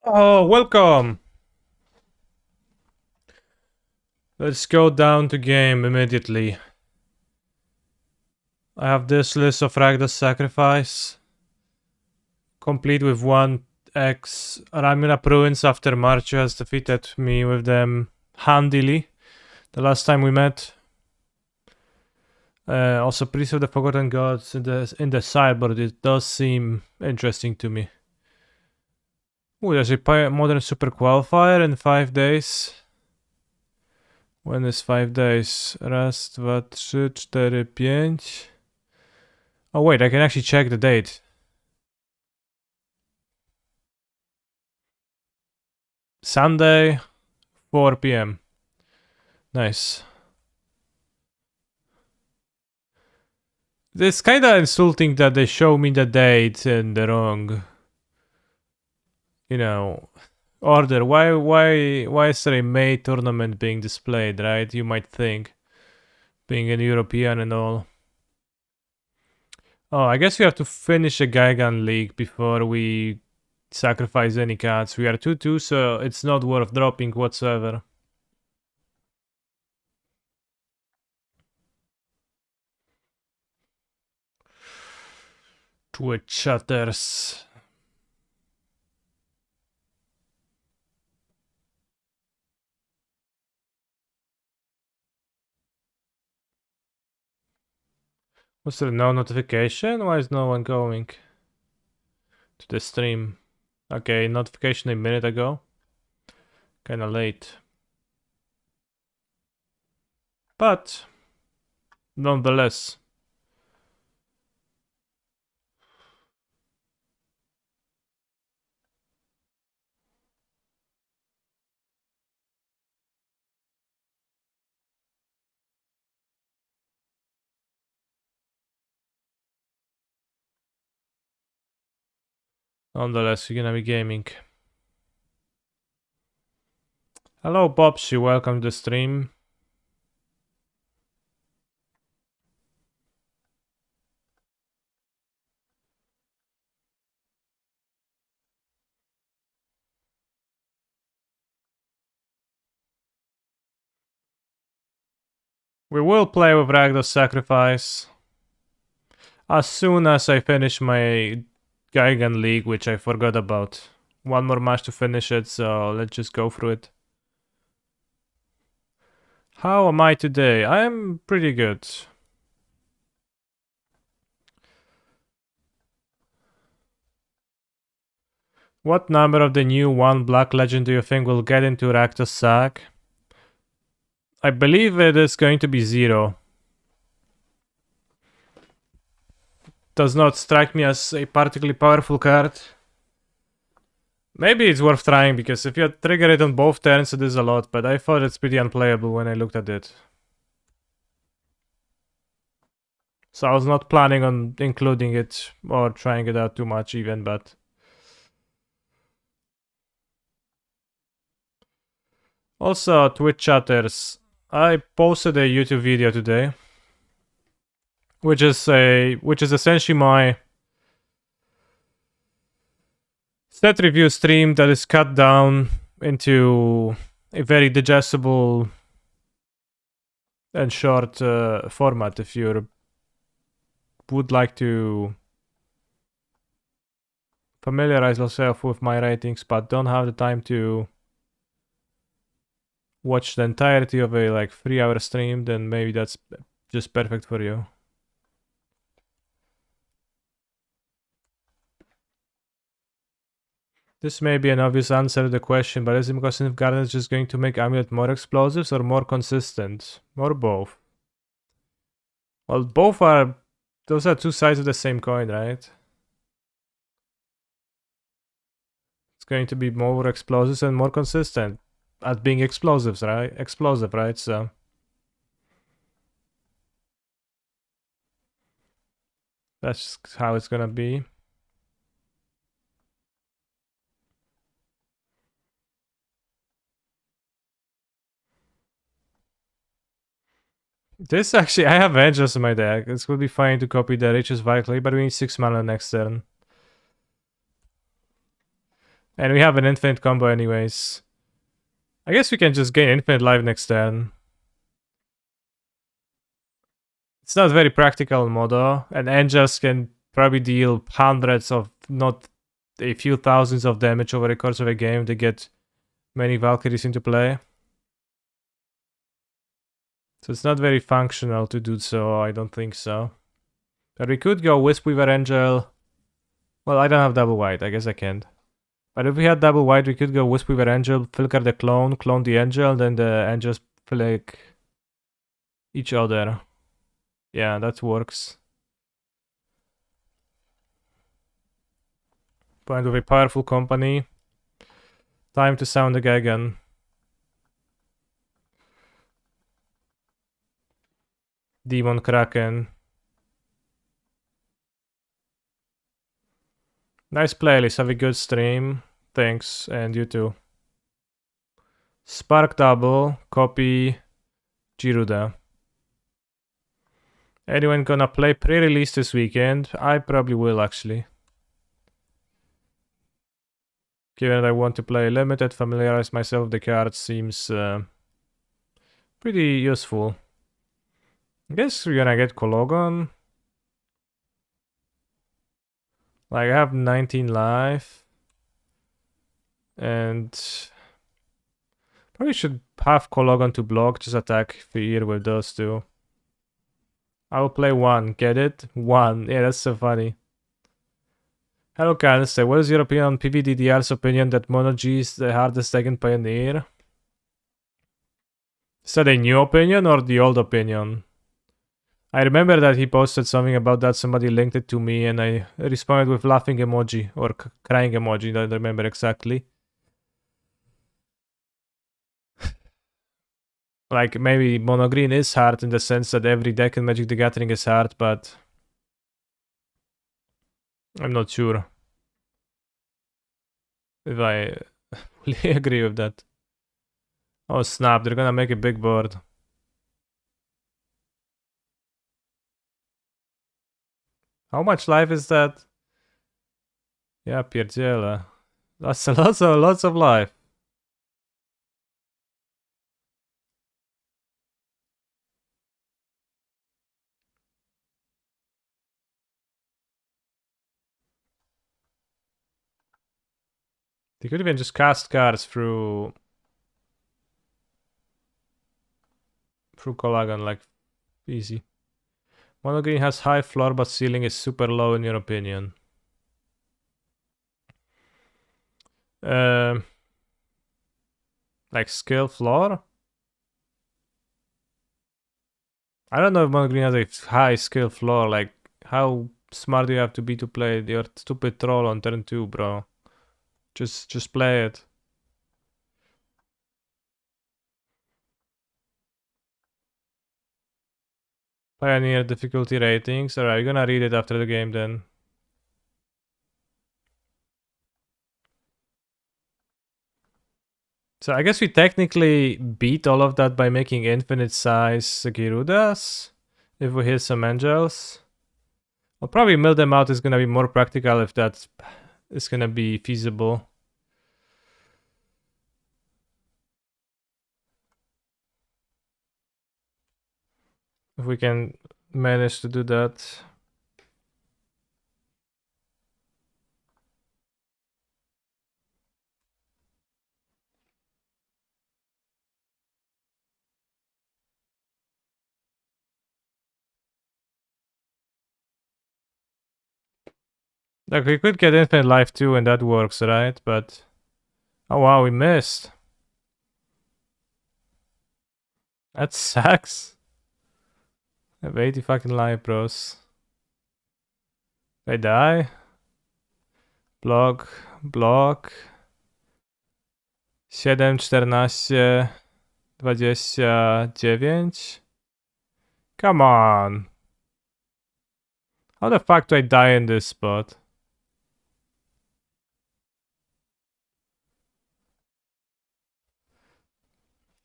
Oh, welcome! Let's go down to game immediately. I have this list of Rakdos sacrifice, complete with 1x Ramina Pruins after Marchu has defeated me with them handily the last time we met. Also, Priest of the Forgotten Gods in the sideboard. It does seem interesting to me. Ooh, there's a modern super qualifier in 5 days. When is 5 days? Raz, dwa, trzy, cztery, pięć. Oh wait, I can actually check the date. Sunday, 4 p.m. Nice. It's kinda insulting that they show me the date in the wrong, order. Why is there a May tournament being displayed, right? You might think, being an European and all. Oh, I guess we have to finish a Gaigan League before we sacrifice any cards. We are 2-2, so it's not worth dropping whatsoever. Twitch chatters. Was there no notification? Why is no one going to the stream? Okay, notification a minute ago. Kinda late. But, nonetheless. Nonetheless, you're gonna be gaming. Hello, Bobsy, welcome to the stream. We will play with Rakdos Sacrifice as soon as I finish my Gaigan League, which I forgot about. One more match to finish it, so let's just go through it. How am I today? I am pretty good. What number of the new 1 Black Legend do you think will get into Rakdos Sac? I believe it is going to be 0. Does not strike me as a particularly powerful card. Maybe it's worth trying, because if you trigger it on both turns, it is a lot, but I thought it's pretty unplayable when I looked at it. So I was not planning on including it or trying it out too much even, but... Also, Twitch chatters, I posted a YouTube video today, which is essentially my set review stream that is cut down into a very digestible and short format. If you would like to familiarize yourself with my ratings but don't have the time to watch the entirety of a 3-hour stream, then maybe that's just perfect for you. This may be an obvious answer to the question, but is it because Nilfgaard is just going to make Amulet more explosives or more consistent? Or both? Well, both are... Those are two sides of the same coin, right? It's going to be more explosives and more consistent at being explosives, right? Explosive, right? So... that's how it's gonna be. This actually, I have Edges in my deck. This would be fine to copy the Riches Vitally, but we need 6 mana next turn. And we have an infinite combo anyways. I guess we can just gain infinite life next turn. It's not very practical in Modo, and angels can probably deal hundreds of, not a few thousands of damage over the course of a game to get many Valkyries into play. So it's not very functional to do so, I don't think so. But we could go Wisp Weaver Angel. Well, I don't have double white, I guess I can't. But if we had double white, we could go Wisp Weaver Angel, Filker the clone the angel, then the angels flick each other. Yeah, that works. Point with a powerful company. Time to sound the Gagan. Demon Kraken. Nice playlist, have a good stream. Thanks, and you too. Spark double, copy Gyruda. Anyone gonna play pre-release this weekend? I probably will actually. Given that I want to play limited, familiarize myself with the card seems pretty useful. I guess we're gonna get Kologon. Like, I have 19 life. And probably should have Kologon to block, just attack Fear with those two. I will play one, get it? One, yeah, that's so funny. Hello Canister, what is your opinion on PVDDR's opinion that Mono G is the hardest deck in Pioneer? Is that a new opinion or the old opinion? I remember that he posted something about that, somebody linked it to me and I responded with laughing emoji or crying emoji, I don't remember exactly. Like, maybe Mono Green is hard in the sense that every deck in Magic the Gathering is hard, but I'm not sure if I fully agree with that. Oh snap, they're gonna make a big board. How much life is that? Yeah, pierdziele. That's lots of life. They could even just cast cards through Kolagon, like, easy. Mono Green has high floor, but ceiling is super low in your opinion. Like skill floor? I don't know if Mono Green has a high skill floor, like, how smart do you have to be to play your stupid troll on turn 2, bro? Just play it. Pioneer difficulty ratings. Alright, you're gonna read it after the game then. So I guess we technically beat all of that by making infinite size Gyrudas. If we hit some angels. I'll probably mill them out, is gonna be more practical if that is gonna be feasible. If we can manage to do that. Like, we could get infinite life too, and that works, right? But oh wow, we missed. That sucks. I have 80 fucking life, bros. I die. Block. 7, 14, 29. Come on. How the fuck do I die in this spot?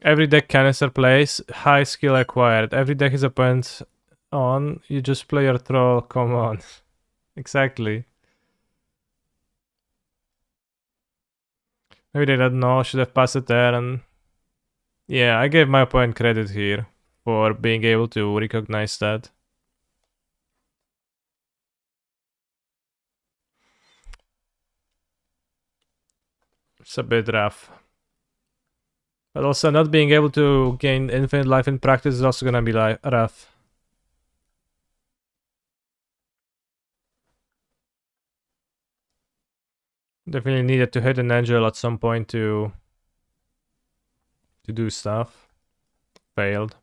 Every deck canister plays, high skill acquired. Every deck his opponent on, you just play your troll, come on. Exactly. Maybe they don't know, should have passed it there, and yeah, I gave my opponent credit here for being able to recognize that. It's a bit rough. But also not being able to gain infinite life in practice is also gonna be rough. Definitely needed to hit an angel at some point to do stuff. Failed.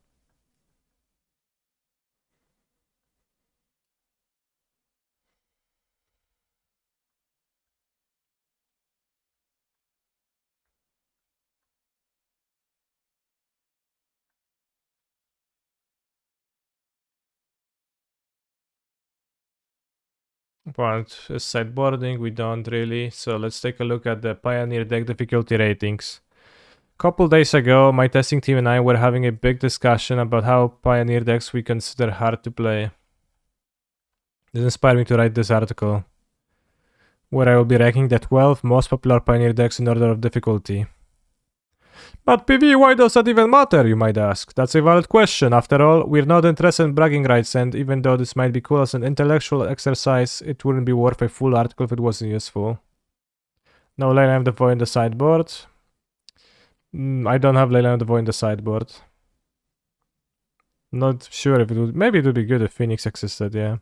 But sideboarding, we don't really. So let's take a look at the Pioneer deck difficulty ratings. Couple days ago, my testing team and I were having a big discussion about how Pioneer decks we consider hard to play. This inspired me to write this article, where I will be ranking the 12 most popular Pioneer decks in order of difficulty. But PV, why does that even matter, you might ask? That's a valid question. After all, we're not interested in bragging rights, and even though this might be cool as an intellectual exercise, it wouldn't be worth a full article if it wasn't useful. No Leyline of the Void in the sideboard. I don't have Leyline of the Void in the sideboard. Not sure if it would... Maybe it would be good if Phoenix existed, yeah.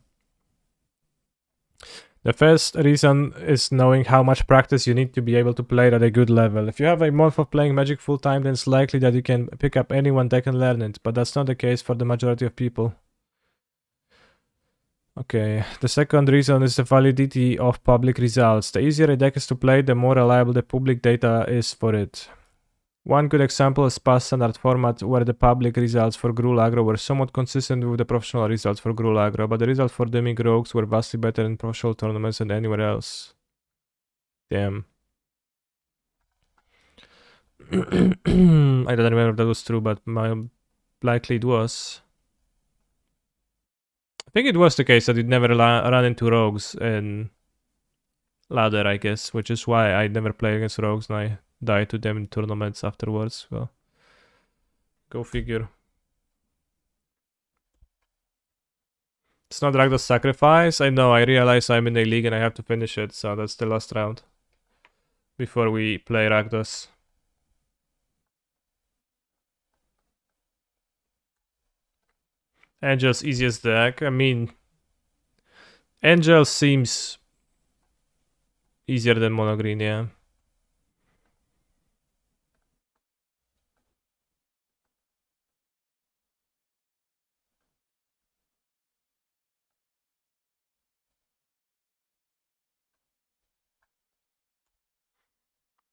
The first reason is knowing how much practice you need to be able to play it at a good level. If you have a month of playing Magic full time, then it's likely that you can pick up any one deck and learn it, but that's not the case for the majority of people. Okay, the second reason is the validity of public results. The easier a deck is to play, the more reliable the public data is for it. One good example is past standard format where the public results for Gruul Aggro were somewhat consistent with the professional results for Gruul Aggro, but the results for Demig Rogues were vastly better in professional tournaments than anywhere else. Damn. I don't remember if that was true, but likely it was. I think it was the case that you'd never run into rogues in ladder, I guess, which is why I never play against rogues and I die to them in tournaments afterwards. Well, go figure. It's not Rakdos Sacrifice. I know, I realize I'm in a league and I have to finish it, so that's the last round before we play Rakdos. Angel's easiest deck. I mean, Angel seems easier than Mono Green, yeah.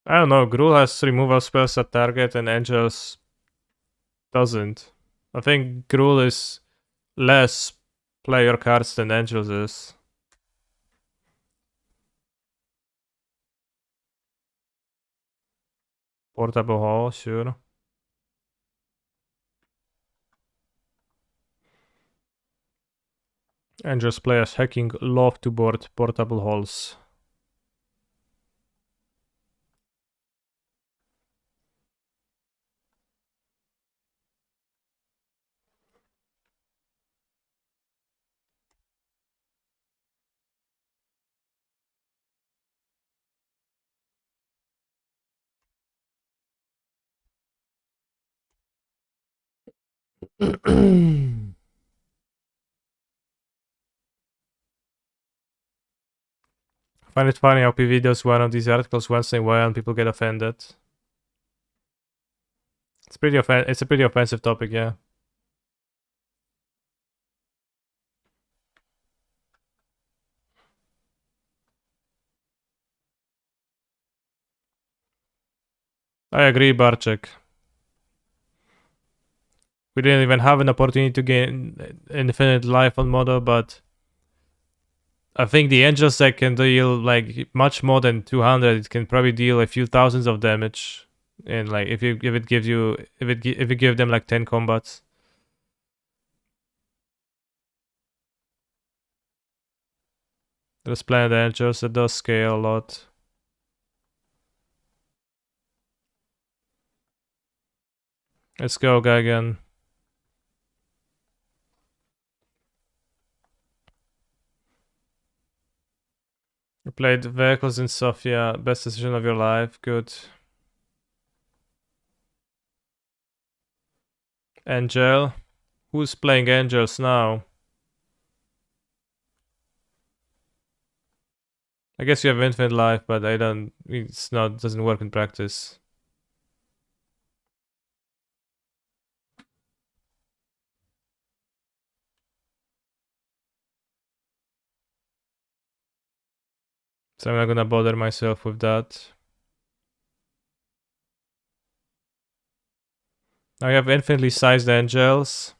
I don't know, Gruul has removal spells at target and Angels doesn't. I think Gruul is less play your cards than Angels is. Portable Hall, sure. Angels players hacking love to board portable halls. Find it funny how PV does one of these articles once in a while and people get offended. It's a pretty offensive topic, yeah. I agree, Barczek. We didn't even have an opportunity to gain infinite life on Modo, but I think the Angels deck can deal like much more than 200. It can probably deal a few thousands of damage, and like if you give them like 10 combats. There's Planet Angels that does scale a lot. Let's go, Gagan. You played Vehicles in Sofia. Best decision of your life. Good. Angel. Who's playing Angels now? I guess you have infinite life, but I don't. It's not. Doesn't work in practice. So I'm not gonna bother myself with that. Now you have infinitely sized angels.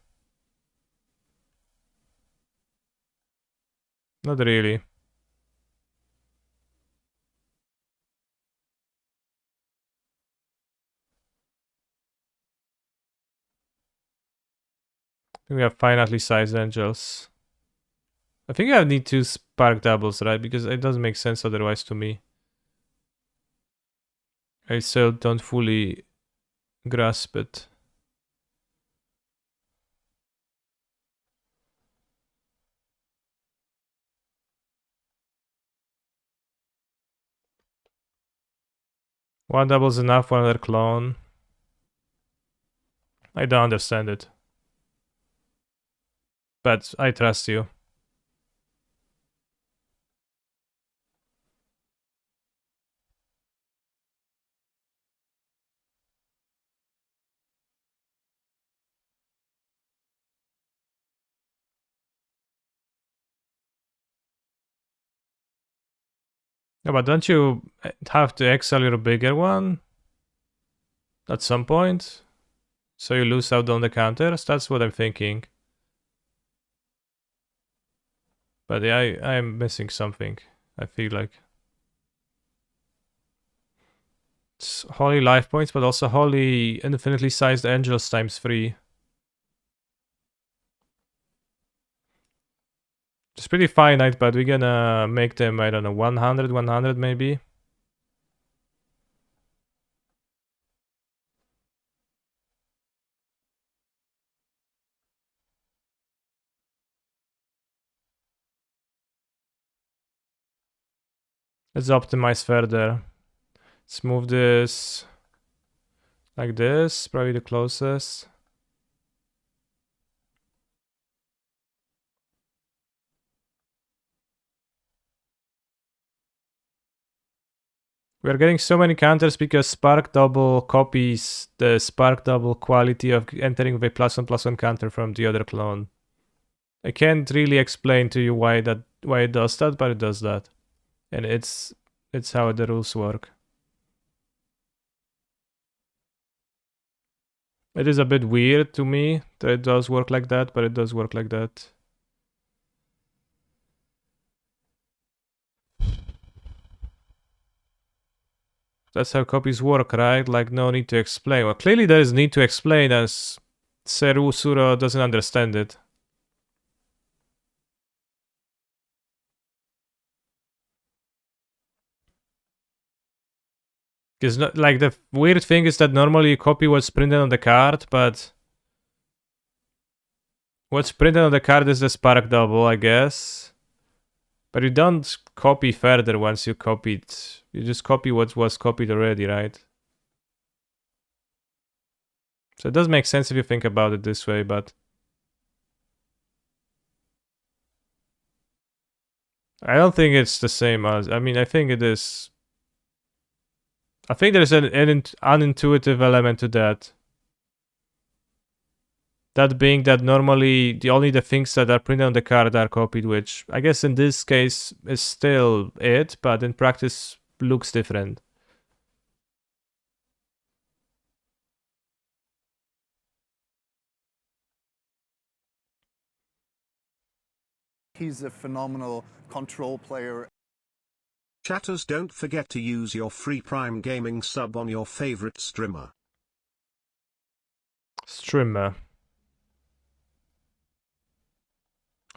Not really. We have finitely sized angels. I think I need two spark doubles, right? Because it doesn't make sense otherwise to me. I still don't fully grasp it. One double is enough for another clone. I don't understand it. But I trust you. Yeah, but don't you have to exile your bigger one at some point? So you lose out on the counters? That's what I'm thinking. But yeah, I'm missing something. I feel like. It's holy life points, but also holy infinitely sized angels times 3. It's pretty finite, but we're gonna make them, I don't know, 100, 100 maybe. Let's optimize further. Let's move this like this, probably the closest. We are getting so many counters because Spark Double copies the Spark Double quality of entering the +1/+1 counter from the other clone. I can't really explain to you why it does that, but it does that. And it's how the rules work. It is a bit weird to me that it does work like that, but it does work like that. That's how copies work, right? Like, no need to explain. Well, clearly there is need to explain as Seru Suro doesn't understand it. Because like the weird thing is that normally you copy what's printed on the card, but what's printed on the card is the Spark Double, I guess. But you don't copy further once you copied. You just copy what was copied already, right? So it does make sense if you think about it this way, but I don't think it's the same as. I mean, I think it is. I think there's an unintuitive element to that. That being that normally only the things that are printed on the card are copied, which I guess in this case is still it, but in practice looks different. He's a phenomenal control player. Chatters, don't forget to use your free Prime Gaming sub on your favorite streamer. Streamer.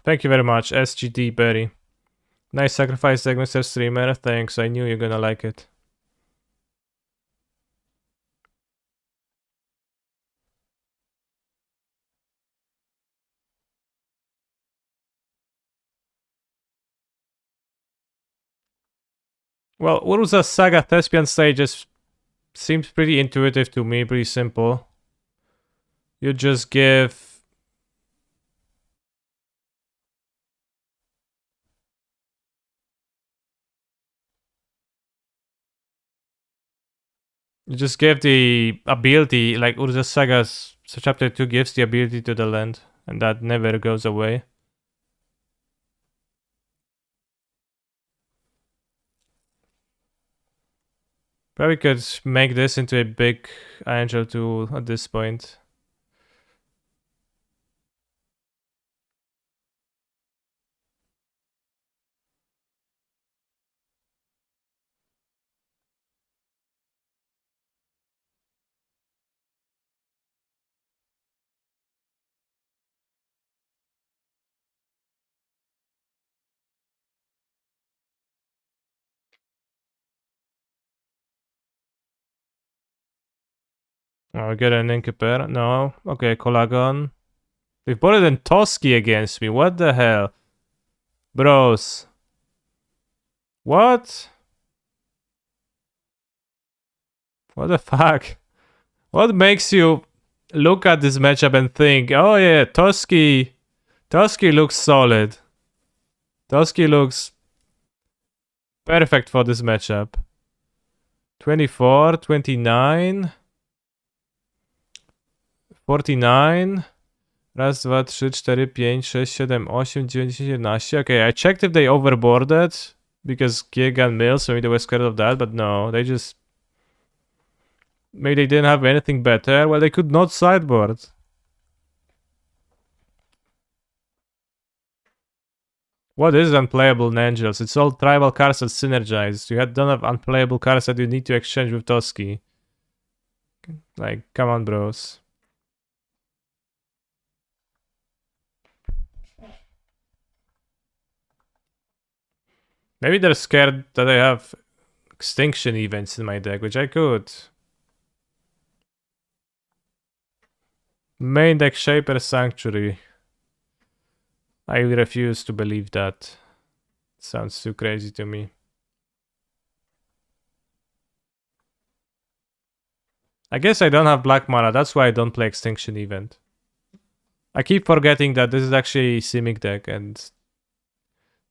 Thank you very much, SGD Berry. Nice sacrifice deck, Mr. Streamer. Thanks, I knew you're gonna like it. Well, Urza Saga Thespian stages seems pretty intuitive to me, pretty simple. You just give... You just give the ability, like Urza Saga's Chapter 2 gives the ability to the land, and that never goes away. Probably could make this into a big angel tool at this point. Oh, we get an Inkeeper. No. Okay, Colagon. They put it in Toski against me. What the hell? Bros. What? What the fuck? What makes you look at this matchup and think, oh yeah, Toski looks solid. Toski looks perfect for this matchup. 24, 29, 49. Raz, dwa, trzy, cztery, pięć, sześć, siedem, osiem, dziewięć, 10, 11. Okay, I checked if they overboarded because Giga and Mill, so maybe they were scared of that, but no, they just... Maybe they didn't have anything better. Well, they could not sideboard. What is unplayable Nangels? It's all tribal cards that synergize. You don't have unplayable cards that you need to exchange with Toski. Like, come on, bros. Maybe they're scared that I have extinction events in my deck, which I could. Main deck Shaper Sanctuary. I refuse to believe that. Sounds too crazy to me. I guess I don't have black mana, that's why I don't play Extinction Event. I keep forgetting that this is actually a Simic deck, and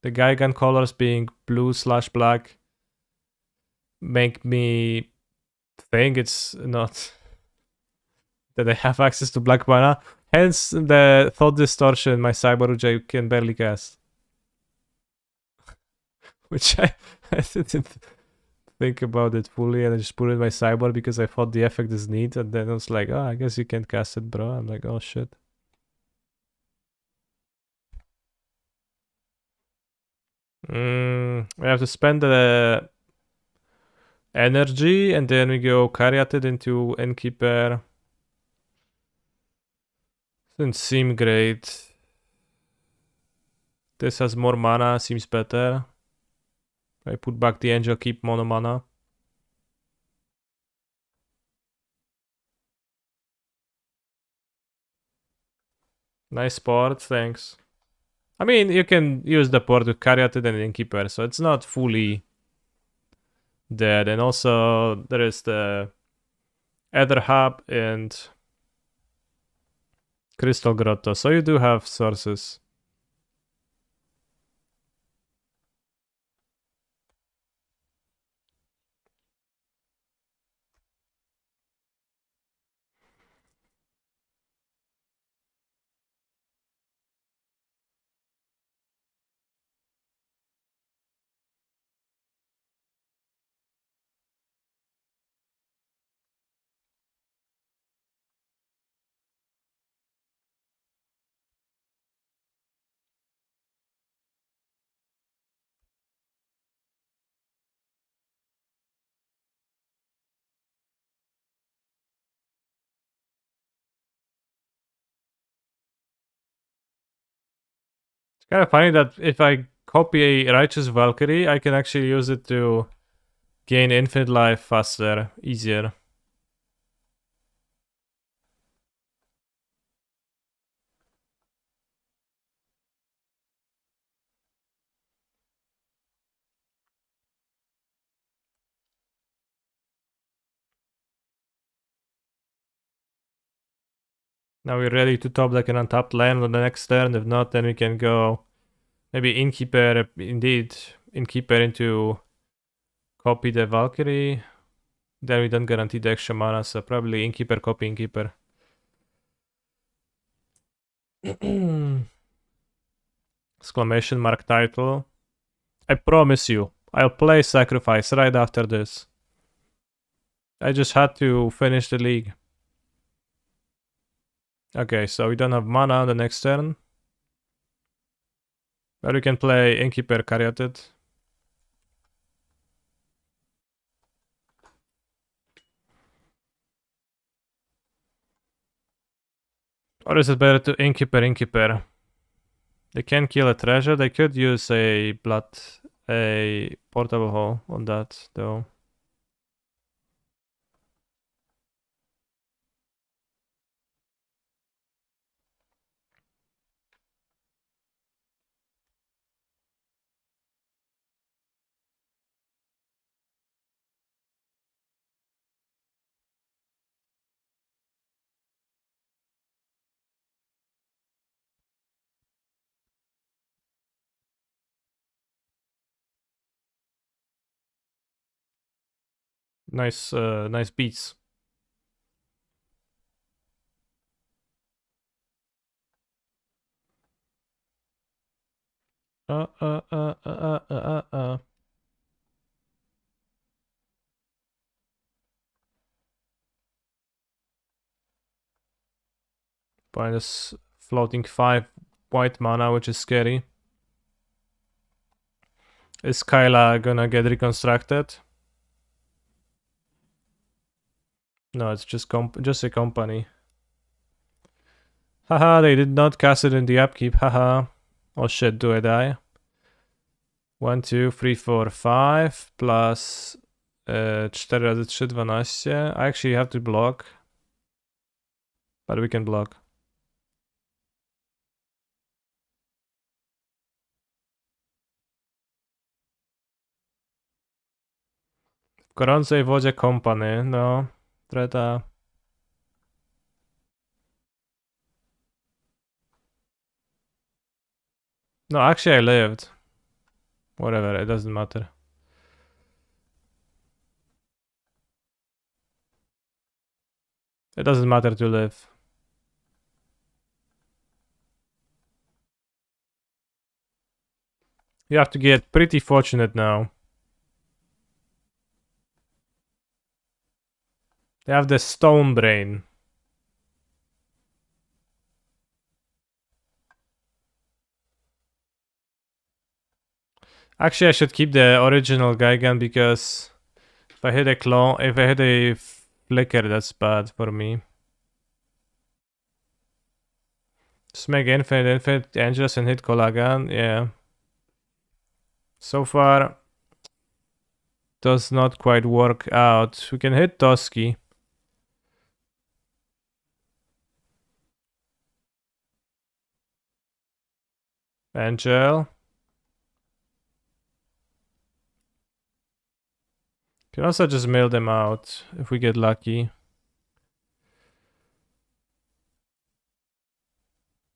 the Gigan colors being blue/black make me think it's not that I have access to black mana. Hence the thought distortion my sideboard, which I can barely cast. Which I didn't think about it fully, and I just put it in my sideboard because I thought the effect is neat, and then I was like, oh, I guess you can't cast it, bro. I'm like, oh shit. We have to spend the energy, and then we go Caryatid into Innkeeper. Doesn't seem great. This has more mana, seems better. I put back the Angel, keep mono mana. Nice port, thanks. I mean, you can use the port to Caryatid and Innkeeper, so it's not fully dead. And also, there is the Ether Hub and Crystal Grotto, so you do have sources. Kind of funny that if I copy a Righteous Valkyrie, I can actually use it to gain infinite life faster, easier. Now we're ready to top like an untapped land on the next turn. If not, then we can go maybe Innkeeper, indeed, Innkeeper into copy the Valkyrie. Then we don't guarantee the extra mana, so probably Innkeeper, copy Innkeeper. Exclamation mark title. I promise you, I'll play Sacrifice right after this. I just had to finish the league. Okay, so we don't have mana on the next turn. But we can play Innkeeper Caryatid. Or is it better to Innkeeper? They can kill a treasure. They could use a portable hole on that though. Nice beats. By this floating 5 white mana, which is scary. Is Kyla gonna get reconstructed? No, it's just a company. Haha, they did not cast it in the upkeep, haha. Oh shit, do I die? 1, 2, 3, 4, 5 plus 4 razy 3, 12. I actually have to block. But we can block. W gorącej wodzie company, no. Treta. No, actually I lived. Whatever, it doesn't matter. It doesn't matter to live. You have to get pretty fortunate now. They have the stone brain. Actually, I should keep the original Gigan because if I hit a clone, if I hit a flicker, that's bad for me. Just make infinite angels and hit Kolagan, yeah. So far, does not quite work out. We can hit Toski. Angel. Can also just mail them out if we get lucky.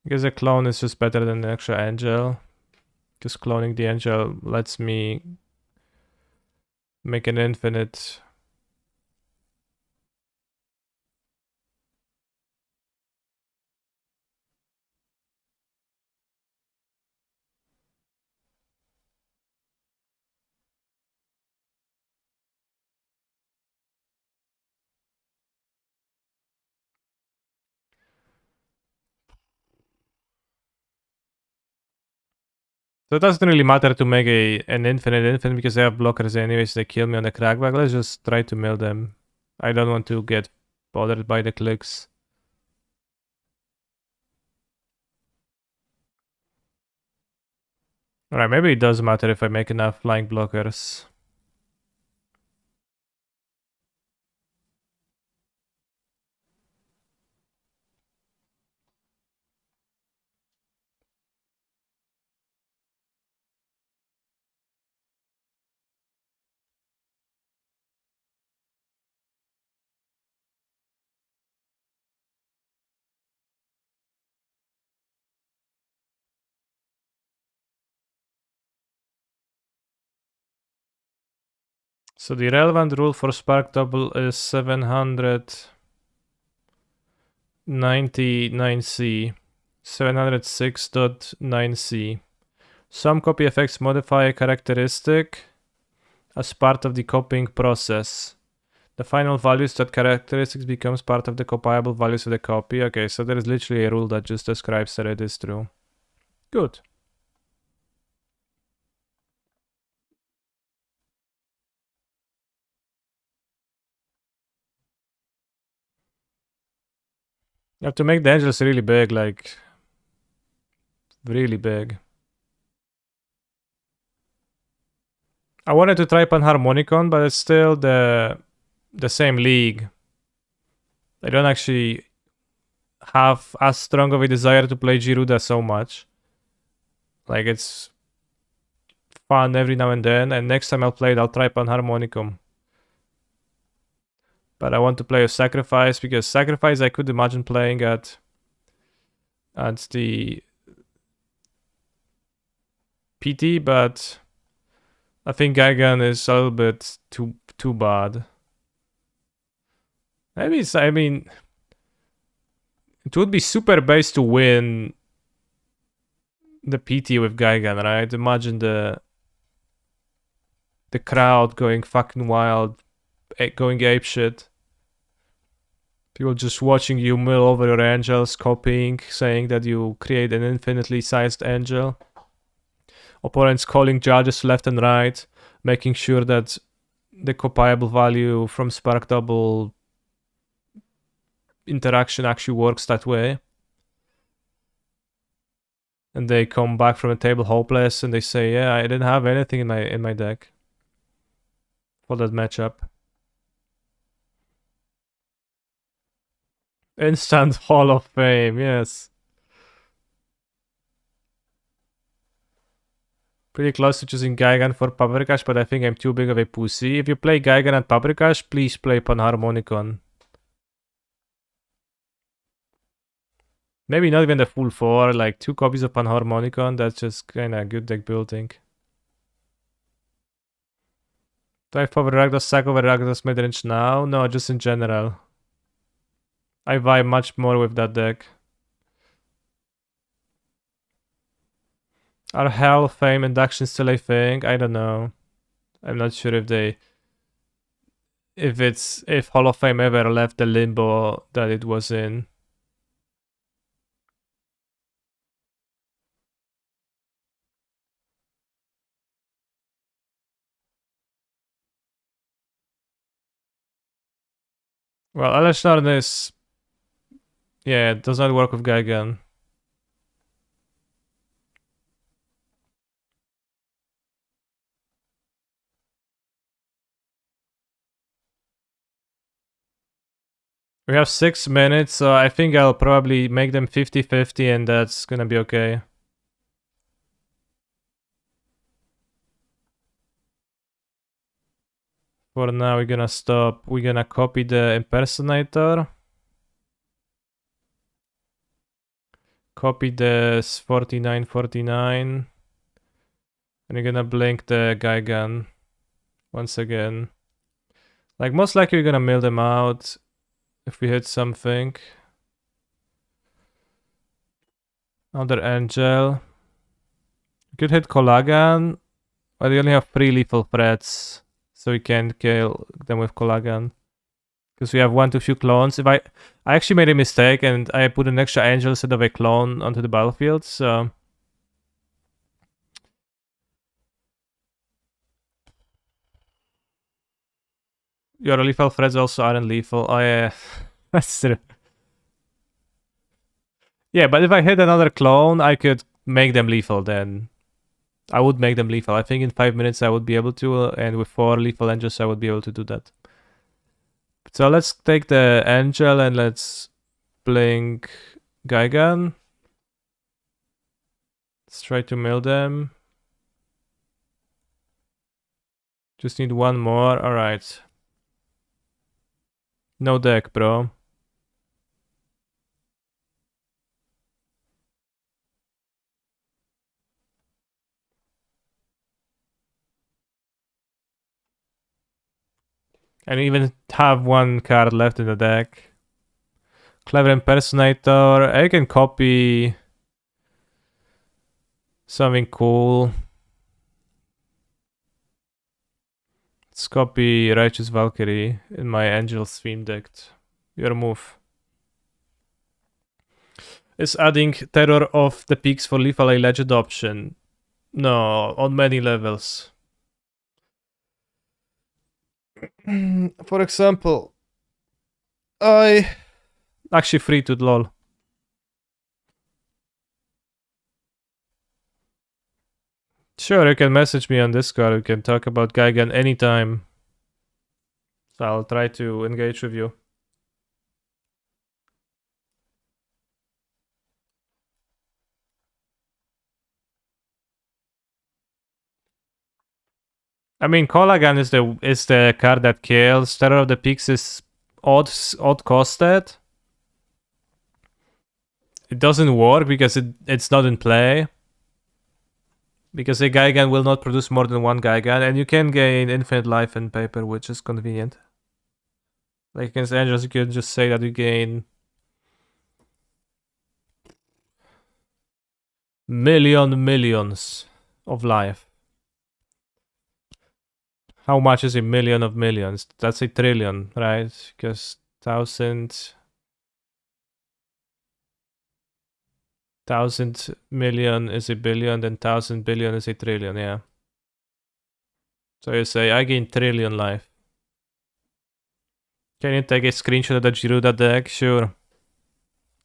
I guess a clone is just better than the extra angel. Because cloning the angel lets me make an infinite. So it doesn't really matter to make an infinite because they have blockers anyways. They kill me on the crackback. Let's just try to mill them. I don't want to get bothered by the clicks. Alright, maybe it does matter if I make enough flying blockers. So the relevant rule for Spark Double is 799C. 706.9c. Some copy effects modify a characteristic as part of the copying process. The final values that characteristics becomes part of the copyable values of the copy. Okay, so there is literally a rule that just describes that it is true. Good. You have to make the angels really big, like really big. I wanted to try Panharmonicon, but it's still the same league. I don't actually have as strong of a desire to play Gyruda so much. Like, it's fun every now and then, and next time I'll play it, I'll try Panharmonicon. But I want to play a Sacrifice, because Sacrifice I could imagine playing at the PT, but I think Gaigan is a little bit too bad. Maybe it's, I mean, it would be super base to win the PT with Gaigan, right? Imagine the crowd going fucking wild, going apeshit. People just watching you mill over your angels, copying, saying that you create an infinitely sized angel. Opponents calling judges left and right, making sure that the copyable value from Spark Double interaction actually works that way. And they come back from the table hopeless and they say, yeah, I didn't have anything in my deck for that matchup. Instant Hall of Fame, yes. Pretty close to choosing Gaigan for Paprikash, but I think I'm too big of a pussy. If you play Gaigan and Paprikash, please play Panharmonicon. Maybe not even the full 4, like 2 copies of Panharmonicon, that's just kinda good deck building. Do I favor Rakdos, sack over Rakdos midrange now? No, just in general. I vibe much more with that deck. Are Hall of Fame inductions still a thing? I don't know. I'm not sure if Hall of Fame ever left the limbo that it was in. Well, Aleshnar is... yeah, it does not work with Gaigan. We have 6 minutes, so I think I'll probably make them 50-50 and that's gonna be okay. For now, we're gonna stop. We're gonna copy the impersonator. Copy this 4949. And you're gonna blink the Gaigan once again. Like, most likely we're gonna mill them out if we hit something. Another Angel. We could hit Collagan, but we only have 3 lethal threats, so we can't kill them with Collagan. Because we have 1 to few clones. If I actually made a mistake and I put an extra Angel instead of a clone onto the battlefield, so... your lethal threats also aren't lethal. Oh yeah, that's true. Yeah, but if I hit another clone, I could make them lethal then. I would make them lethal. I think in 5 minutes I would be able to, and with 4 lethal angels I would be able to do that. So let's take the angel and let's blink Gaigan. Let's try to mill them. Just need 1 more. Alright. No deck, bro. And even have one card left in the deck. Clever Impersonator. I can copy something cool. Let's copy Righteous Valkyrie in my Angel's Theme deck. Your move. Is adding Terror of the Peaks for lethal a legend option? No, on many levels. For example, I actually free to lol. Sure, you can message me on Discord. We can talk about Gaigan anytime. So I'll try to engage with you. I mean, Colagan is the card that kills. Terror of the Peaks is odd costed. It doesn't work because it's not in play. Because a Gaigan will not produce more than one Gaigan, and you can gain infinite life in paper, which is convenient. Like against Angels, you can just say that you gain millions of life. How much is a million of millions? That's a trillion, right? Because 1,000 million is a billion, then 1,000 billion is a trillion, yeah. So you say, I gain trillion life. Can you take a screenshot of the Gyruda deck? Sure.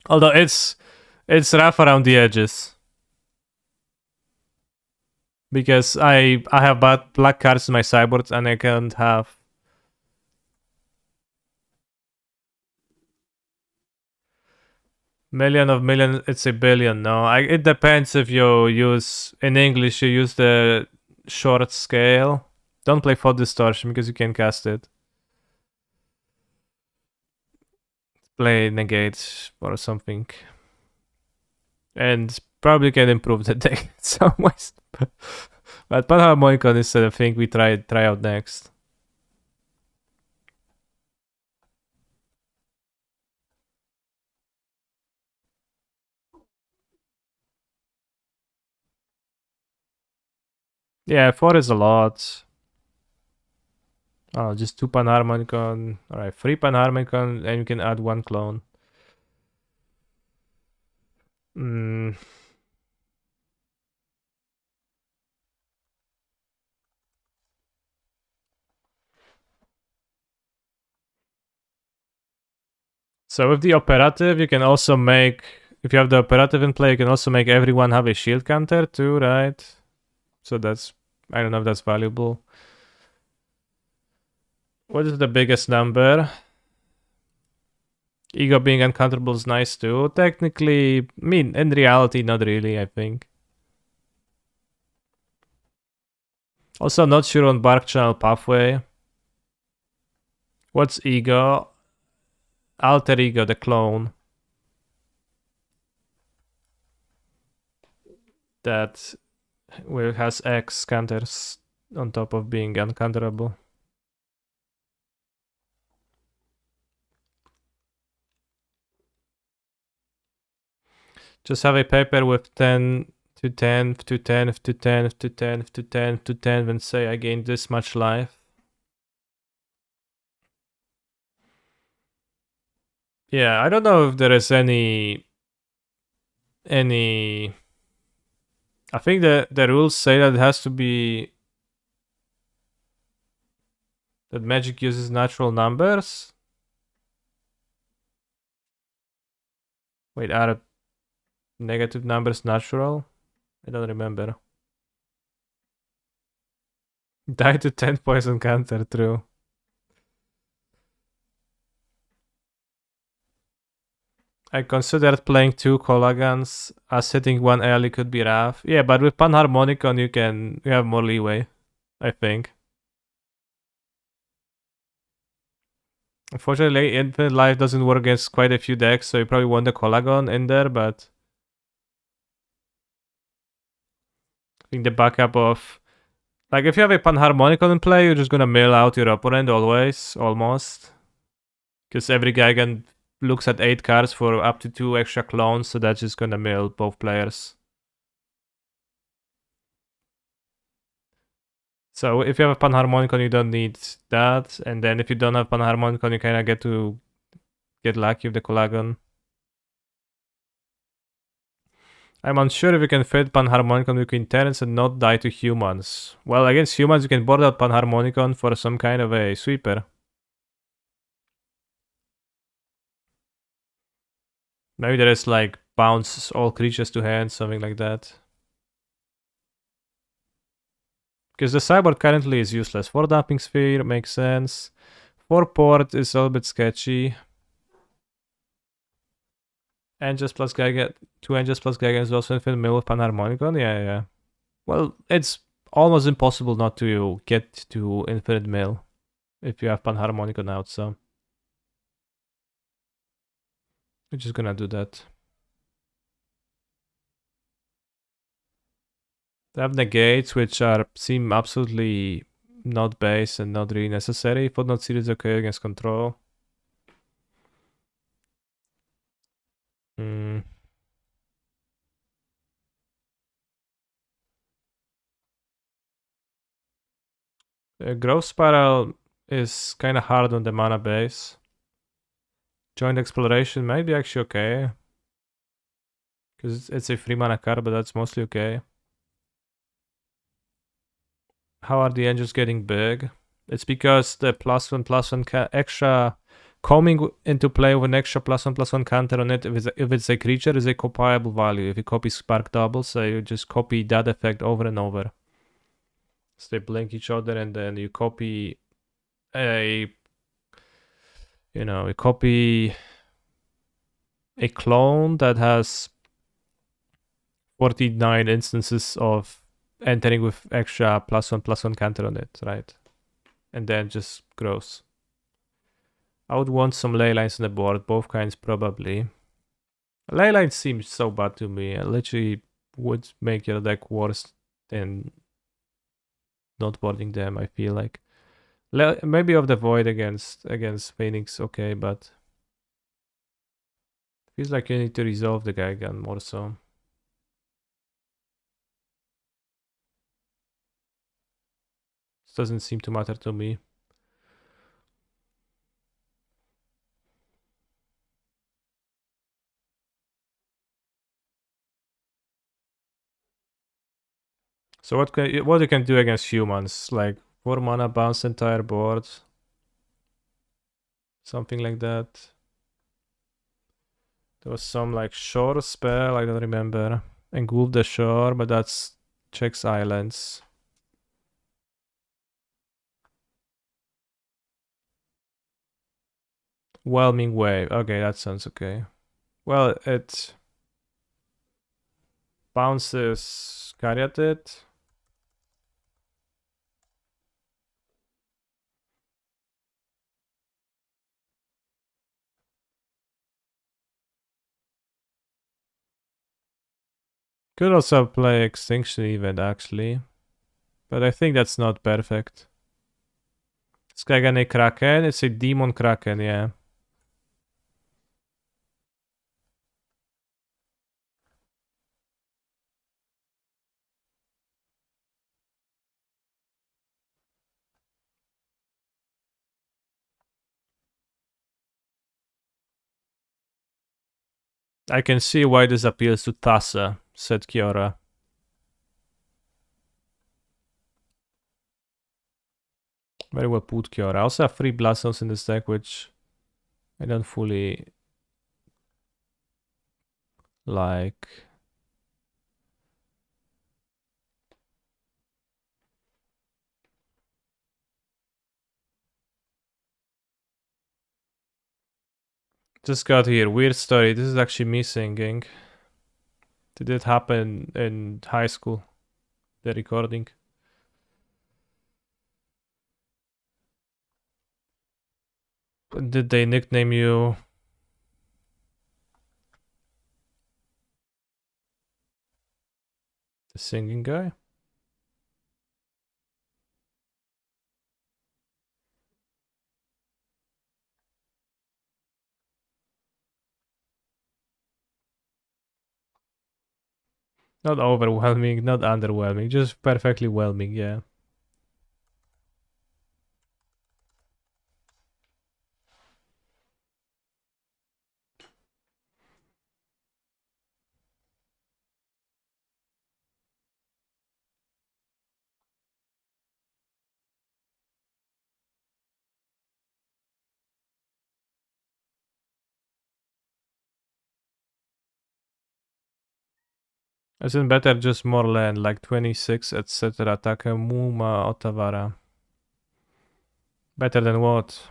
Although it's rough around the edges. Because I have black cards in my sideboard and I can't have... Million of million, it's a billion. No, it depends if you use... In English, you use the short scale. Don't play Thought Distortion because you can cast it. Play Negate or something. And probably can improve the deck in some ways. But Panharmonicon is the thing we try out next. Yeah, 4 is a lot. Oh, just 2 Panharmonicon. Alright, 3 Panharmonicon, and you can add 1 clone. So with the operative, you can also make... If you have the operative in play, you can also make everyone have a shield counter too, right? So that's... I don't know if that's valuable. What is the biggest number? Ego being uncounterable is nice too. Technically, I mean, in reality, not really, I think. Also, not sure on Bark Channel Pathway. What's Ego? Alter Ego, the clone. That has X counters on top of being uncounterable. Just have a paper with 10 to 10 to 10 to 10 to 10 to 10 to 10 and say I gained this much life. Yeah, I don't know if there is any... I think the rules say that it has to be... That Magic uses natural numbers? Wait, are negative numbers natural? I don't remember. Die to 10 poison counter, true. I considered playing 2 Colagans, as hitting 1 early could be rough. Yeah, but with Panharmonicon you have more leeway, I think. Unfortunately, Infinite Life doesn't work against quite a few decks, so you probably want the Colagon in there, but... I think the backup of Like, if you have a panharmonicon in play, you're just gonna mill out your opponent always, almost. Because every Geigen looks at 8 cards for up to 2 extra clones, so that's just gonna mill both players. So if you have a panharmonicon, you don't need that, and then if you don't have panharmonicon, you kinda get lucky with the Collagon. I'm unsure if you can fit panharmonicon between turns and not die to humans. Well, against humans, you can board out panharmonicon for some kind of a sweeper. Maybe there is like bounce all creatures to hand, something like that. Because the sideboard currently is useless. 4 Dumping Sphere makes sense. 4 Port is a little bit sketchy. Angels plus Geigen, 2 Angels plus Geigen is also infinite mill with panharmonicon. Yeah. Well, it's almost impossible not to get to infinite mill if you have panharmonicon out, so we're just gonna do that. They have negates, which seem absolutely not base and not really necessary. Footnote series okay against control. Hmm. Growth Spiral is kind of hard on the mana base. Joint Exploration might be actually okay. Because it's a free mana card, but that's mostly okay. How are the engines getting big? It's because the +1/+1 extra coming into play with an extra +1/+1 counter on it. If it's a creature, is a copyable value. If you copy Spark Double, so you just copy that effect over and over. So they blink each other, and then you copy a, you copy a clone that has 49 instances of entering with extra +1/+1 counter on it, right? And then just grows. I would want some ley lines on the board, both kinds probably. Ley lines seem so bad to me. It literally would make your deck worse than not boarding them, I feel like. Maybe of the void against Phoenix, okay, but feels like you need to resolve the Geigen more so. This doesn't seem to matter to me. So what you can do against humans? Like 4 mana bounce entire board. Something like that. There was some like shore spell, I don't remember. Engulf the shore, but that's checks islands. Whelming Wave. Okay, that sounds okay. Well, it bounces Caryatid. Could also play Extinction Event actually. But I think that's not perfect. It's Skagan a Kraken. It's a Demon Kraken, yeah. I can see why this appeals to Thassa, said Kiora. Very well put, Kiora. I also have 3 Blossoms in this deck, which I don't fully like. Just got here. Weird story. This is actually me singing. Did it happen in high school? The recording. Did they nickname you the singing guy? Not overwhelming, not underwhelming, just perfectly whelming, yeah. Isn't better just more land, like 26, etc. Takemuma Otawara. Better than what?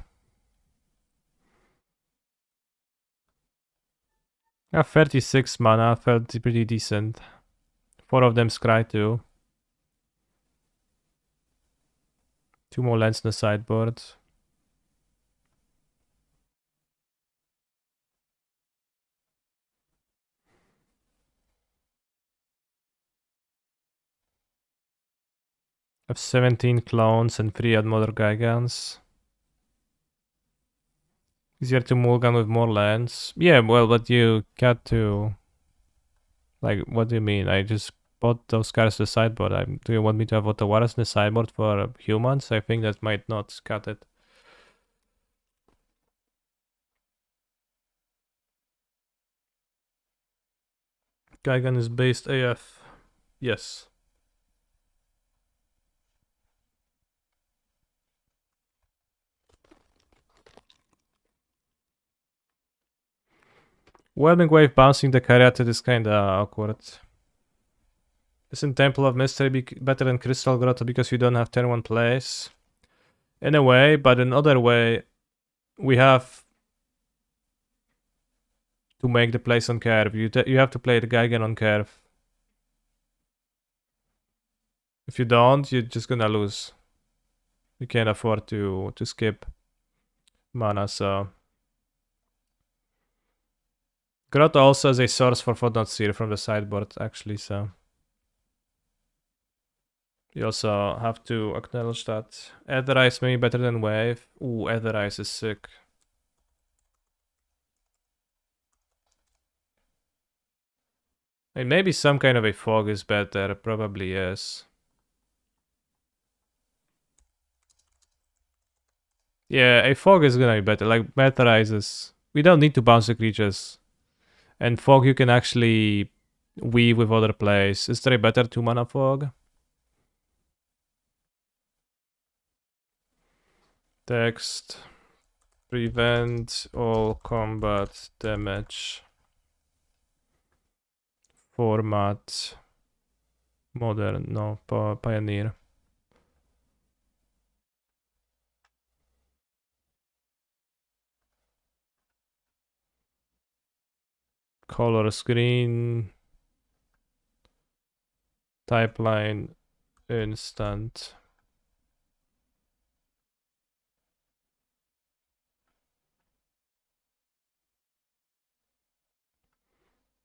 Yeah, 36 mana, felt pretty decent. 4 of them scry too. 2 more lands in the sideboard. Have 17 clones and 3 Admother Gigants. Easier to mulligan with more lands. Yeah, well, but you got to... Like, what do you mean? I just bought those cards to the sideboard. Do you want me to have Otawaras in the sideboard for humans? I think that might not cut it. Gigan is based AF. Yes. Whelming Wave bouncing the Caryatid is kinda awkward. Isn't Temple of Mystery better than Crystal Grotto because you don't have turn 1 plays? In a way, but in other way, we have to make the plays on curve. You have to play the Gigan on curve. If you don't, you're just gonna lose. You can't afford to skip mana, so... Grotto also has a source for Fodnot Seer from the sideboard, actually, so... You also have to acknowledge that. Aetherize may be better than Wave. Ooh, Aetherize is sick. And maybe some kind of a fog is better, probably is. Yeah, a fog is gonna be better, like Aetherize. We don't need to bounce the creatures. And fog you can actually weave with other plays. Is there a better 2 mana fog? Text. Prevent all combat damage. Format. Modern, no, Pioneer. Color screen. Typeline. Instant.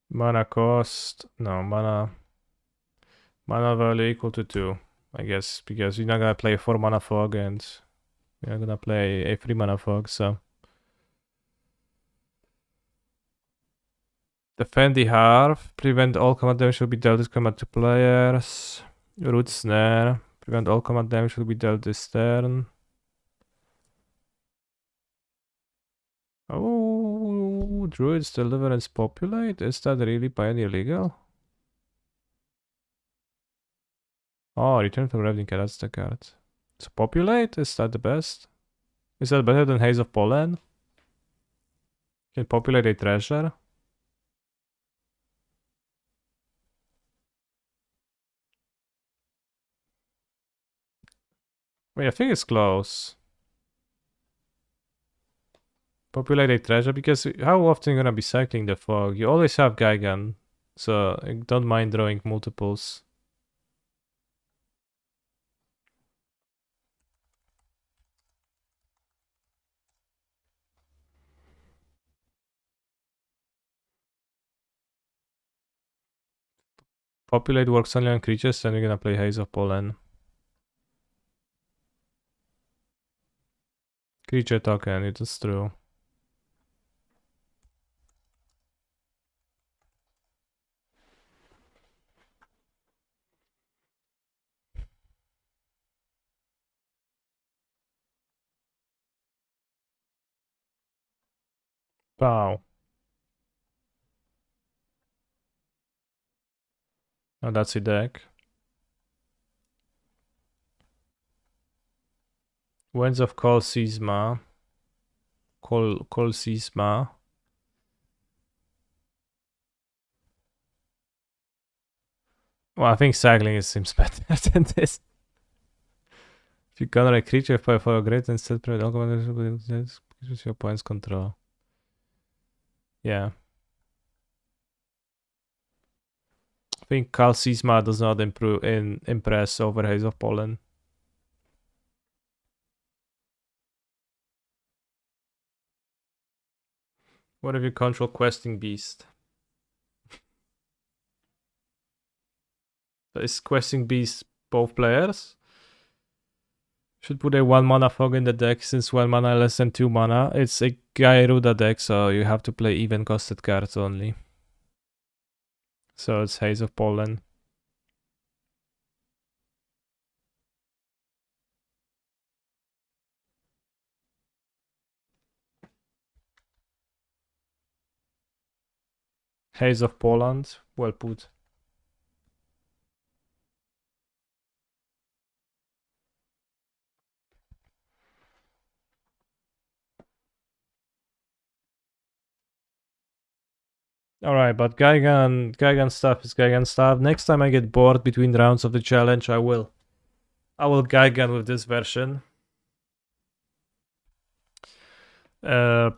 Mana cost. No, mana value equal to 2. I guess, because you're not gonna play 4 mana fog and you're gonna play a 3 mana fog, so. Defend the Harp. Prevent all combat damage will be dealt with combat to players. Root Snare. Prevent all combat damage will be dealt this turn. Oh, Druid's Deliverance Populate? Is that really Pioneer legal? Oh, Return from Ravnica, that's the card. So Populate, is that the best? Is that better than Haze of Pollen? Can populate a treasure? Wait, I think it's close. Populate a treasure, because how often are you gonna be cycling the fog? You always have Gigan, so I don't mind drawing multiples. Populate works only on creatures, and you're gonna play Haze of Pollen. Creature token, it is true. Wow. Oh, that's a deck. Winds of Kol Sisma. Kol Sisma. Well, I think cycling seems better than this. If you counter a creature for a great instead prevent all commanders with your opponent's control. Yeah. I think Kal Sisma does not impress over Haze of Pollen. What if you control Questing Beast? Is Questing Beast both players? Should put a 1 mana fog in the deck since 1 mana less than 2 mana. It's a Gyruda deck, so you have to play even costed cards only. So it's Haze of Pollen. Haze of Poland, well put. Alright, but Gaigan stuff is Gaigan stuff. Next time I get bored between rounds of the challenge, I will Gaigan with this version. Real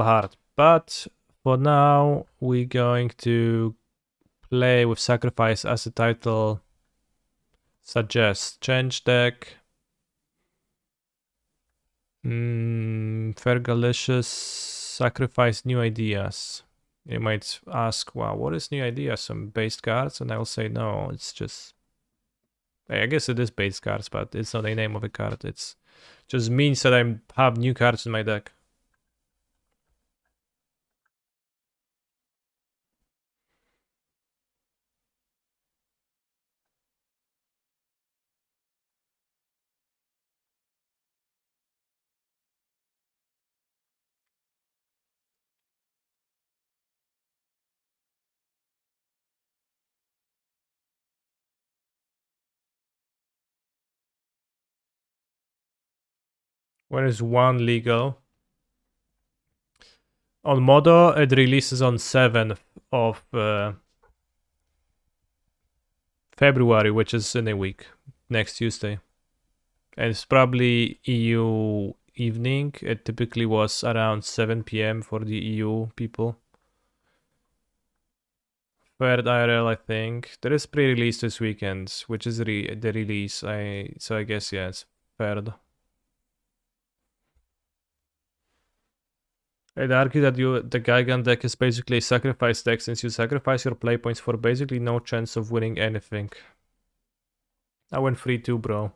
hard. But for now, we're going to play with Sacrifice as the title suggests. Change deck. Fergalicious Sacrifice new ideas. You might ask, wow, what is new ideas? Some base cards? And I will say, no, it's just... I guess it is base cards, but it's not a name of a card. It's just means that I have new cards in my deck. When is one legal? On Modo, it releases on 7th of February, which is in a week, next Tuesday. And it's probably EU evening. It typically was around 7 p.m. for the EU people. Third IRL, I think. There is pre-release this weekend, which is the release. So I guess, yeah, it's third. I'd argue that the Gigan deck is basically a sacrifice deck since you sacrifice your play points for basically no chance of winning anything. I went 3-2, bro.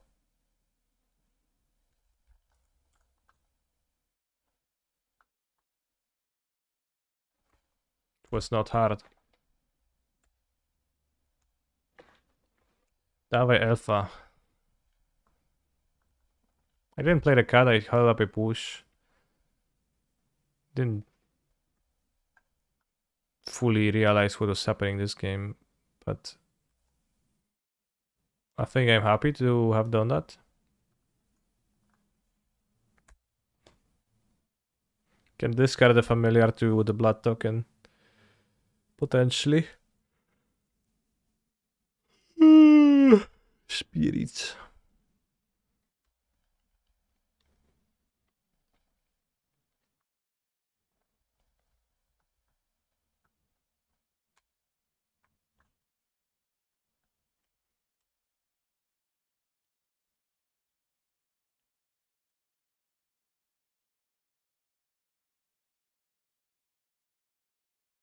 It was not hard. Dawaj Alpha. I didn't play the card, I held up a push. Didn't fully realize what was happening this game, but I think I'm happy to have done that. Can discard the familiar too with the blood token. Potentially. Spirits.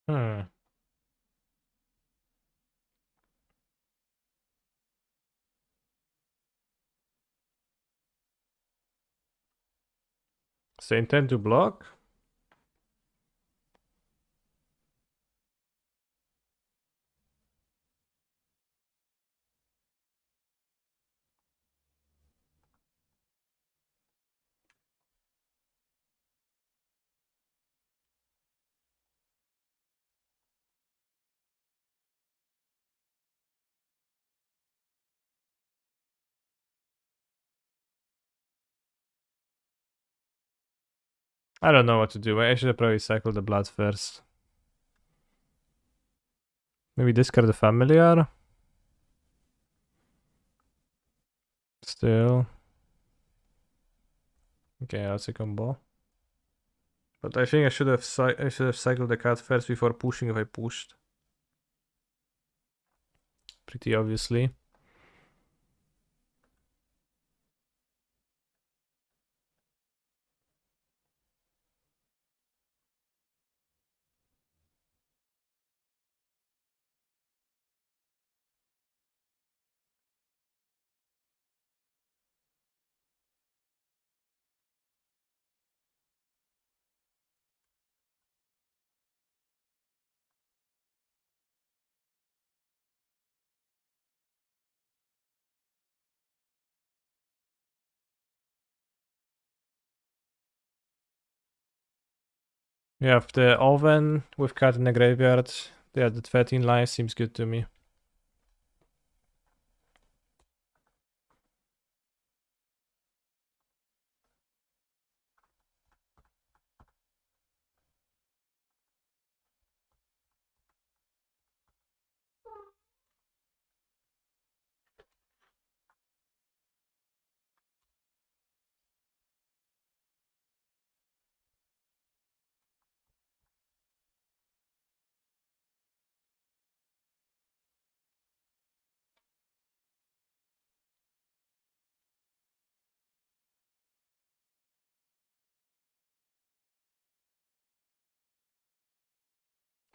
Hmm. So intend to block? I don't know what to do. I should have probably cycled the blood first. Maybe discard the familiar. Still. Okay, that's a combo. But I think I should have cycled the cat first before pushing if I pushed. Pretty obviously. You have the oven with cat in the graveyard. Yeah, the 13 life seems good to me.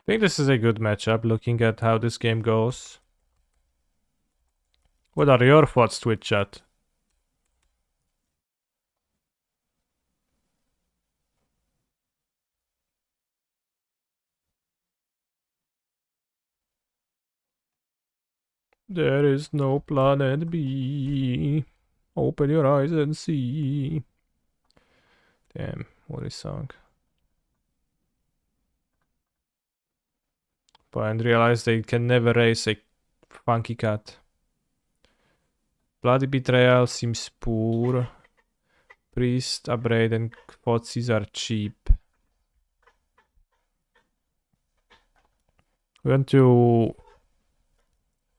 I think this is a good matchup looking at how this game goes. What are your thoughts, Twitch chat? There is no planet B. Open your eyes and see. Damn, what a song. And realize they can never raise a funky cat. Bloody Betrayal seems poor. Priest, Upgrade, and Fotsies are cheap. We want to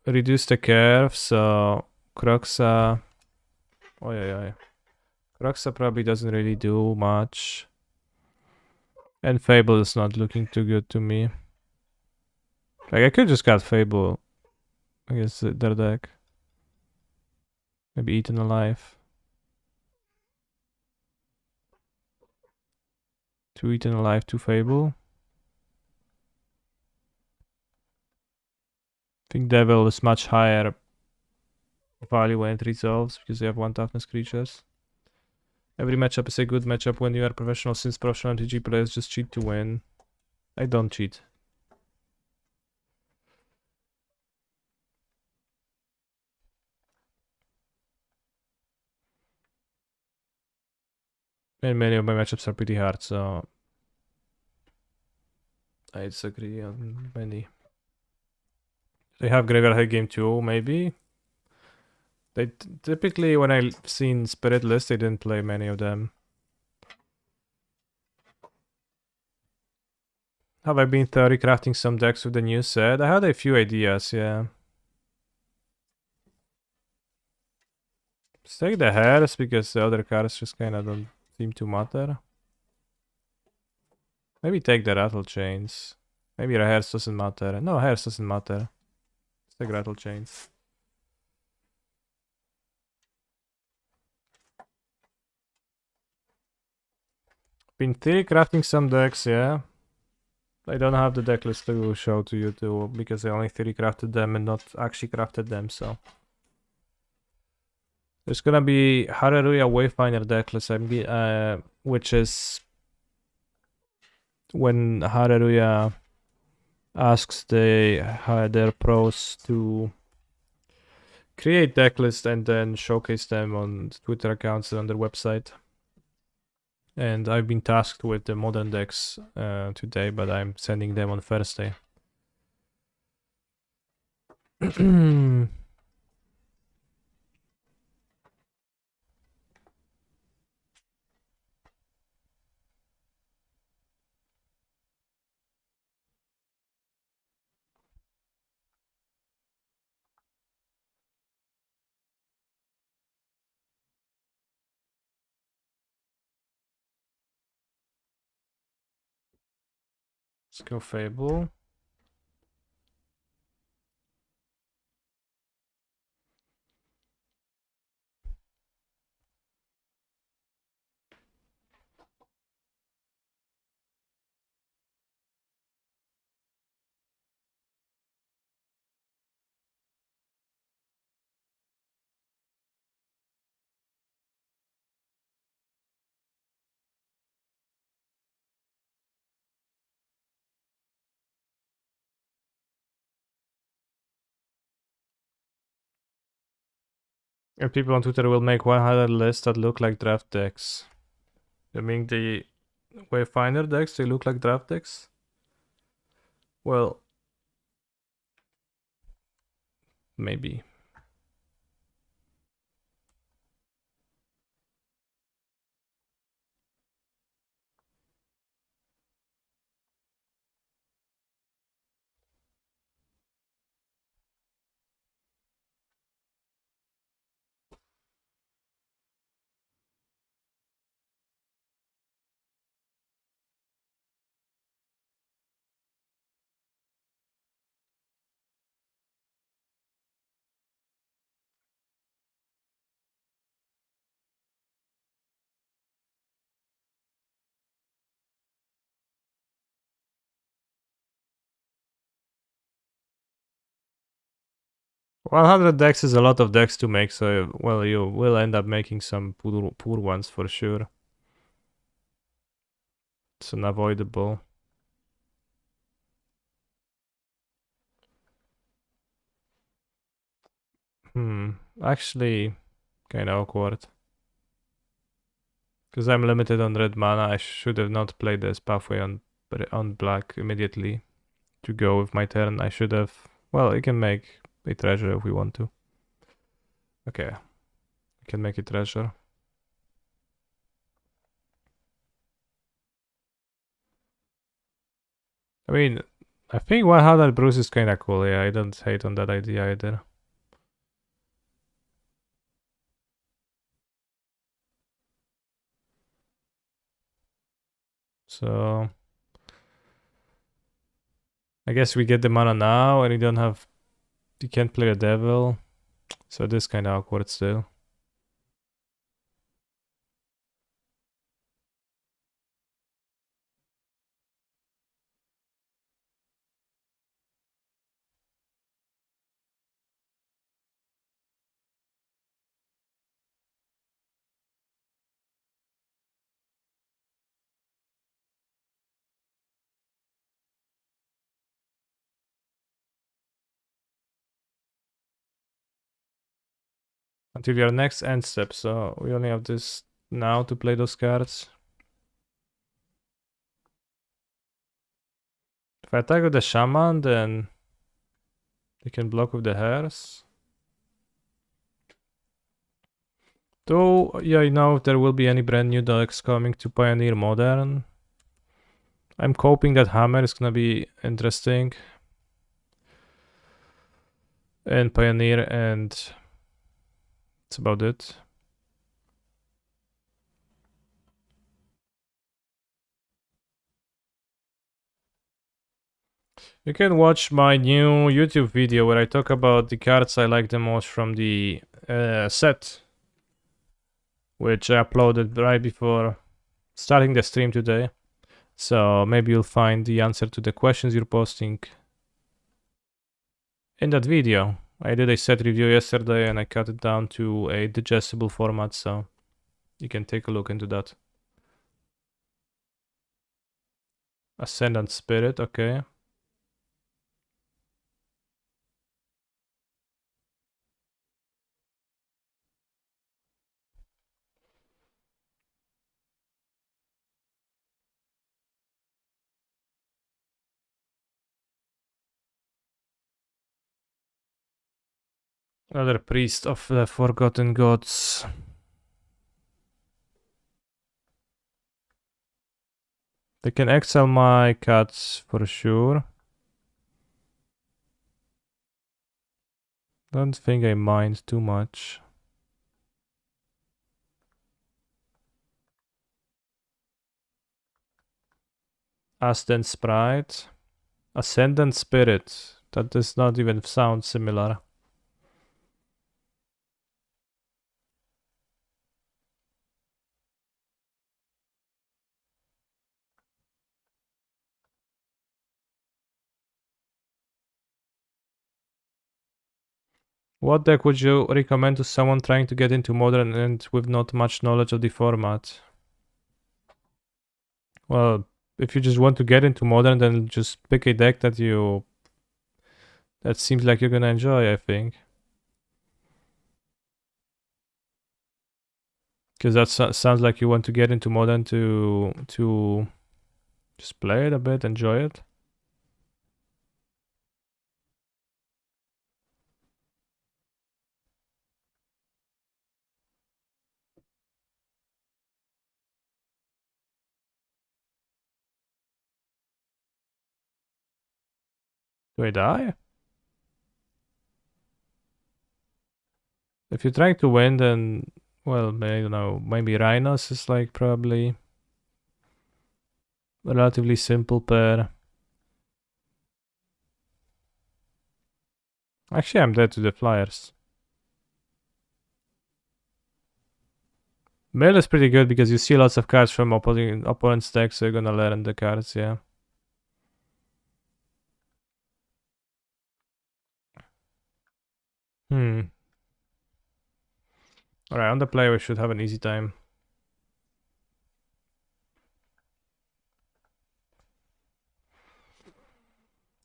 reduce the curve, so Croxa. Oh yeah. Croxa probably doesn't really do much. And Fable is not looking too good to me. Like, I could just cut Fable against their deck. Maybe Eaten Alive. 2 Eaten Alive, 2 Fable. I think Devil is much higher value when it resolves because they have 1 toughness creatures. Every matchup is a good matchup when you are professional, since professional TG players just cheat to win. I don't cheat. And many of my matchups are pretty hard, so I disagree on many. They have Graveyard High Game too, maybe. They typically, when I've seen Spirit List, they didn't play many of them. Have I been theory crafting some decks with the new set? I had a few ideas, yeah. Let's take the hairs because the other cards just kinda don't seem to matter. Maybe take the rattle chains. Maybe the hairs doesn't matter. No, hairs doesn't matter. Let's take rattle chains. Been theory crafting some decks, yeah. I don't have the deck list to show to you too, because I only theory crafted them and not actually crafted them, so. There's gonna be Hallelujah Wayfinder deck list, which is when Hallelujah asks their pros to create deck lists and then showcase them on Twitter accounts and on their website. And I've been tasked with the modern decks today, but I'm sending them on Thursday. Let's go Fable. And people on Twitter will make 100 lists that look like draft decks. You mean the Wayfinder decks, they look like draft decks? Well, maybe. $100 decks is a lot of decks to make, so well, you will end up making some poor ones for sure. It's unavoidable. Actually, kinda awkward. Because I'm limited on red mana, I should have not played this pathway on black immediately to go with my turn. I should have... Well, you can make a treasure if we want to. Okay. I can make a treasure. I mean, I think 100 Bruce is kinda cool, yeah, I don't hate on that idea either. So... I guess we get the mana now and you don't have... You can't play the devil. So this kinda awkward still. Until your next end step, so we only have this now to play those cards. If I attack with the Shaman, then they can block with the Hairs. Though, yeah, you know, if there will be any brand new decks coming to Pioneer Modern, I'm hoping that Hammer is gonna be interesting. And Pioneer, and that's about it. You can watch my new YouTube video where I talk about the cards I like the most from the set, which I uploaded right before starting the stream today. So maybe you'll find the answer to the questions you're posting in that video. I did a set review yesterday and I cut it down to a digestible format, so you can take a look into that. Ascendant Spirit, okay. Another Priest of the Forgotten Gods. They can exile my cats for sure. Don't think I mind too much. Ascendant Sprite. Ascendant Spirit. That does not even sound similar. What deck would you recommend to someone trying to get into Modern and with not much knowledge of the format? Well, if you just want to get into Modern, then just pick a deck that seems like you're gonna enjoy, I think. Because that sounds like you want to get into Modern to just play it a bit, enjoy it. Do I die? If you're trying to win, then, well, I don't know, maybe Rhinos is like probably a relatively simple pair. Actually, I'm dead to the Flyers. Mill is pretty good because you see lots of cards from opponent's deck, so you're gonna learn the cards, yeah. Alright, on the play we should have an easy time.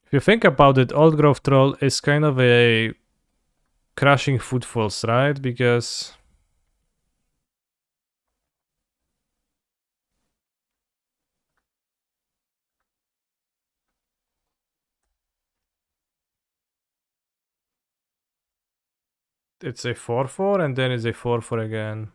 If you think about it, Old Growth Troll is kind of a crushing footfalls, right? Because it's a 4/4 and then it's a 4/4 again.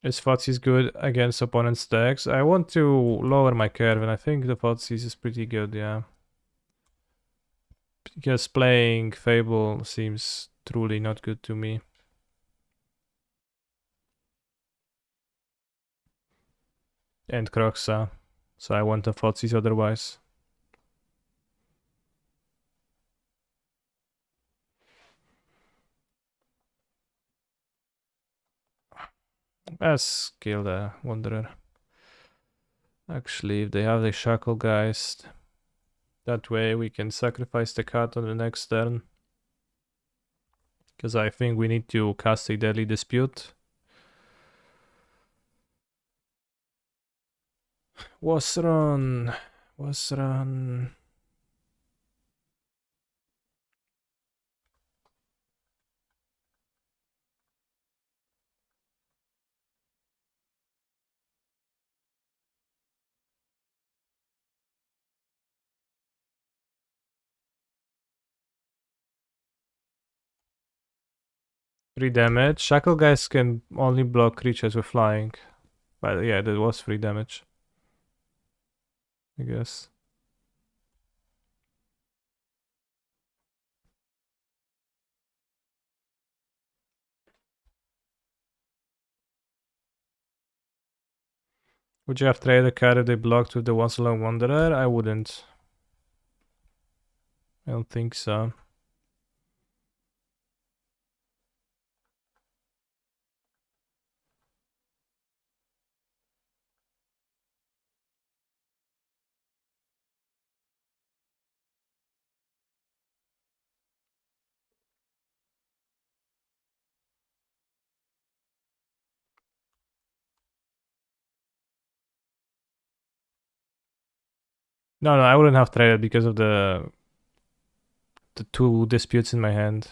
Is Fotsis good against opponent's decks? I want to lower my curve, and I think the Fotsis is pretty good, yeah. Because playing Fable seems truly not good to me. And Croxa, so I want the Fotsis otherwise. Let's kill the Wanderer. Actually, if they have the Shacklegeist, that way we can sacrifice the cat on the next turn. Because I think we need to cast a Deadly Dispute. Was run. Free damage. Shacklegeist can only block creatures with flying. But yeah, that was free damage, I guess. Would you have traded a card if they blocked with the Once Alone Wanderer? I wouldn't. I don't think so. No, I wouldn't have traded because of the two disputes in my hand.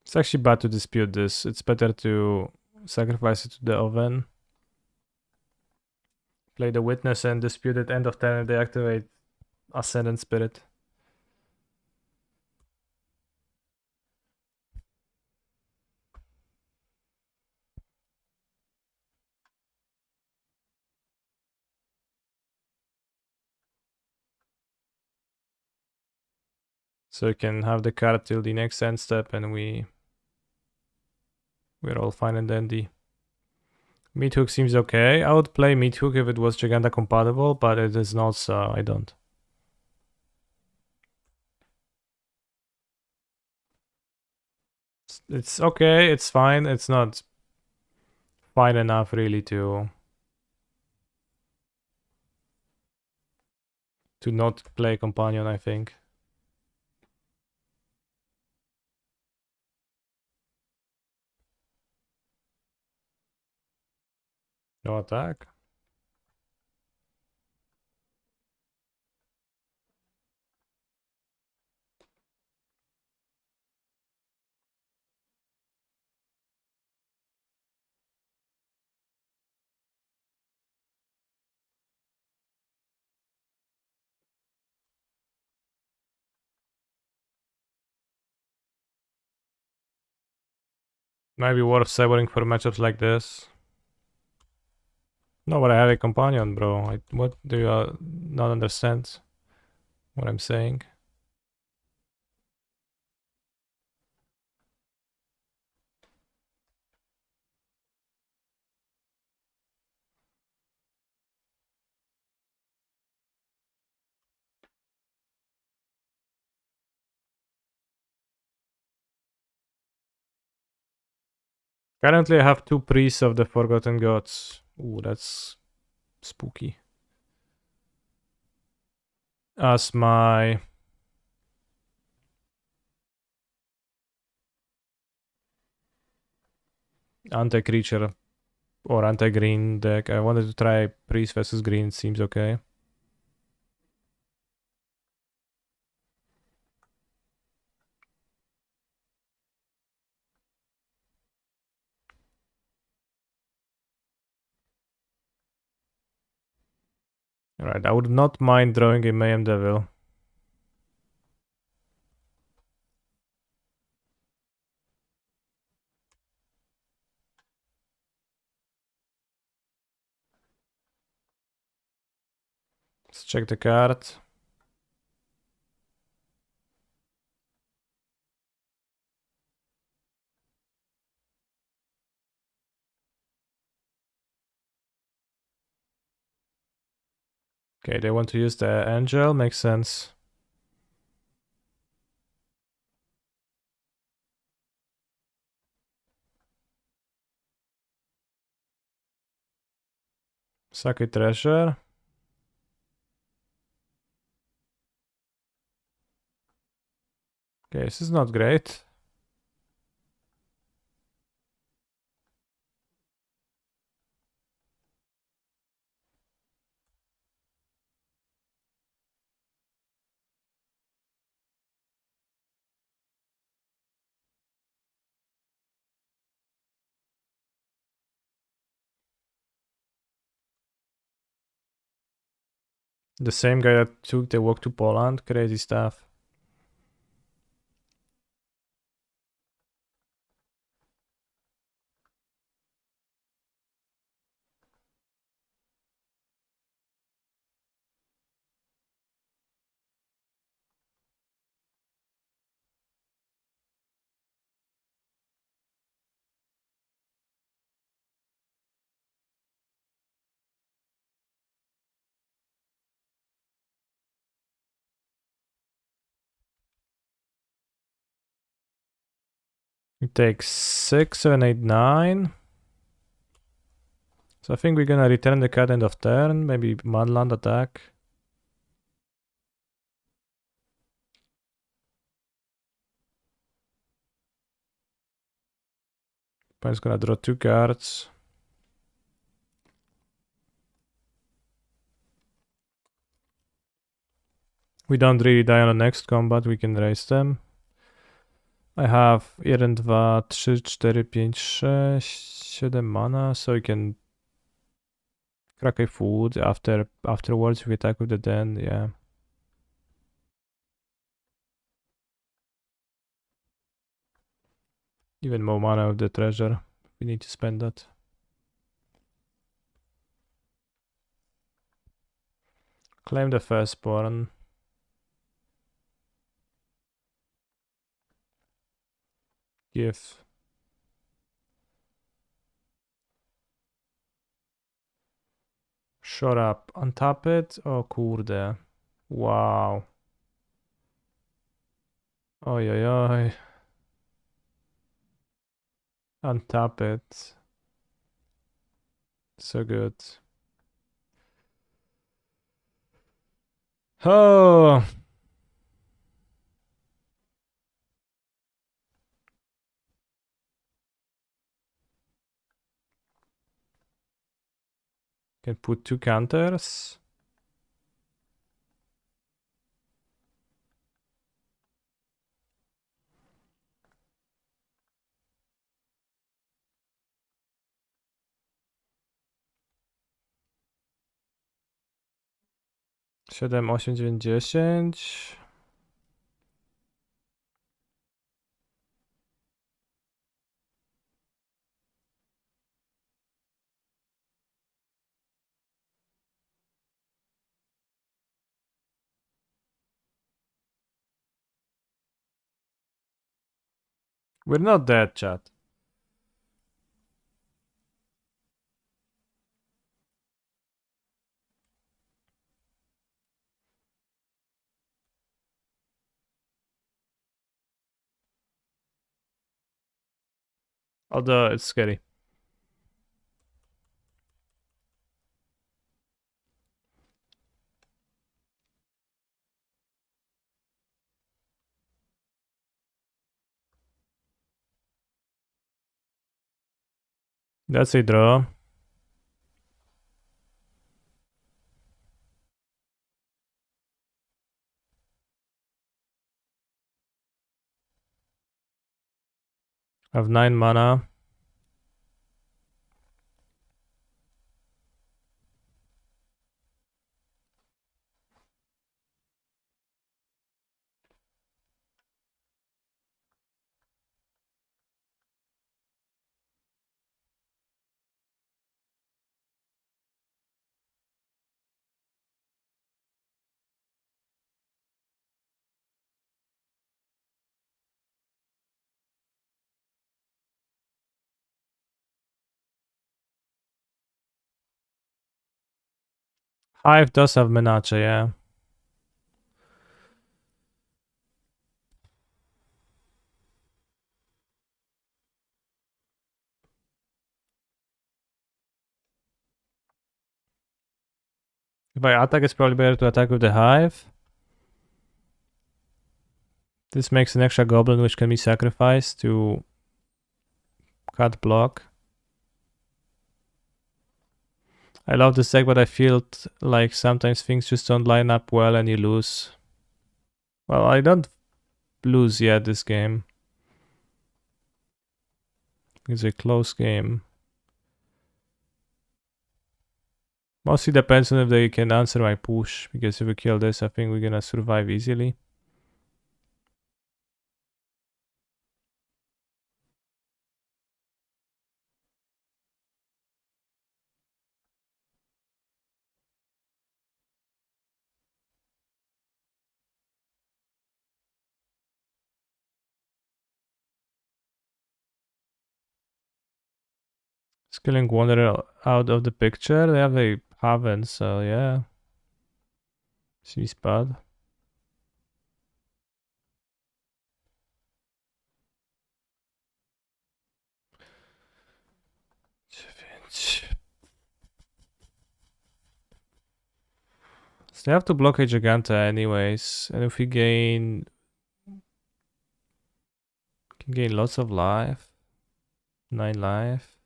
It's actually bad to dispute this. It's better to sacrifice it to the oven. Play the Witness and dispute it end of turn and they activate Ascendant Spirit. So you can have the card till the next end step and we're all fine and dandy. Meat hook seems okay. I would play meat hook if it was Giganta compatible, but it is not, so I don't. It's okay, it's fine. It's not fine enough really to not play companion, I think. No attack. Maybe worth severing for matchups like this. No, but I have a companion, bro. What do you not understand what I'm saying? Currently, I have 2 priests of the Forgotten Gods. Ooh, that's spooky. As my anti-creature or anti-green deck, I wanted to try priest versus green. Seems okay. Alright, I would not mind drawing a Mayhem Devil. Let's check the card. Okay, they want to use the Angel, makes sense. Sake Treasure. Okay, this is not great. The same guy that took the walk to Poland, crazy stuff. It takes 6, 7, 8, 9. So I think we're gonna return the card end of turn, maybe Manland attack. Opponent's gonna draw 2 cards. We don't really die on the next combat, we can raise them. I have 1, 2, 3, 4, 5, 6, 7 mana, so we can crack a food afterwards if we attack with the den, yeah. Even more mana with the treasure. We need to spend that. Claim the firstborn. Give. Shut up. Untap it. O kurde. Wow. Oj, oj, oj. Untap it. So good. Oh. Can put 2 counters. Siedem, 8, 9, 10. We're not dead, chat. Although it's scary. That's a draw. I have 9 mana. Hive does have Menace, yeah. If I attack, it's probably better to attack with the Hive. This makes an extra goblin which can be sacrificed to cut block. I love this deck, but I feel like sometimes things just don't line up well and you lose. Well, I don't lose yet this game. It's a close game. Mostly depends on if they can answer my push, because if we kill this, I think we're gonna survive easily. Skilling Wanderer out of the picture. They haven't, so yeah. Seems bad. So they have to block a Giganta anyways, and if we can gain lots of life. 9 life.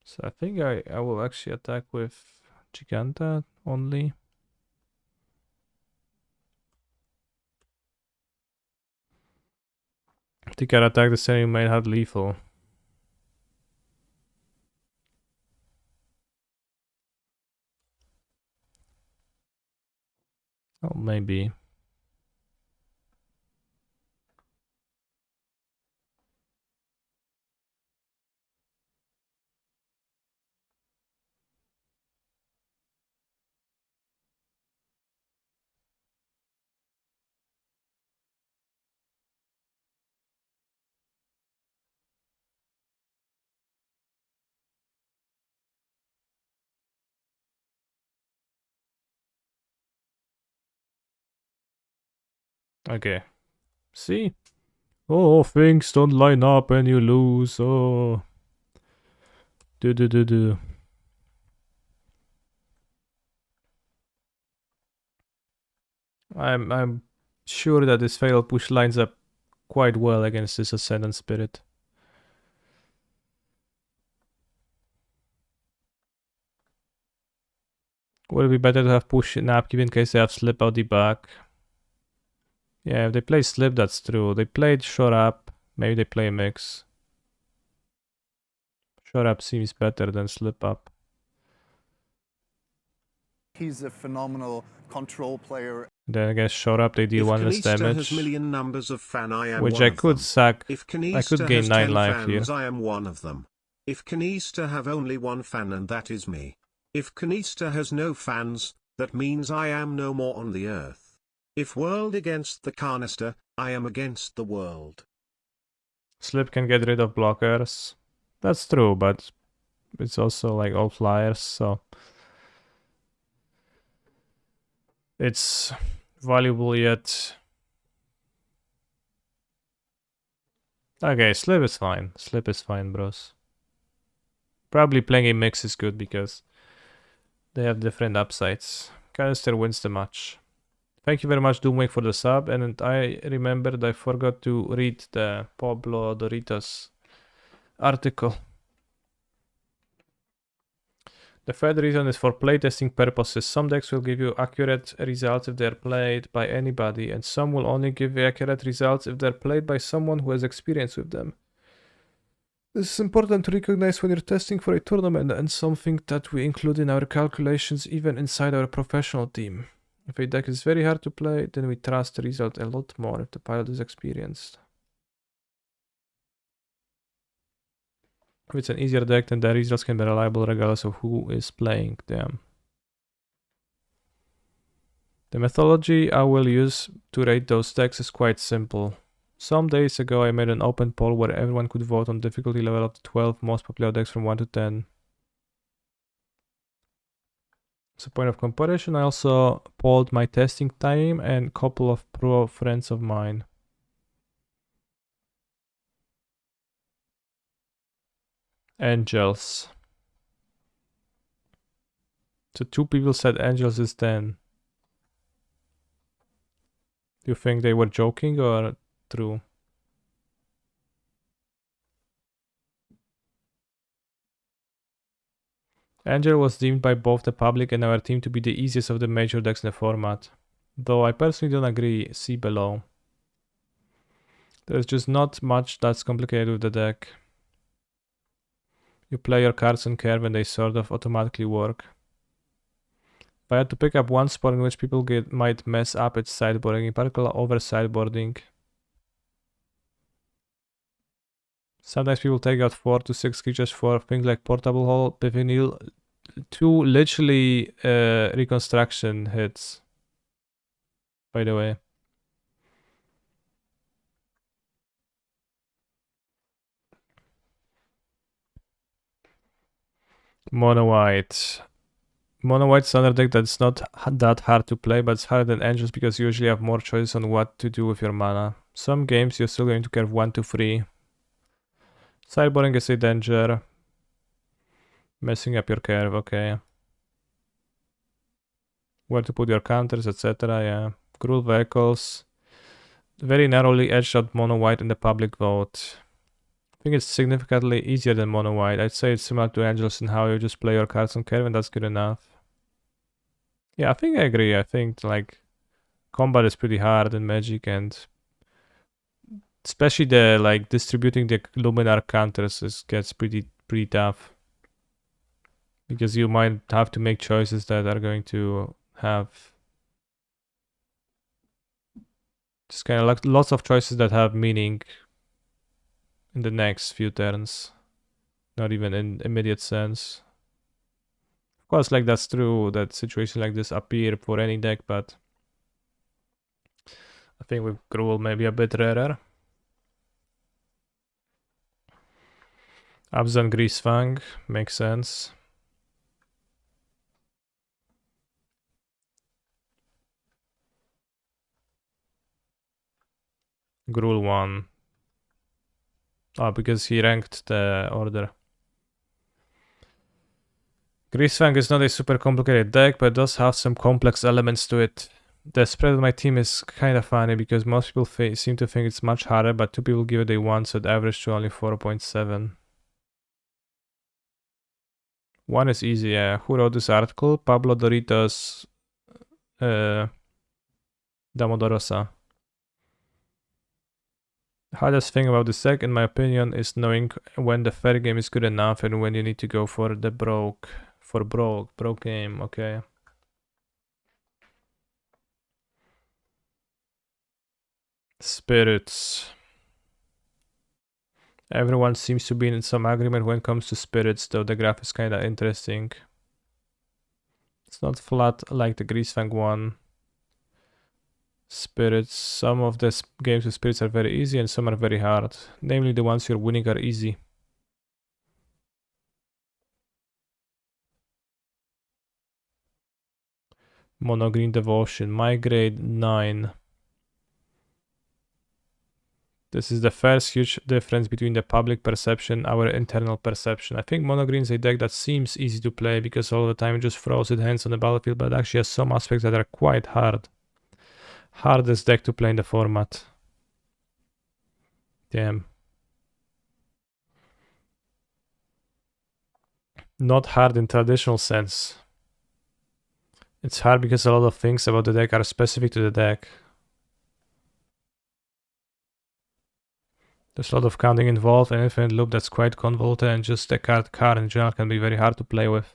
So I think I will actually attack with Giganta only. I think I'd attack the same main had lethal. Oh, maybe. Okay. See? Oh, things don't line up and you lose. Oh. Do. I'm sure that this fatal push lines up quite well against this Ascendant Spirit. Would it be better to have push in upkeep in case they have slip out the back? Yeah, if they play slip, that's true. They played short up. Maybe they play a mix. Short up seems better than slip up. He's a phenomenal control player. Then I guess short up they deal If 1 less Kanista damage. has million numbers of fan, I am Which one I of could them. sack. If I could Kanista gain has 9 10 life here. fans, I am one of them. If Kanista have only one fan, and that is me. If Kanista has no fans, that means I am no more on the earth. If world against the Canister, I am against the world. Slip can get rid of blockers. That's true, but it's also like all flyers, so it's valuable yet. Okay, slip is fine. Slip is fine, bros. Probably playing a mix is good because they have different upsides. Canister wins the match. Thank you very much, Doomwake, for the sub. And I remembered I forgot to read the Pablo Doritos article. The third reason is for playtesting purposes. Some decks will give you accurate results if they're played by anybody, and some will only give you accurate results if they're played by someone who has experience with them. This is important to recognize when you're testing for a tournament, and something that we include in our calculations even inside our professional team. If a deck is very hard to play, then we trust the result a lot more if the pilot is experienced. If it's an easier deck, then the results can be reliable regardless of who is playing them. The methodology I will use to rate those decks is quite simple. Some days ago I made an open poll where everyone could vote on difficulty level of the 12 most popular decks from 1 to 10. As a point of comparison, I also polled my testing time and a couple of pro friends of mine. Angels. So 2 people said Angels is 10. Do you think they were joking or true? Angel was deemed by both the public and our team to be the easiest of the major decks in the format. Though I personally don't agree, see below. There's just not much that's complicated with the deck. You play your cards on curve and they sort of automatically work. If I had to pick up one spot in which people might mess up, it's sideboarding, in particular over sideboarding. Sometimes people take out 4 to 6 creatures for things like Portable Hole, Pivinil, 2 literally reconstruction hits, by the way. Mono White. Mono White's another deck that's not that hard to play, but it's harder than Angels because you usually have more choices on what to do with your mana. Some games you're still going to curve 1 to 3. Sideboarding is a danger. Messing up your curve, okay. Where to put your counters, etc. Yeah. Cruel Vehicles. Very narrowly edged out Mono White in the public vote. I think it's significantly easier than Mono White. I'd say it's similar to Angels in how you just play your cards on curve and that's good enough. Yeah, I think I agree. I think like combat is pretty hard in Magic, and especially the like distributing the Luminar counters gets pretty tough. Because you might have to make choices that are going to have just kind of like lots of choices that have meaning in the next few turns. Not even in immediate sense. Of course, like that's true that situations like this appear for any deck, but I think with Gruul maybe a bit rarer. Abzan Greasefang makes sense. Gruul 1. Oh, because he ranked the order. Greasefang is not a super complicated deck, but does have some complex elements to it. The spread of my team is kind of funny because most people seem to think it's much harder, but 2 people give it a 1, so it averaged to only 4.7. 1 is easy, yeah. Who wrote this article? Pablo Doritos Damodorosa. Hardest thing about this deck, in my opinion, is knowing when the fair game is good enough and when you need to go for the broke game, okay. Spirits. Everyone seems to be in some agreement when it comes to spirits, though the graph is kinda interesting. It's not flat like the Greasefang one. Spirits, some of the games with spirits are very easy and some are very hard. Namely, the ones you're winning are easy. Mono Green Devotion, my grade 9. This is the first huge difference between the public perception and our internal perception. I think Mono Green is a deck that seems easy to play because all the time it just throws its hands on the battlefield, but actually has some aspects that are quite hard. Hardest deck to play in the format. Damn. Not hard in traditional sense. It's hard because a lot of things about the deck are specific to the deck. There's a lot of counting involved, an infinite loop that's quite convoluted, and just the card in general can be very hard to play with.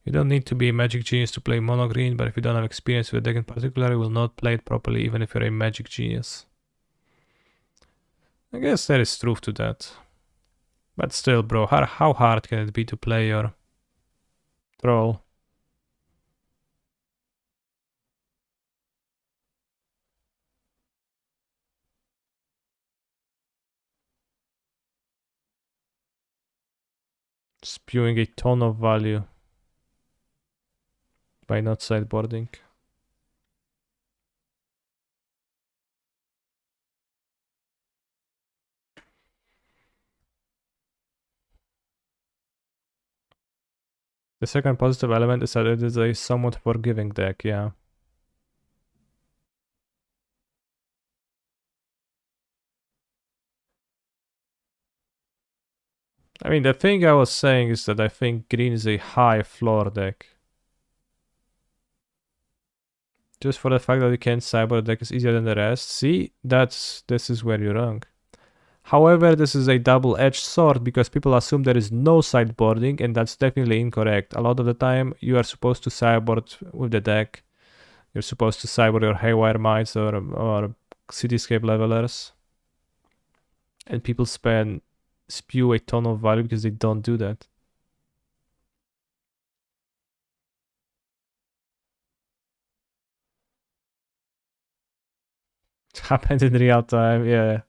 You don't need to be a magic genius to play mono green, but if you don't have experience with the deck in particular, you will not play it properly even if you're a magic genius. I guess there is truth to that. But still, bro, how hard can it be to play your troll? Spewing a ton of value by not sideboarding. The second positive element is that it is a somewhat forgiving deck, yeah. I mean, the thing I was saying is that I think green is a high floor deck. Just for the fact that you can sideboard the deck is easier than the rest. See, this is where you're wrong. However, this is a double-edged sword because people assume there is no sideboarding, and that's definitely incorrect. A lot of the time, you are supposed to sideboard with the deck. You're supposed to sideboard your Haywire Mites or Cityscape Levelers. And people spew a ton of value because they don't do that. It happened in real time, yeah.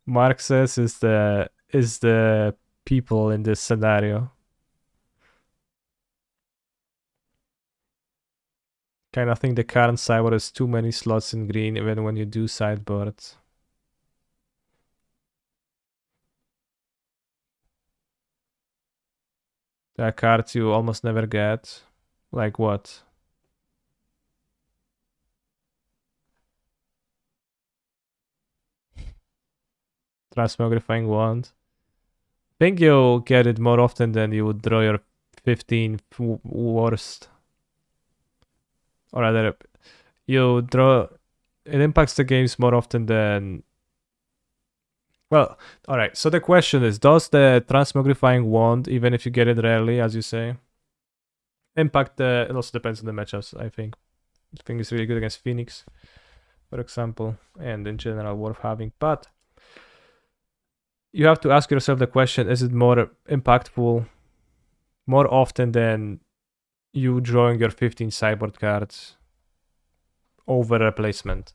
Mark says is the people in this scenario. Kind of think the current sideboard has too many slots in green even when you do sideboard. There are cards you almost never get. Like what? Transmogrifying Wand. I think you'll get it more often than you would draw your 15 worst. Or rather, you draw... It impacts the games more often than... Well, alright, so the question is, does the Transmogrifying Wand, even if you get it rarely, as you say, impact the... It also depends on the matchups, I think. I think it's really good against Phoenix, for example, and in general worth having, but you have to ask yourself the question, is it more impactful more often than you drawing your 15 sideboard cards over replacement?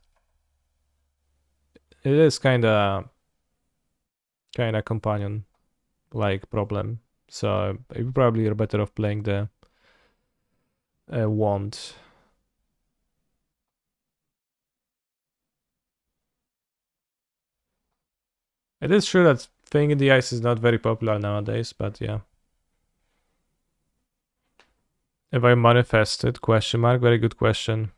It is kinda companion like problem, so you probably are better off playing the wand. It is true that Thing in the Ice is not very popular nowadays, but yeah. If I manifested? Question mark. Very good question.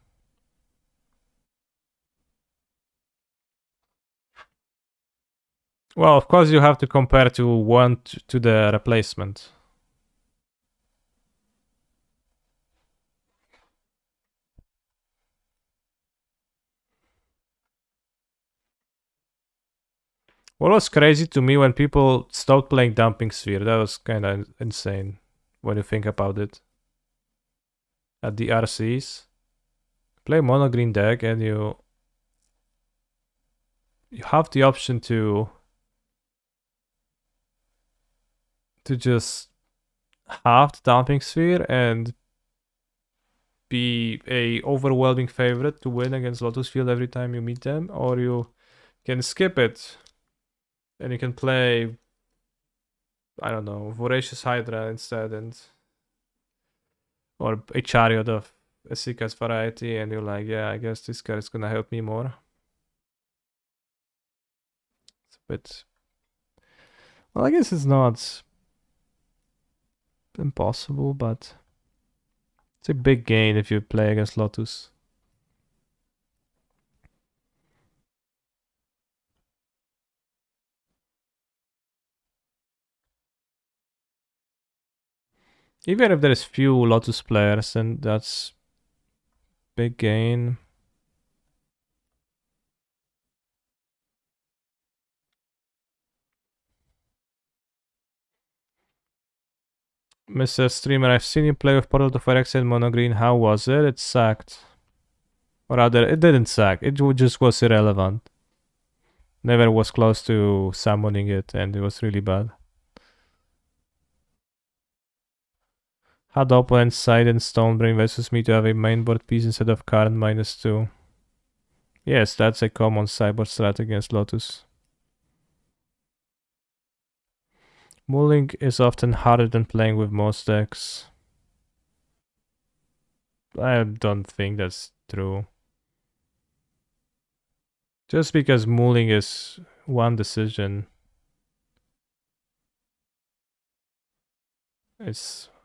Well, of course you have to compare to one to the replacement. What was crazy to me when people stopped playing Dumping Sphere, that was kind of insane when you think about it. At the RCs, play mono green deck and you have the option to just have the Dumping Sphere and be a overwhelming favorite to win against Lotus Field every time you meet them, or you can skip it and you can play, I don't know, Voracious Hydra instead, and or a Chariot of Esika's variety, and you're like, yeah, I guess this card is gonna help me more. It's a bit, well, I guess it's not impossible, but it's a big gain if you play against Lotus. Even if there's few Lotus players, then that's big gain. Mr. Streamer, I've seen you play with Portal to Firex and Mono Green. How was it? It sucked. Or rather, it didn't suck. It just was irrelevant. Never was close to summoning it, and it was really bad. Had opponent Side and Stonebrain versus me to have a mainboard piece instead of card -2. Yes, that's a common sideboard strat against Lotus. Mulling is often harder than playing with most decks. I don't think that's true. Just because mulling is one decision,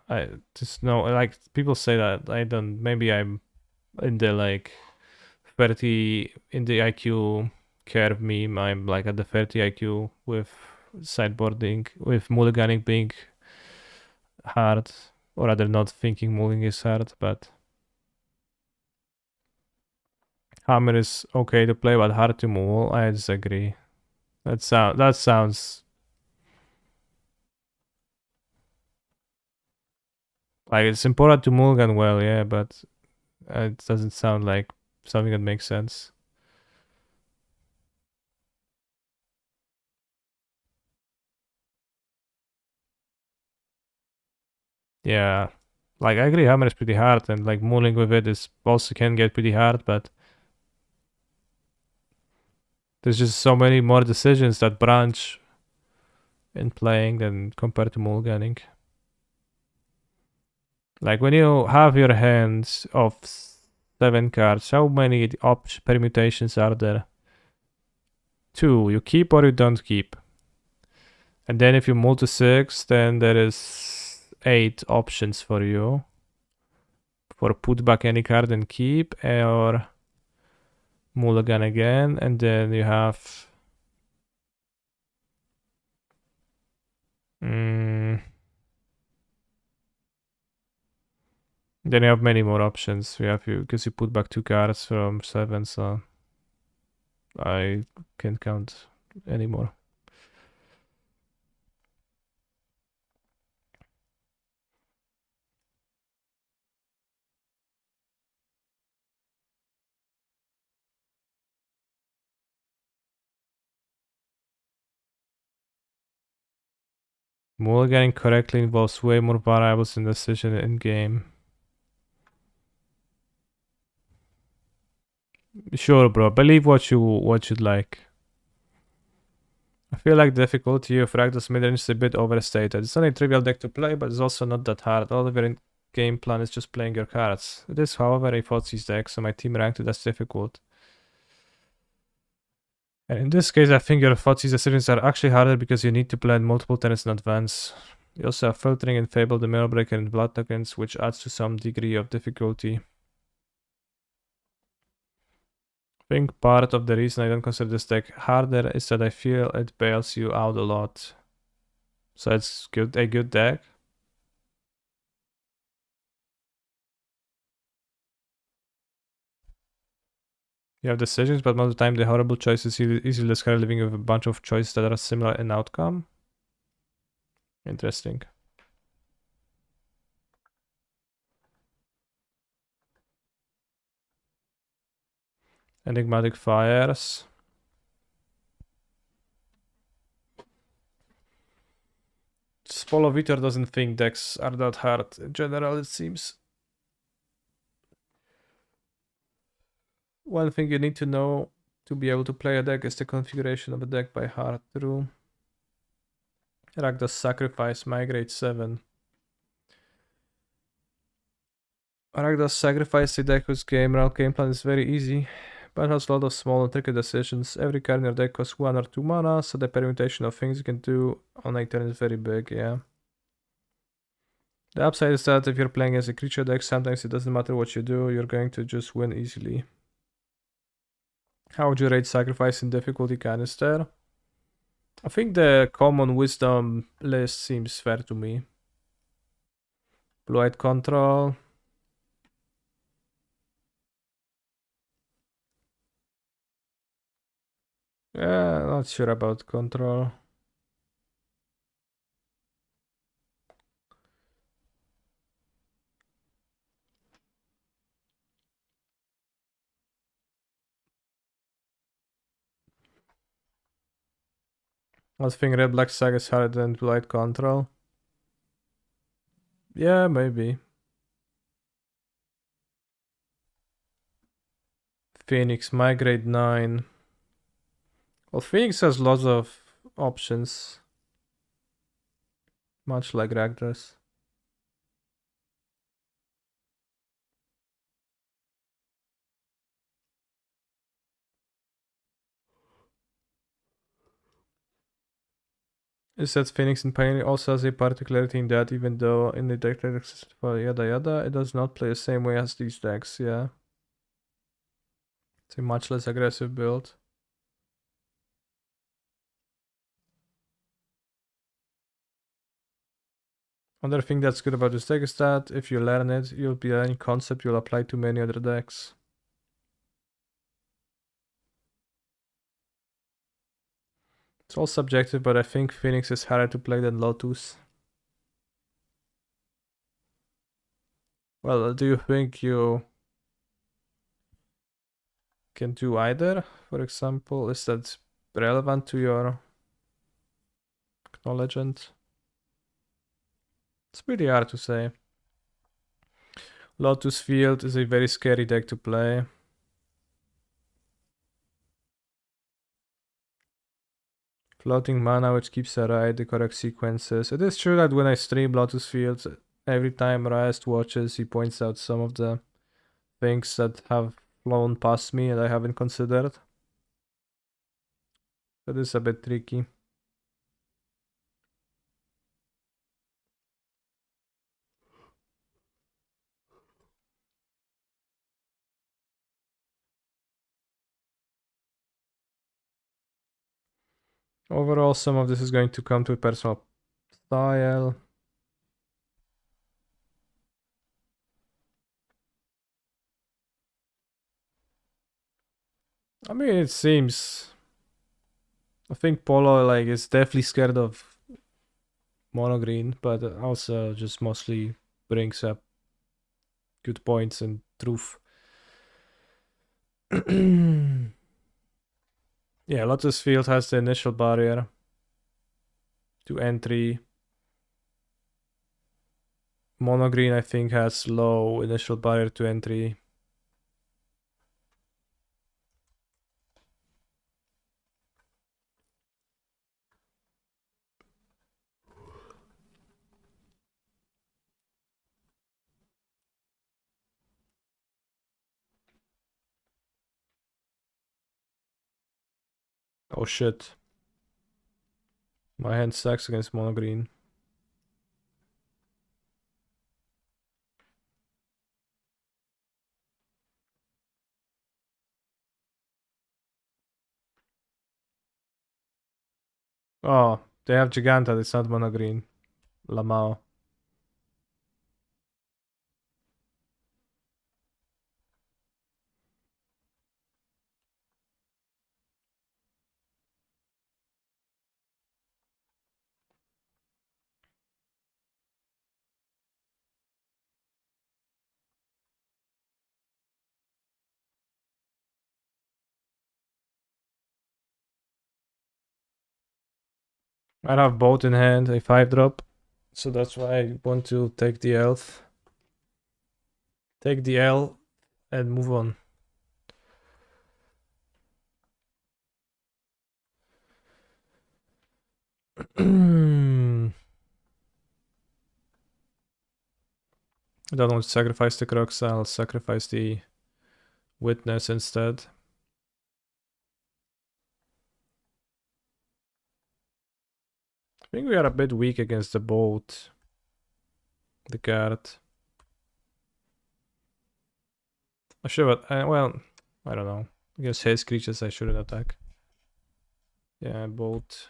I just know, like, people say that I don't, maybe I'm in the like 30 in the IQ curve meme. I'm like at the 30 IQ with sideboarding, with mulliganing being hard, or rather not thinking mulling is hard, but Hammer is okay to play but hard to mull. I disagree. That sounds like it's important to mulligan well, yeah, but it doesn't sound like something that makes sense. Yeah, like I agree, Hammer is pretty hard, and like mulling with it is also can get pretty hard, but there's just so many more decisions that branch in playing than compared to mulliganing. Like when you have your hands of 7 cards, how many permutations are there? 2. You keep or you don't keep. And then if you mull to 6, then there is 8 options for you. For put back any card and keep, or mulligan again, and then you have then you have many more options. Because you put back 2 cards from 7, so I can't count anymore. Mulliganing correctly involves way more variables in decision in game. Sure, bro. Believe what you'd like. I feel like the difficulty of Rakdos midrange is a bit overstated. It's not a trivial deck to play, but it's also not that hard. All of your game plan is just playing your cards. It is, however, a 40s deck, so my team ranked it as difficult. And in this case, I think your FOTC decisions are actually harder because you need to plan multiple turns in advance. You also have filtering and Fable, the Mirror Breaker, and Blood Tokens, which adds to some degree of difficulty. I think part of the reason I don't consider this deck harder is that I feel it bails you out a lot. So it's a good deck. You have decisions, but most of the time the horrible choice is easily discarded, leaving you with a bunch of choices that are similar in outcome. Interesting. Enigmatic Fires. Spolo Vitor doesn't think decks are that hard. In general, it seems. One thing you need to know to be able to play a deck is the configuration of a deck by heart. True. Rakdos Sacrifice, Migrate 7. Rakdos Sacrifice the deck whose game plan is very easy, but has a lot of small and tricky decisions. Every card in your deck costs 1 or 2 mana, so the permutation of things you can do on a turn is very big, yeah. The upside is that if you're playing as a creature deck, sometimes it doesn't matter what you do, you're going to just win easily. How would you rate Sacrifice in difficulty canister? I think the common wisdom list seems fair to me. Blue-White Control. Yeah, not sure about Control. I think Red Black Saga is harder than Blue-White Control. Yeah, maybe. Phoenix, Migrate 9. Well, Phoenix has lots of options. Much like Rakdos. Is that Phoenix in Pioneer also has a particularity in that even though in the deck that exists for yada yada, it does not play the same way as these decks, yeah. It's a much less aggressive build. Another thing that's good about this deck is that if you learn it, you'll be learning concept you'll apply to many other decks. It's all subjective, but I think Phoenix is harder to play than Lotus. Well, do you think you can do either? For example, is that relevant to your Legend? It's pretty hard to say. Lotus Field is a very scary deck to play. Floating mana which keeps the correct sequences. It is true that when I stream Lotus Field, every time Riest watches, he points out some of the things that have flown past me and I haven't considered. That is a bit tricky. Overall, some of this is going to come to personal style. I mean, it seems. I think Polo like is definitely scared of mono green, but also just mostly brings up good points and truth. Yeah, Lotus Field has the initial barrier to entry. Mono green, I think, has low initial barrier to entry. Oh shit. My hand sucks against mono green. Oh, they have Giganta, it's not mono green. Lamao. I have both in hand, a 5-drop. So that's why I want to take the elf. Take the L and move on. I don't want to sacrifice the Crux, I'll sacrifice the Witness instead. I think we are a bit weak against the boat. The card. I should, well, I don't know. Against his creatures I shouldn't attack. Yeah, boat.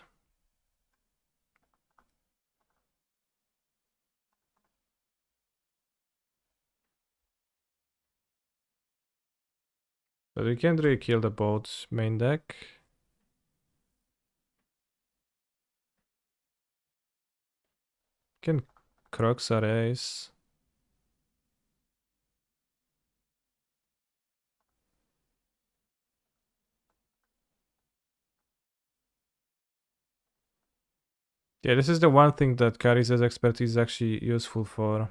But we can't really kill the boat's main deck. Can Crux our ace. Yeah, this is the one thing that Karisa's expertise is actually useful for.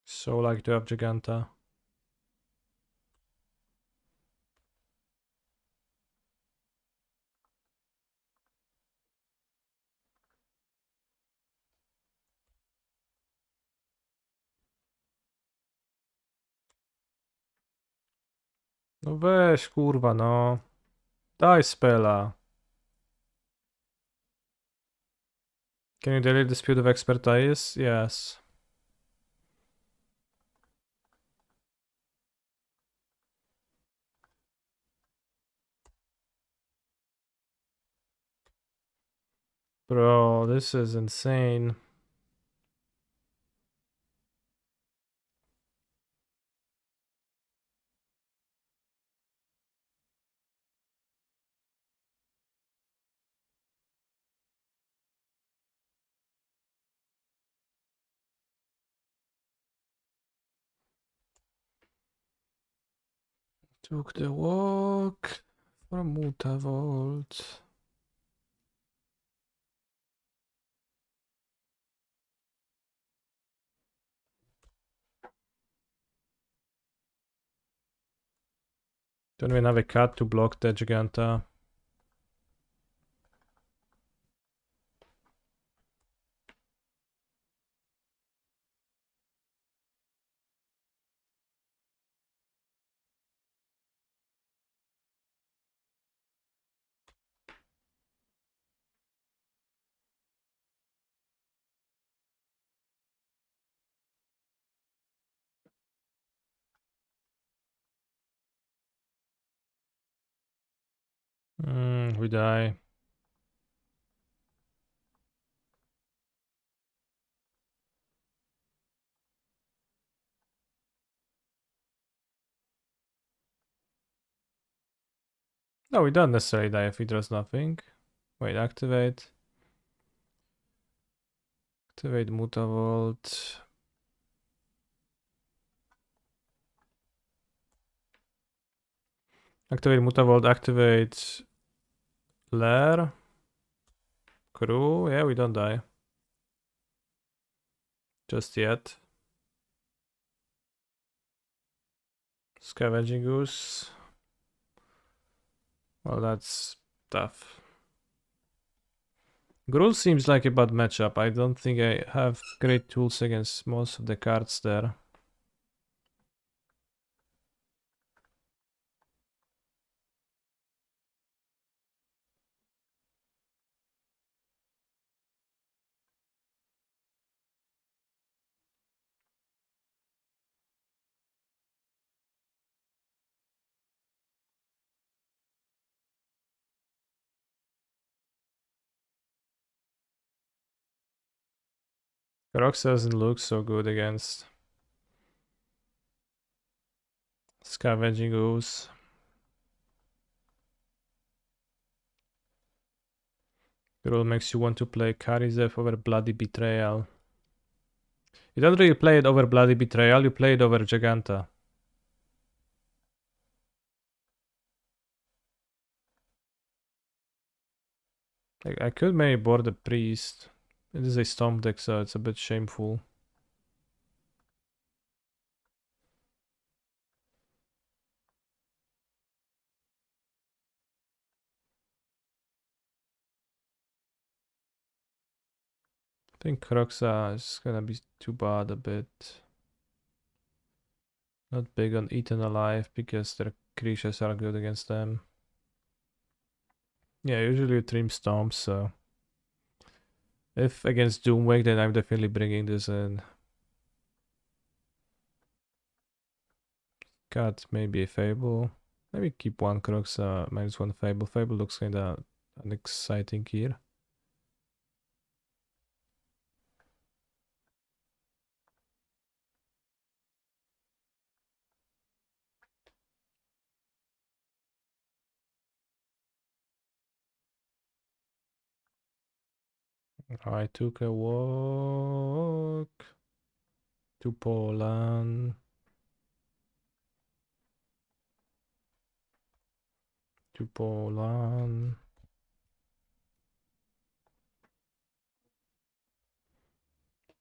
So like to have Giganta. No weź, kurwa, no. Daj spela. Can you delete Dispute of Expertise? Yes. Bro, this is insane. Took the walk from Mutavault. Don't even have a cat to block the Giganta. We die. No, we don't necessarily die if he draws nothing. Wait, activate. Activate Mutavault. Activate Mutavault, activate Lair. Crew. Yeah, we don't die. Just yet. Scavenging Goose. Well, that's tough. Gruul seems like a bad matchup. I don't think I have great tools against most of the cards there. Rox doesn't look so good against Scavenging Ooze. Gruul makes you want to play Karizev over Bloody Betrayal. You don't really play it over Bloody Betrayal, you play it over Giganta. I could maybe board a Priest. It is a Stomp deck, so it's a bit shameful. I think Kroxa is gonna be too bad a bit. Not big on Eaten Alive because their creatures are good against them. Yeah, usually you trim Stomps, so... If against Doomwake, then I'm definitely bringing this in. Got maybe a Fable. Maybe keep one Kroxa, minus one Fable. Fable looks kinda unexciting here. I took a walk to Poland. To Poland.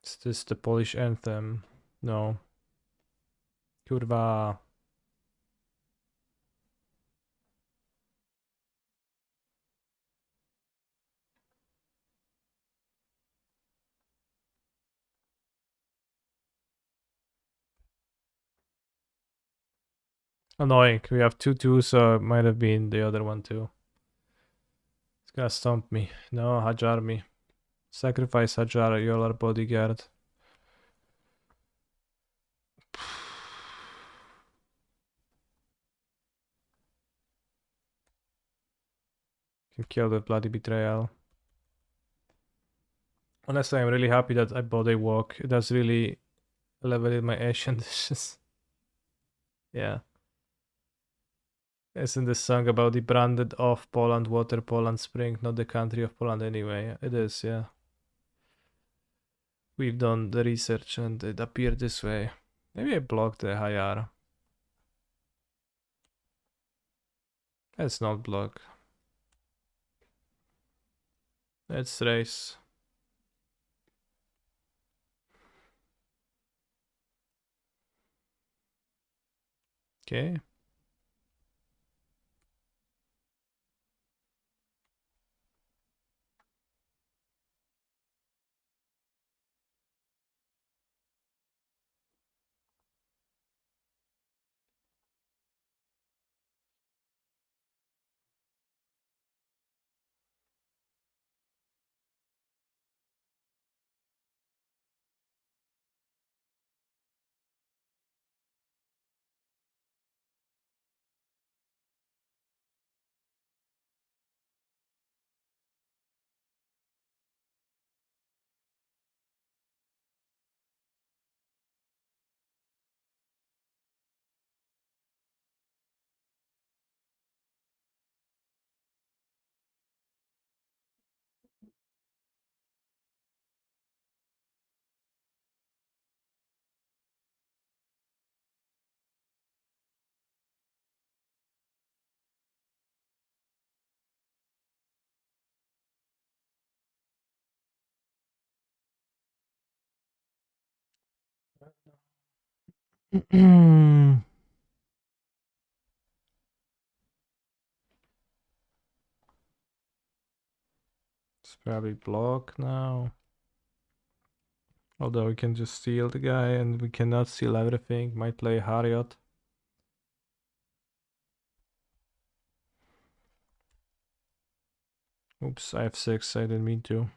Is this the Polish anthem? No. Kurwa. Annoying. We have 2-2, so it might have been the other one too. It's gonna stomp me. No, Hajar me. Sacrifice Hajar, you're our bodyguard. Can kill the Bloody Betrayal. Honestly, I'm really happy that I bought a walk. It has really leveled my Asian dishes. Yeah. Isn't this song about the branded off Poland water, Poland spring, not the country of Poland anyway? It is, yeah. We've done the research and it appeared this way. Maybe I blocked the Hayar. Let's not block. Let's race. Okay. Probably block now. Although we can just steal the guy and we cannot steal everything. Might play Harriot. Oops, I have 6. I didn't mean to.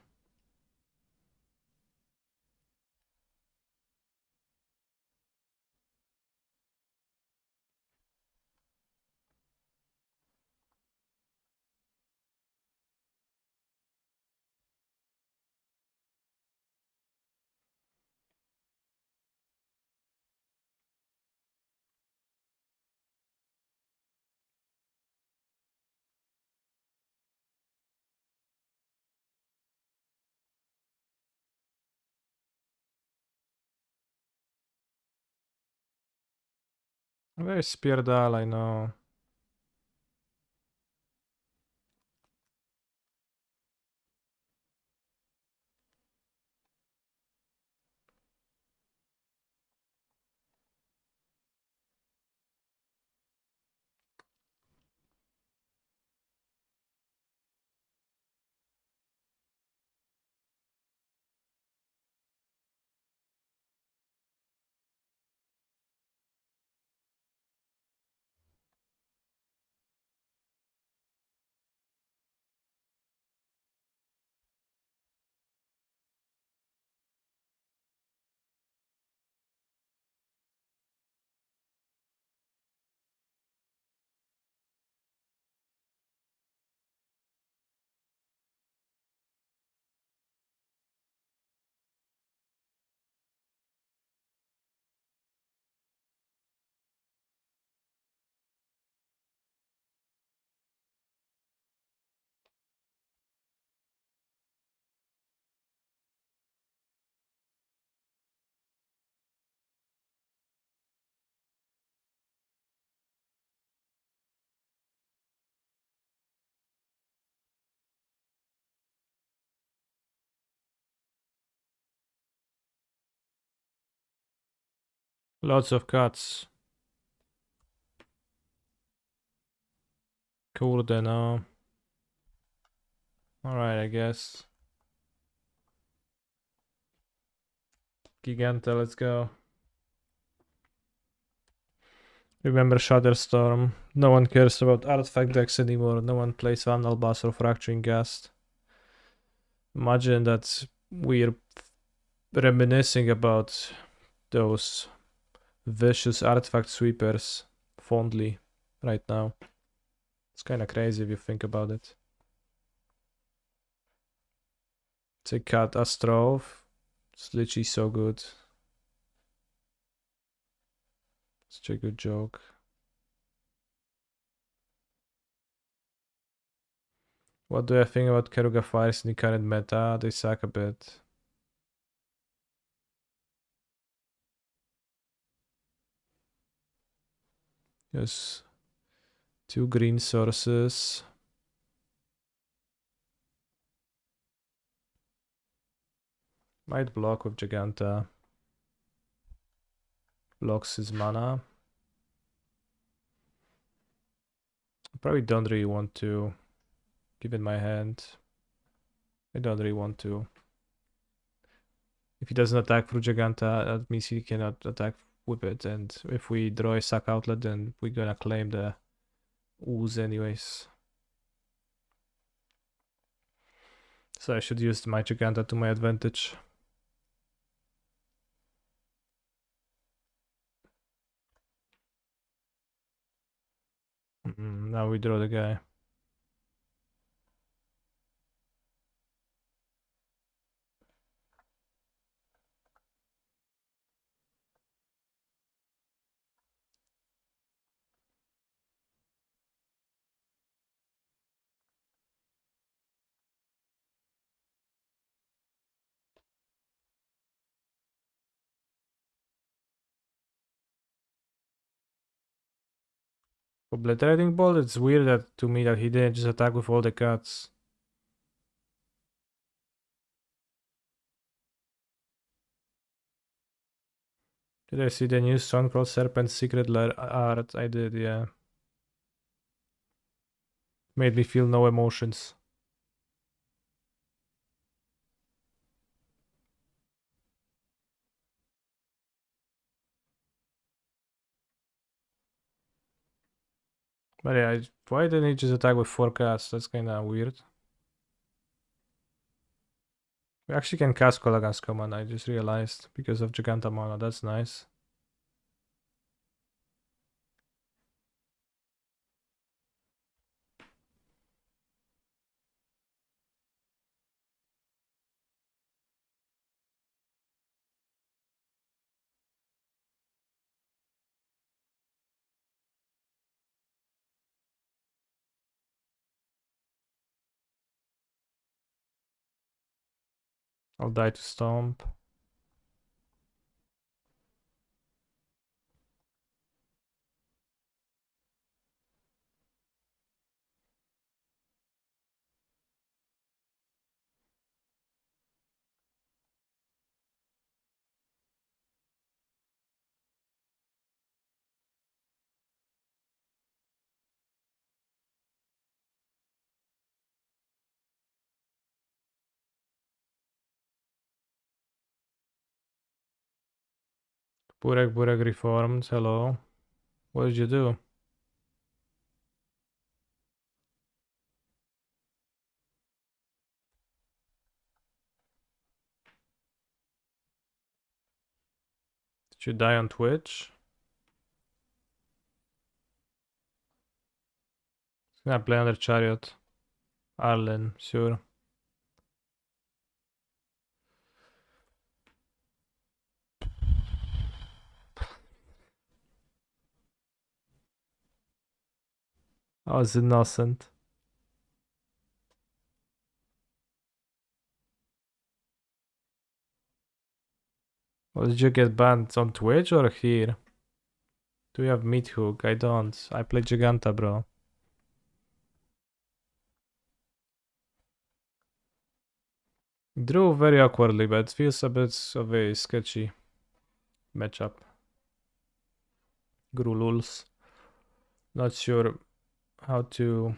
Very spierdal, I know. Lots of cuts. Kurde, no. Alright, I guess. Giganta, let's go. Remember Shutterstorm. No one cares about artifact decks anymore. No one plays Vandal Bass or Fracturing Ghast. Imagine that we're reminiscing about those vicious artifact sweepers fondly right now. It's kind of crazy if you think about it. Take cut Astrov. It's literally so good. Such a good joke. What do I think about Keruga Fires in the current meta? They suck a bit. Yes. 2 green sources. Might block with Giganta. Blocks his mana. Probably don't really want to give it my hand. I don't really want to. If he doesn't attack through Giganta, that means he cannot attack with it. And if we draw a sack outlet, then we're gonna claim the ooze anyways. So I should use my Giganta to my advantage. Now we draw the guy. Obliterating Bolt, it's weird that to me that he didn't just attack with all the cuts. Did I see the new Stormcrow Serpent Secret art? I did, yeah. Made me feel no emotions. But yeah, why didn't he just attack with 4 casts? That's kinda weird. We actually can cast Kolaghan's Command, I just realized, because of Giganta Mana. That's nice. I'll die to Stomp. Burek reformed, hello. What did you do? Did you die on Twitch? Gonna play under Chariot. Arlen, sure. I was innocent. What did you get banned on Twitch or here? Do you have Meat Hook? I don't. I play Giganta, bro. Drew very awkwardly, but feels a bit of a sketchy matchup. Grululs. Not sure how to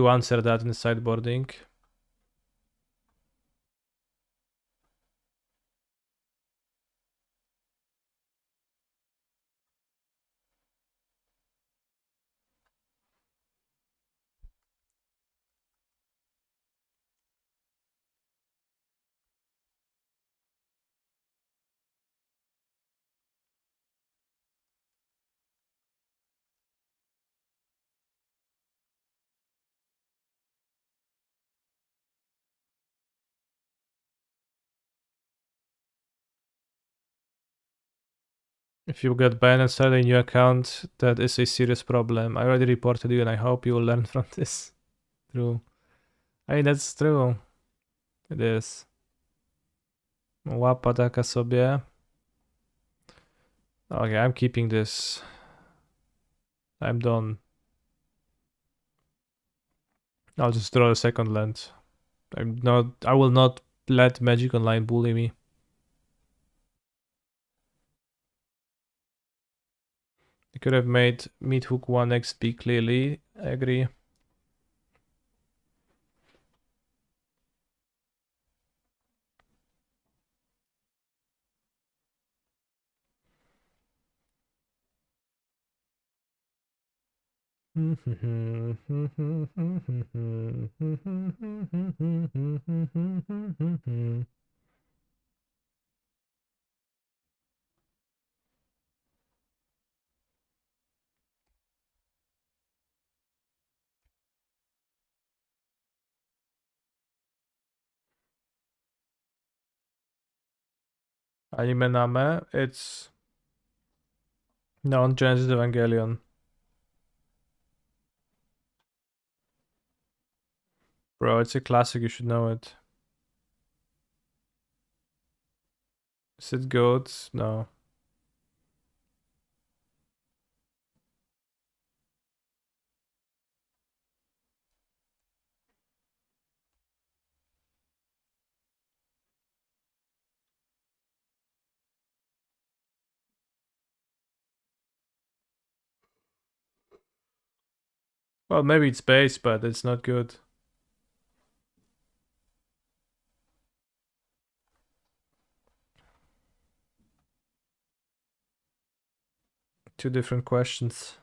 answer that in sideboarding. If you get banned and start a new account, that is a serious problem. I already reported you and I hope you will learn from this. True. I mean, that's true. It is. Łapa taka sobie. Okay, I'm keeping this. I'm done. I'll just draw a second land. I will not let Magic Online bully me. I could have made Meat Hook 1 XP clearly. I agree. Anime Name, it's non-Genesis Evangelion. Bro, it's a classic, you should know it. Is it goats? No. Well, maybe it's base, but it's not good. Two different questions.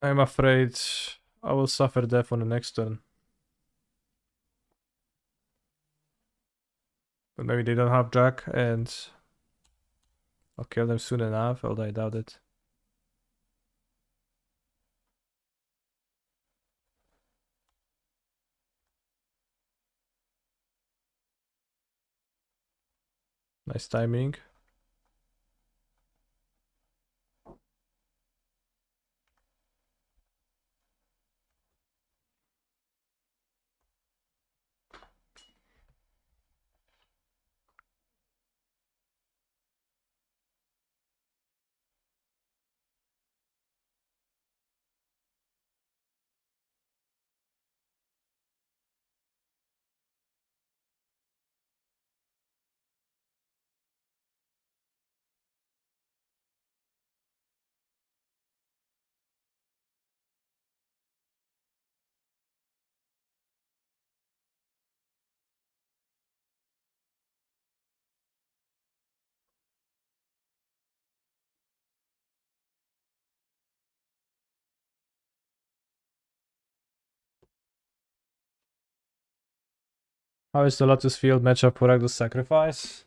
I'm afraid I will suffer death on the next turn. But maybe they don't have Jack and I'll kill them soon enough, although I doubt it. Nice timing. How is the Lotus Field matchup for Rakdos Sacrifice?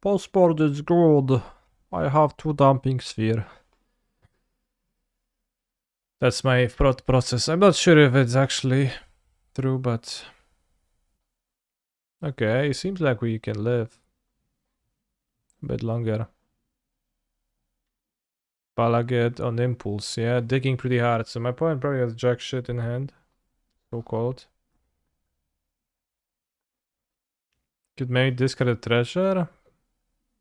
Postboard is good. I have 2 dumping sphere. That's my thought process. I'm not sure if it's actually true, but... Okay, it seems like we can live a bit longer. Palaget on impulse, yeah, digging pretty hard. So my opponent probably has jack shit in hand. So called. Could maybe discard a treasure.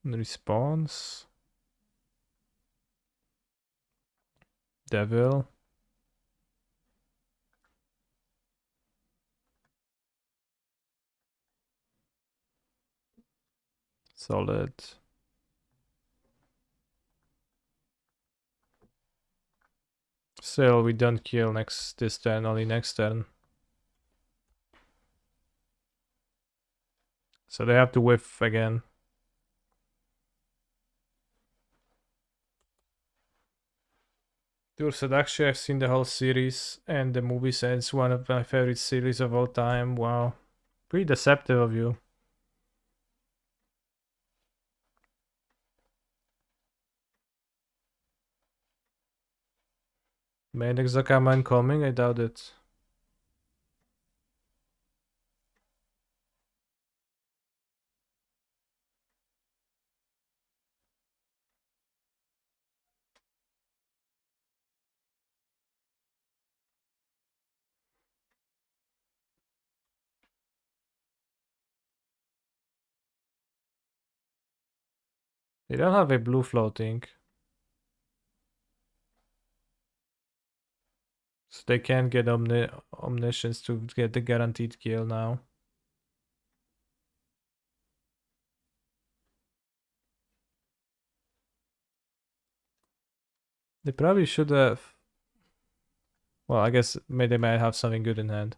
Response. Devil. Solid. Still, we don't kill this turn, only next turn. So they have to whiff again. Dude said actually I've seen the whole series and the movies and it's one of my favorite series of all time. Wow. Pretty deceptive of you. Main Exakama incoming? I doubt it. They don't have a blue floating. So they can't get Omniscience to get the guaranteed kill now. They probably should have... Well, I guess maybe they might have something good in hand.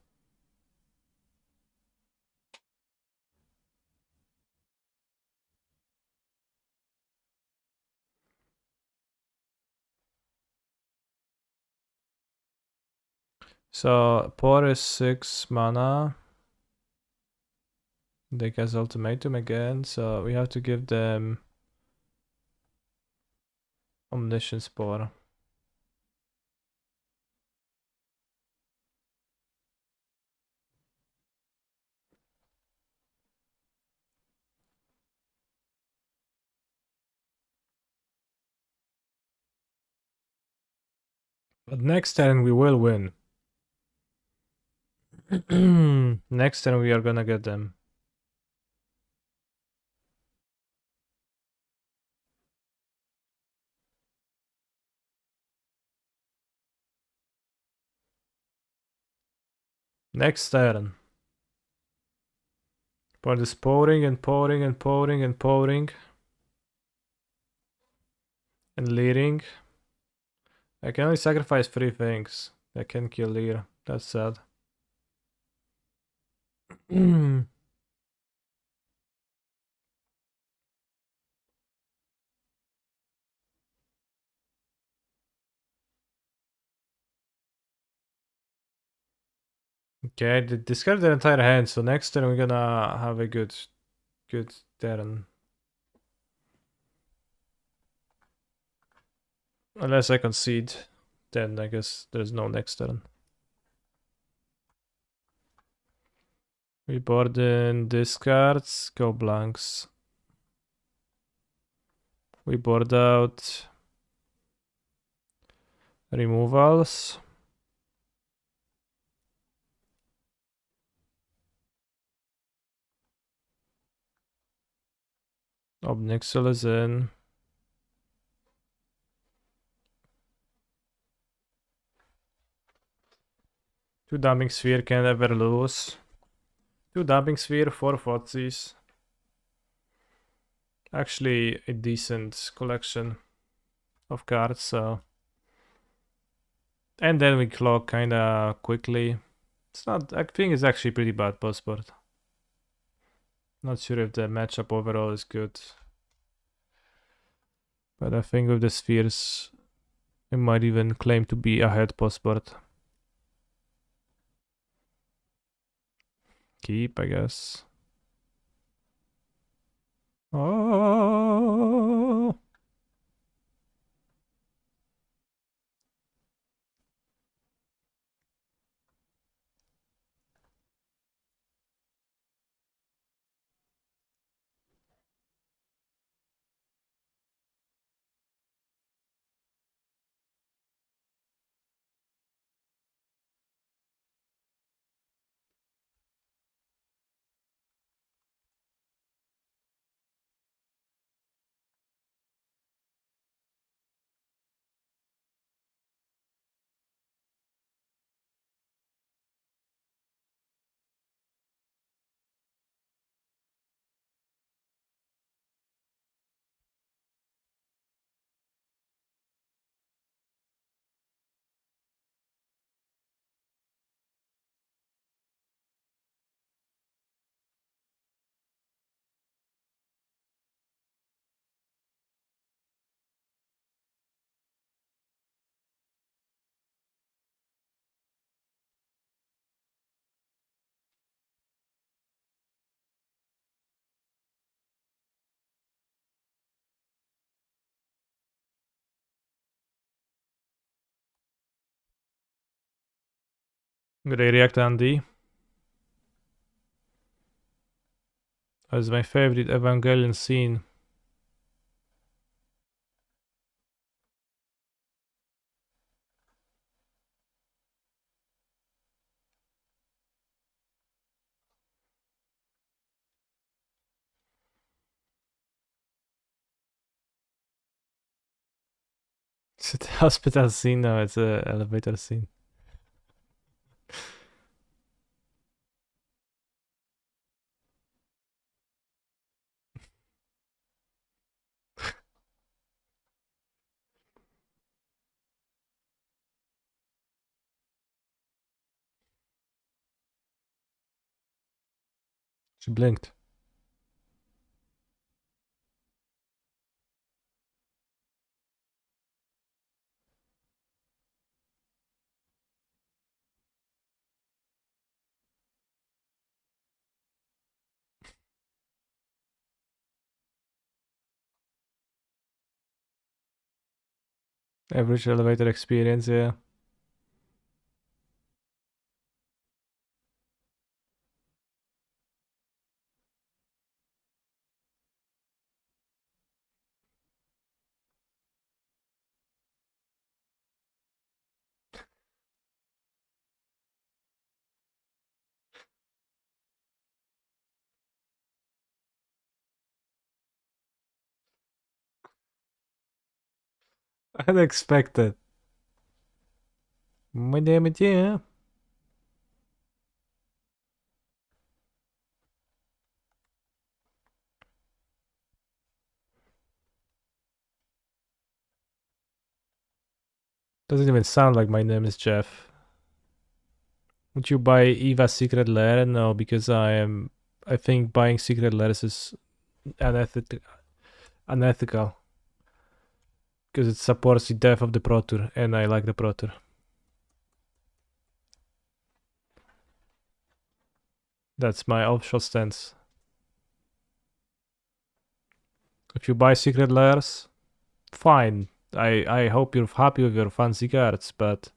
So, Por is 6 mana. They cast Ultimatum again, so we have to give them Omniscience Por. But next turn we will win. Next turn we are gonna get them. Next turn. Board is pouring and pouring and pouring and pouring. And leading. I can only sacrifice 3 things. I can kill Lear. That's sad. Okay, I discard the entire hand, so next turn we're gonna have a good turn. Unless I concede, then I guess there's no next turn. We board in discards, go blanks. We board out removals. Obnixel is in. Two Dumping Sphere can never lose. Two Dumping Sphere, 4 Fotzies. Actually, a decent collection of cards, so. And then we clock kinda quickly. It's not, I think it's actually pretty bad post board. Not sure if the matchup overall is good. But I think with the spheres, it might even claim to be ahead post board. Keep, I guess. Oh. Gonna react on D. That's my favorite Evangelion scene. Is it the hospital scene? No, it's a elevator scene. She blinked. Average elevator experience, yeah. Unexpected. My damn it, yeah. Doesn't even sound like my name is Jeff. Would you buy Eva's Secret Lair? No, because I think buying Secret Lairs is unethical. Because it supports the death of the Pro Tour, and I like the Pro Tour. That's my official stance. If you buy Secret Lairs, fine. I hope you're happy with your fancy cards, but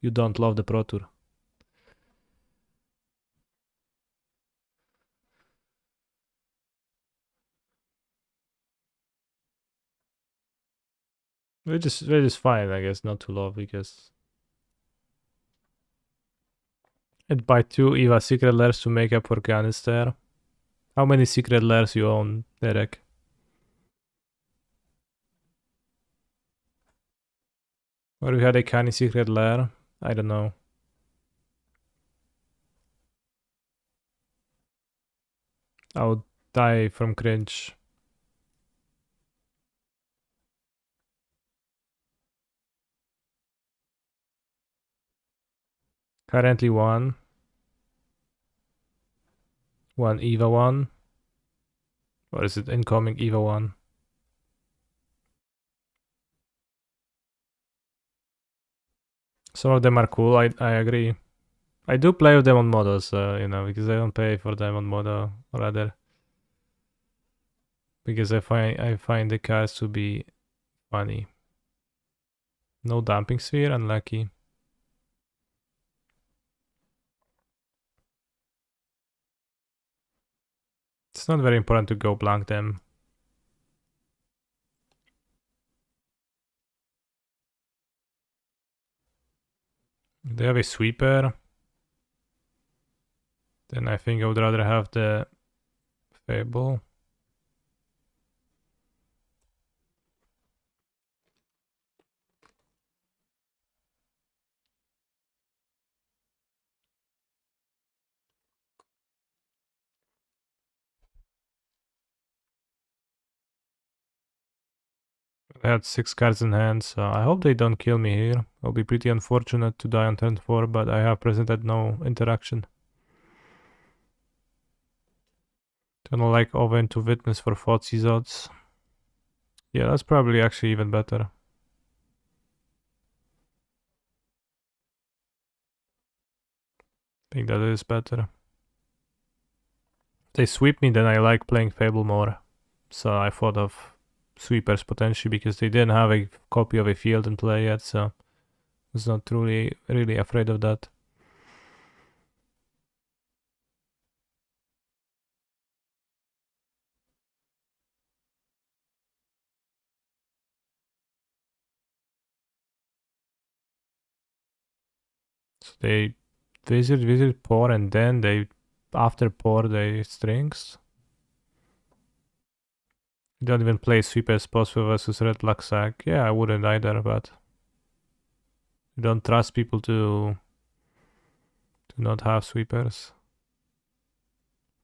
you don't love the Pro Tour. Which is fine, I guess, not to love, because I'd buy 2 Eva Secret Lairs to make up for Canister. How many Secret Lairs you own, Derek? Or you had a Canny Secret Lair? I don't know. I would die from cringe. Currently one. One Eva 1. Or is it incoming Eva 1? Some of them are cool, I agree. I do play with them on models, because I don't pay for them on model, rather. Because I find the cards to be funny. No dumping sphere, unlucky. It's not very important to go blank them. If they have a sweeper, then I think I would rather have the Fable. I had 6 cards in hand, so I hope they don't kill me here. It'll be pretty unfortunate to die on turn 4, but I have presented no interaction. Don't like Oven to Witness for Fozzie's odds. Yeah, that's probably actually even better. I think that is better. If they sweep me, then I like playing Fable more. So I thought of sweepers potentially because they didn't have a copy of a field in play yet, so I was not truly really afraid of that. So they visit pour, and then they after pour they strings. You don't even play sweeper possible versus red luck sack. Yeah, I wouldn't either, but you don't trust people to not have sweepers.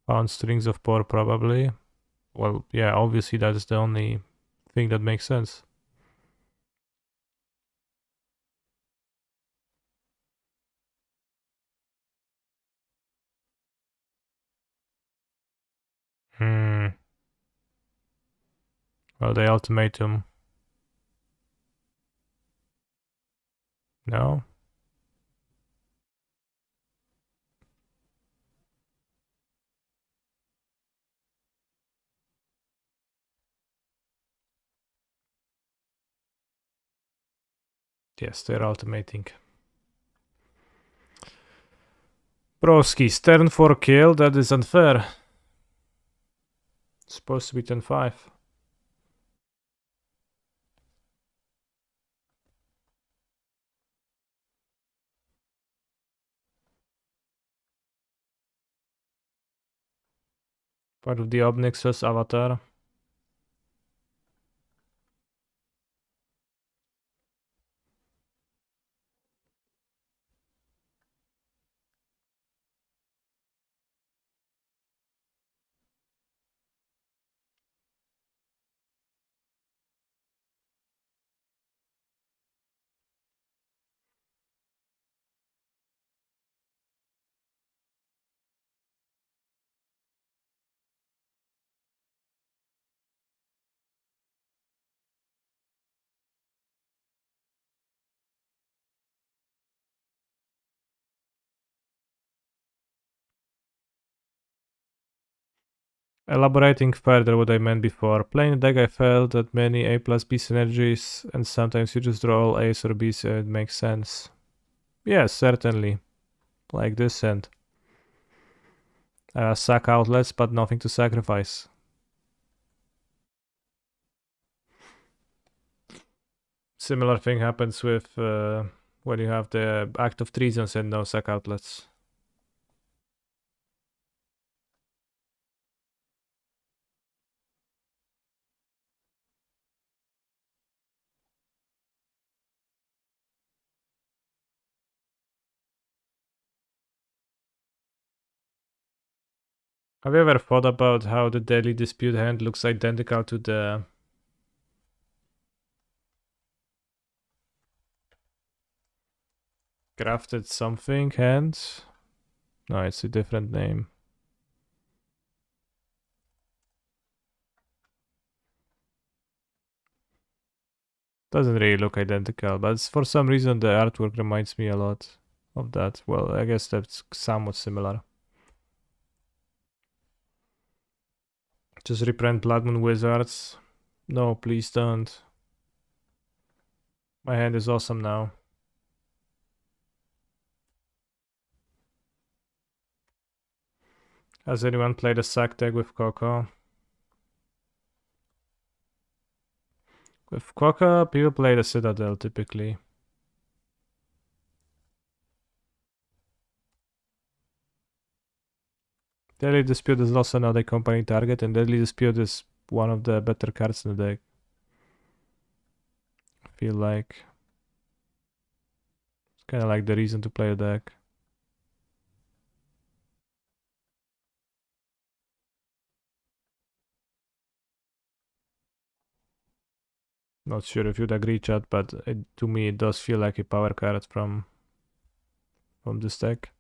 Found strings of pour probably. Well, yeah, obviously that is the only thing that makes sense. Well, the ultimatum. No? Yes, they're ultimating. Broski, turn 4 kill, that is unfair. It's supposed to be turn 5. Part of the Obnixus avatar. Elaborating further what I meant before. Playing the deck I felt that many A plus B synergies and sometimes you just draw all A's or B's so it makes sense. Yes, certainly. Like this end. Sack outlets but nothing to sacrifice. Similar thing happens with when you have the Act of Treasons and no sack outlets. Have you ever thought about how the Deadly Dispute hand looks identical to the Crafted Something hand? No, it's a different name. Doesn't really look identical, but for some reason the artwork reminds me a lot of that. Well, I guess that's somewhat similar. Just reprint Blood Moon Wizards. No, please don't. My hand is awesome now. Has anyone played a sack deck with Coco? With Coco, people play the Citadel typically. Deadly Dispute is also not a company target, and Deadly Dispute is one of the better cards in the deck. I feel like it's kind of like the reason to play a deck. Not sure if you'd agree, chat, but to me it does feel like a power card from this deck.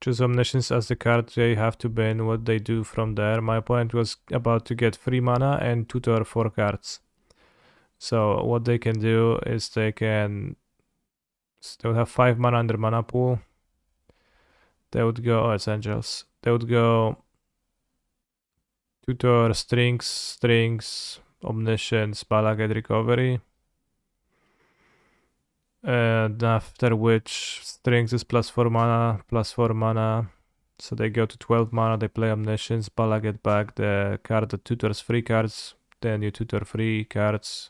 Choose Omniscience as the card they have to ban. What they do from there. My opponent was about to get 3 mana and tutor 4 cards. So what they can do is they can still have 5 mana in their mana pool. They would go, oh, it's Angels. They would go tutor, strings, Omniscience, Balagad Recovery. And after which strings is +4 mana, +4 mana. So they go to 12 mana, they play Omniscience, Bala get back the card that tutors 3 cards, then you tutor 3 cards,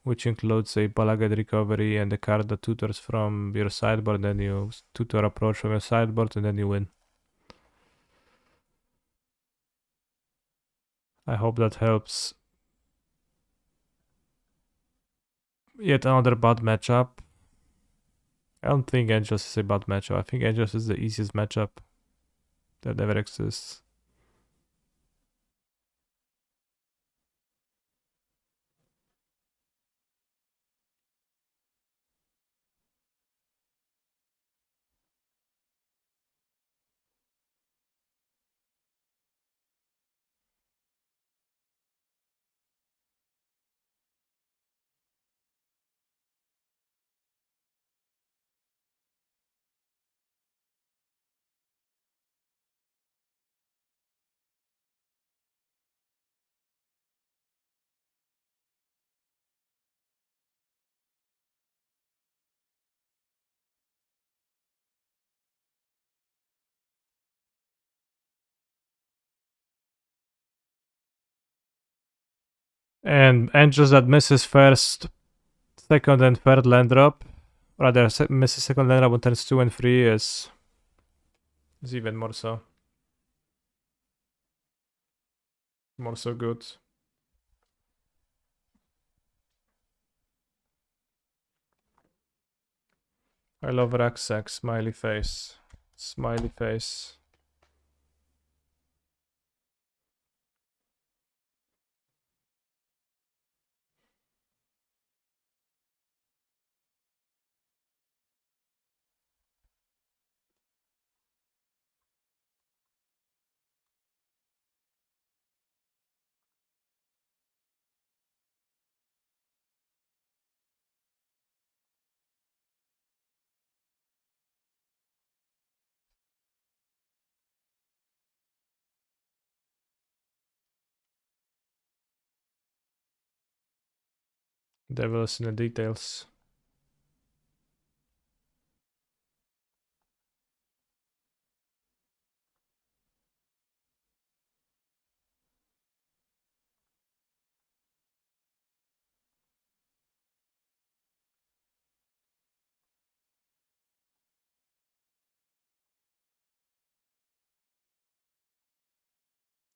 which includes a Balagad Recovery and the card that tutors from your sideboard, then you tutor Approach from your sideboard, and then you win. I hope that helps. Yet another bad matchup. I don't think Angels is a bad matchup. I think Angels is the easiest matchup that ever exists. And Angels that misses first, second, and third land drop, rather misses second land drop on turns 2 and 3 is even more so. More so good. I love Raksak, smiley face. Smiley face. Devil's in the details.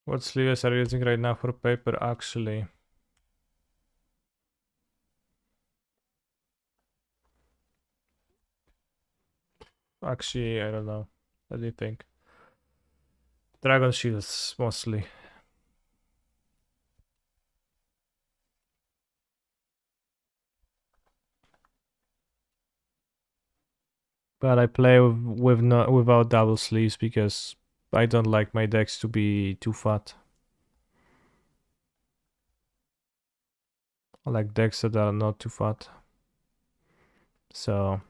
What sleeves are you using right now for paper actually? Actually, I don't know. What do you think? Dragon shields mostly. But I play with no, without double sleeves because I don't like my decks to be too fat. I like decks that are not too fat. So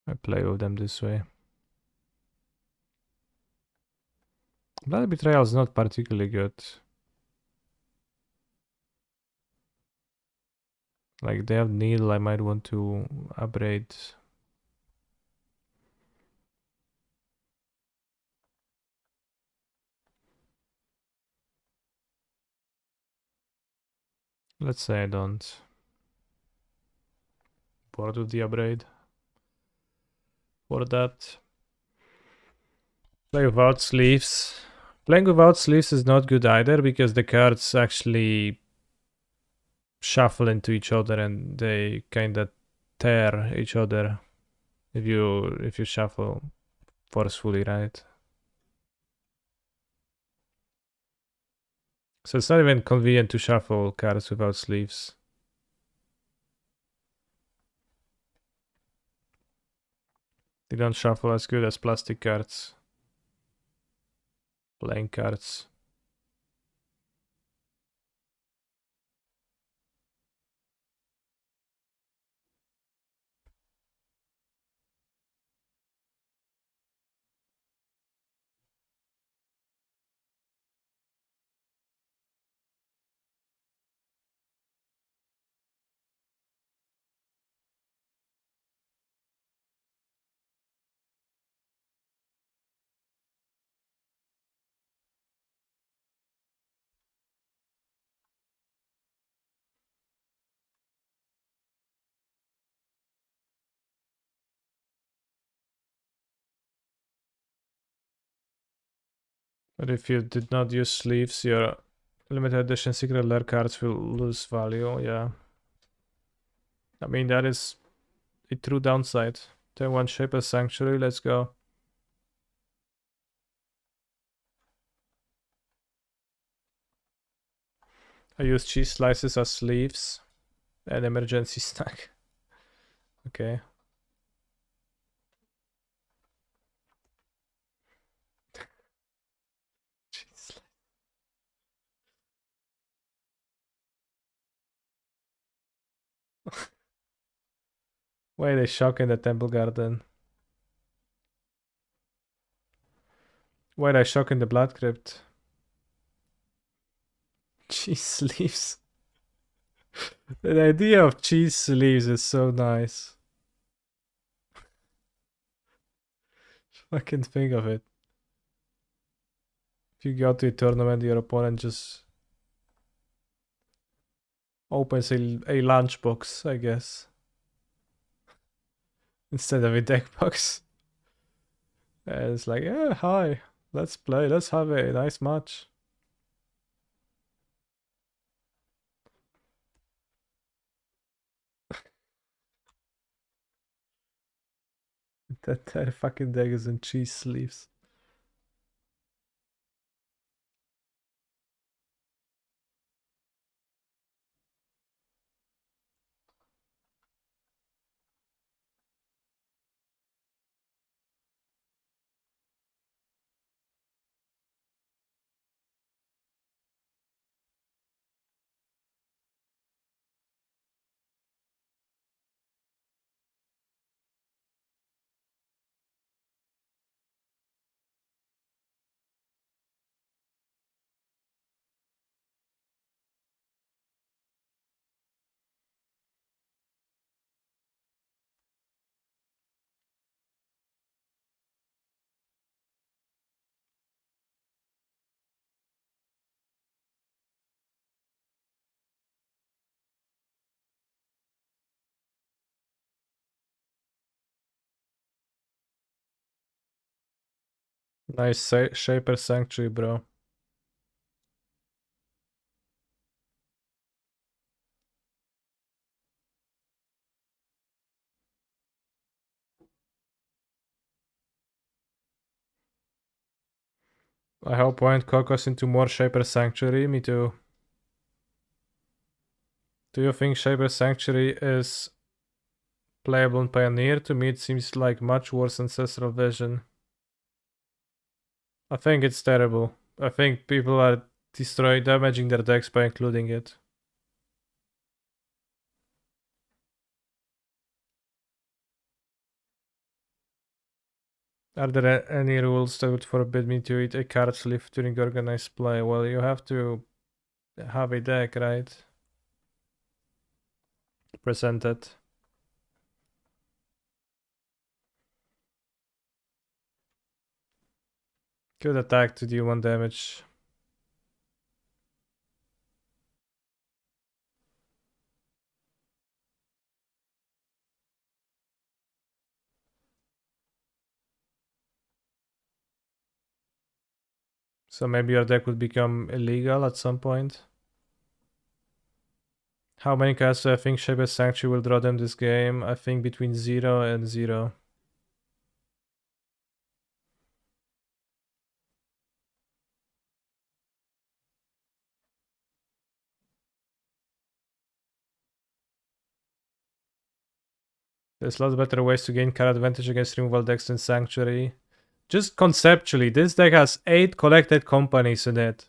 I play with them this way. Blood Betrayal is not particularly good. Like they have needle, I might want to upgrade. Let's say I don't. Bored with the upgrade. For that. Play without sleeves. Playing without sleeves is not good either because the cards actually shuffle into each other and they kinda tear each other if you shuffle forcefully, right? So it's not even convenient to shuffle cards without sleeves. They don't shuffle as good as plastic cards. Playing cards. But if you did not use sleeves, your limited edition secret lair cards will lose value, yeah. I mean, that is a true downside. Turn one shape as sanctuary, let's go. I use cheese slices as sleeves and emergency snack. Okay. Cheese Why they shock in the temple garden? Why they shock in the blood crypt? Cheese sleeves. The idea of cheese sleeves is so nice. I can think of it. If you go to a tournament, your opponent just opens a lunchbox, I guess, instead of a deck box. And it's like, yeah, hi, let's play, let's have a nice match. That fucking deck is in cheese sleeves. Nice Shaper Sanctuary, bro. I hope Point Cocos into more Shaper Sanctuary. Me too. Do you think Shaper Sanctuary is playable in Pioneer? To me, it seems like much worse Ancestral Vision. I think it's terrible. I think people are damaging their decks by including it. Are there any rules that would forbid me to eat a card sleeve during organized play? Well, you have to have a deck, right? Presented. Good attack to deal 1 damage. So maybe your deck would become illegal at some point. How many cards do I think Shaper Sanctuary will draw them this game? I think between 0 and 0. There's lots better ways to gain card advantage against removal decks than Sanctuary. Just conceptually, this deck has 8 collected companies in it.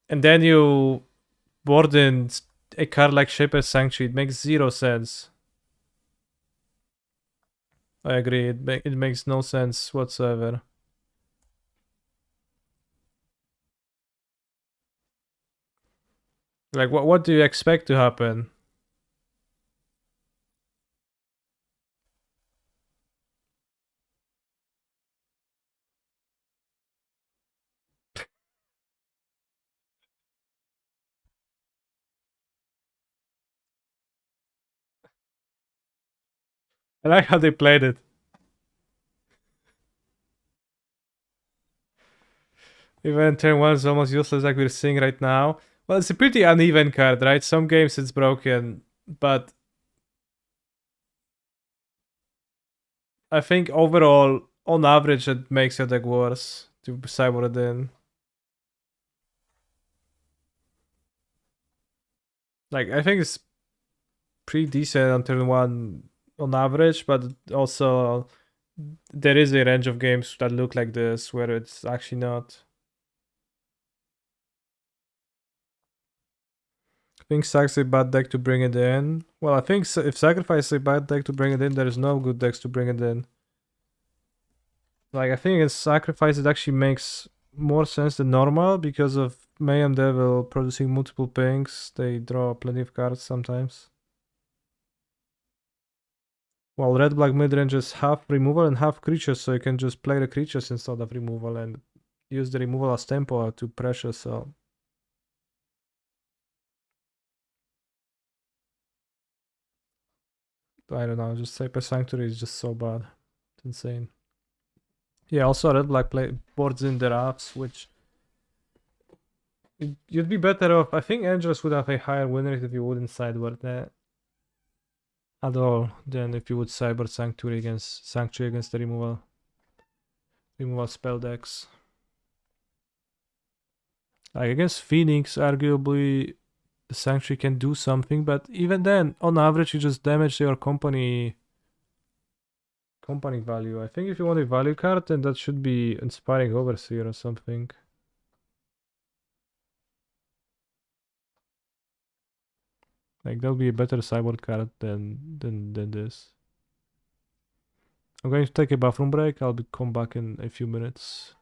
And then you board in a card like Shaper Sanctuary. It makes 0 sense. I agree, it makes no sense whatsoever. Like, what do you expect to happen? I like how they played it. Even turn 1 is almost useless like we're seeing right now. Well, it's a pretty uneven card, right? Some games it's broken, but I think overall, on average, it makes your deck worse to cyber it in. Like, I think it's pretty decent on turn 1 on average, but also there is a range of games that look like this where it's actually not. I think Sack's a bad deck to bring it in. Well, I think if Sacrifice is a bad deck to bring it in, there is no good decks to bring it in. Like, I think in Sacrifice it actually makes more sense than normal because of Mayhem Devil producing multiple pings. They draw plenty of cards sometimes. While Red Black midrange is half removal and half creatures, so you can just play the creatures instead of removal and use the removal as tempo to pressure, so. I don't know, just Cyper Sanctuary is just so bad. It's insane. Yeah, also Red Black play boards in the rafts, which you'd be better off. I think Angelus would have a higher win rate if you wouldn't sideboard that at all than if you would sideboard Sanctuary against the removal spell decks. Like against Phoenix, arguably the Sanctuary can do something, but even then, on average, you just damage your company value. I think if you want a value card, then that should be Inspiring Overseer or something. Like that'll be a better sideboard card than this. I'm going to take a bathroom break. I'll come back in a few minutes.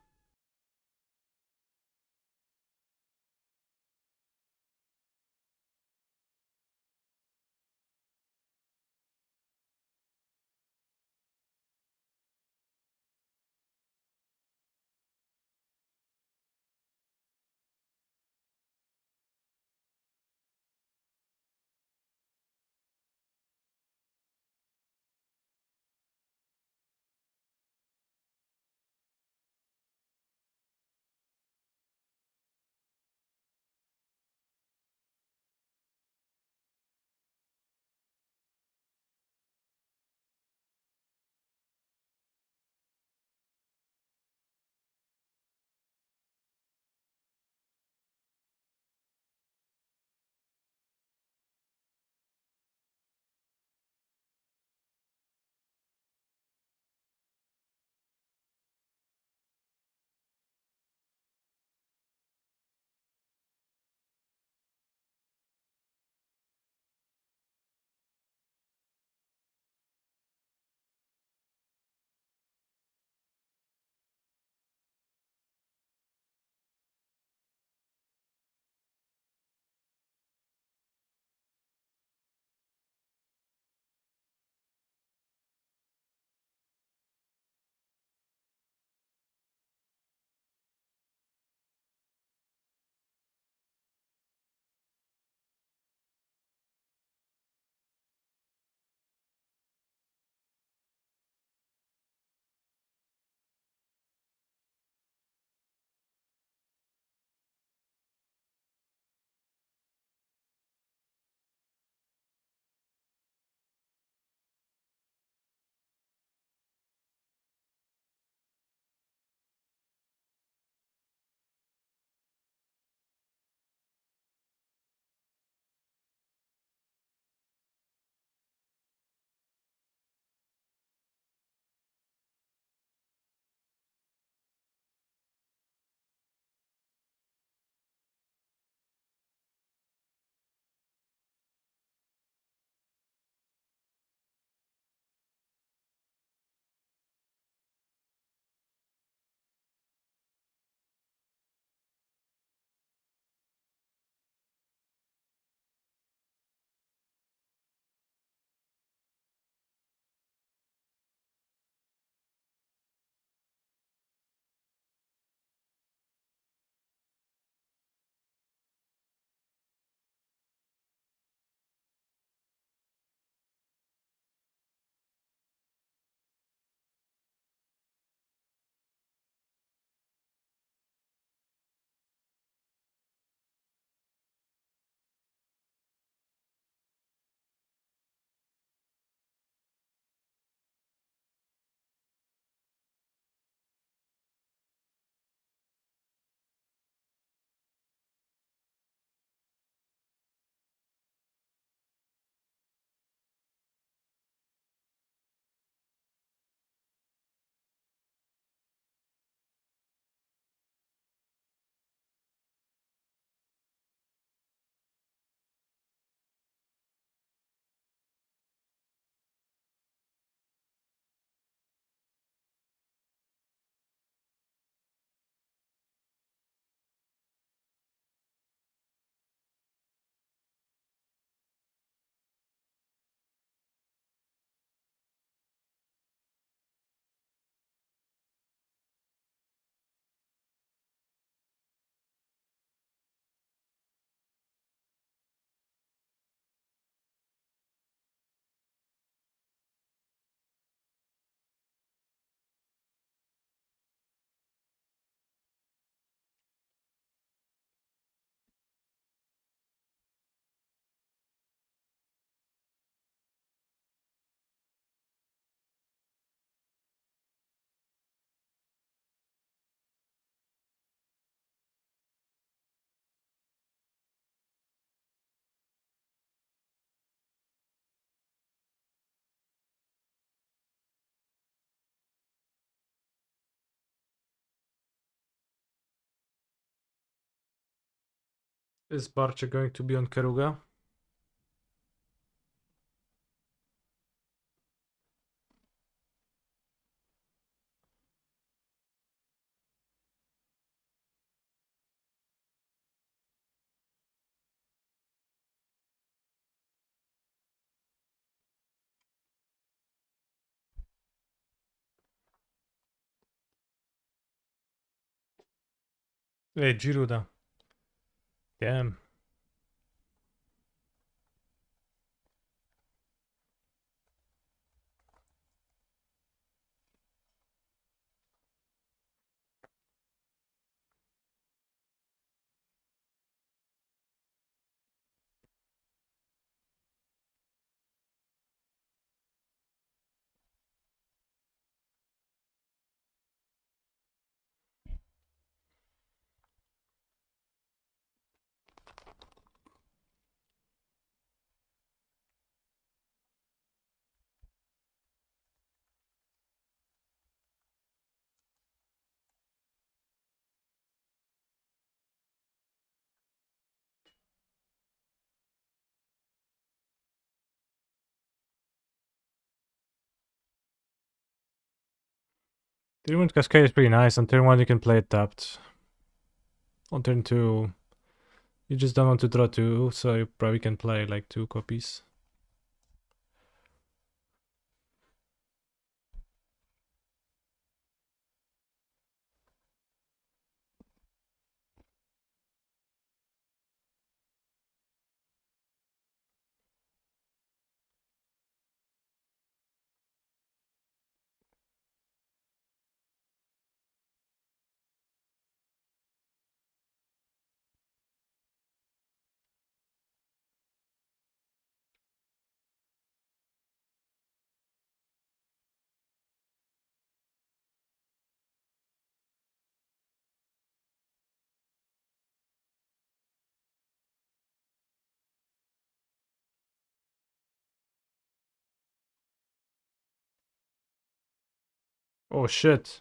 Is Barcha going to be on Karuga? Hey, Gyruda. Damn. Turn 1 Cascade is pretty nice. On turn 1 you can play it tapped. On turn 2 you just don't want to draw 2, so you probably can play like 2 copies. Oh shit.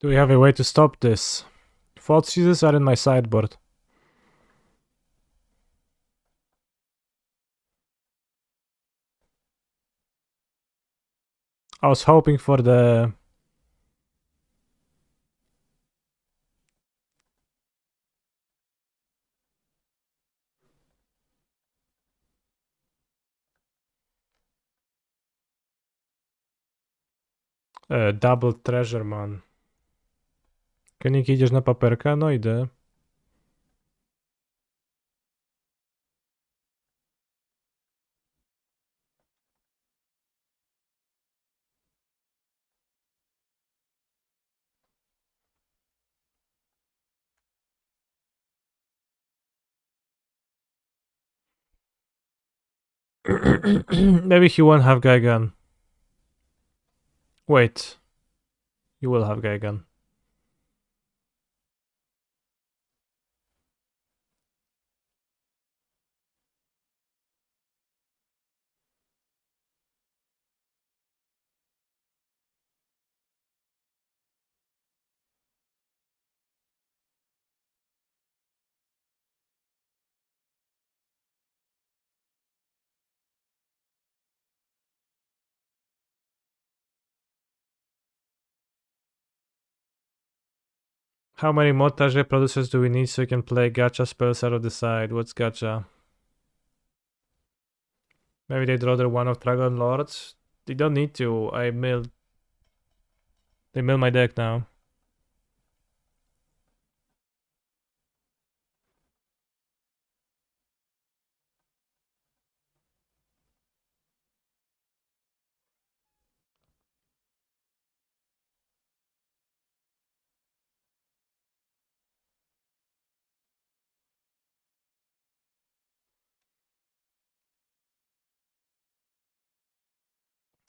Do we have a way to stop this? Fault seizures are in my sideboard. I was hoping for the double treasure man. Kenik, idziesz na paperka? No idę. Maybe he won't have Gaigan. Wait. You will have Gaigan. How many montage producers do we need so we can play gacha spells out of the side? What's gacha? Maybe they'd rather one of Dragon Lords? They don't need to. They mill my deck now.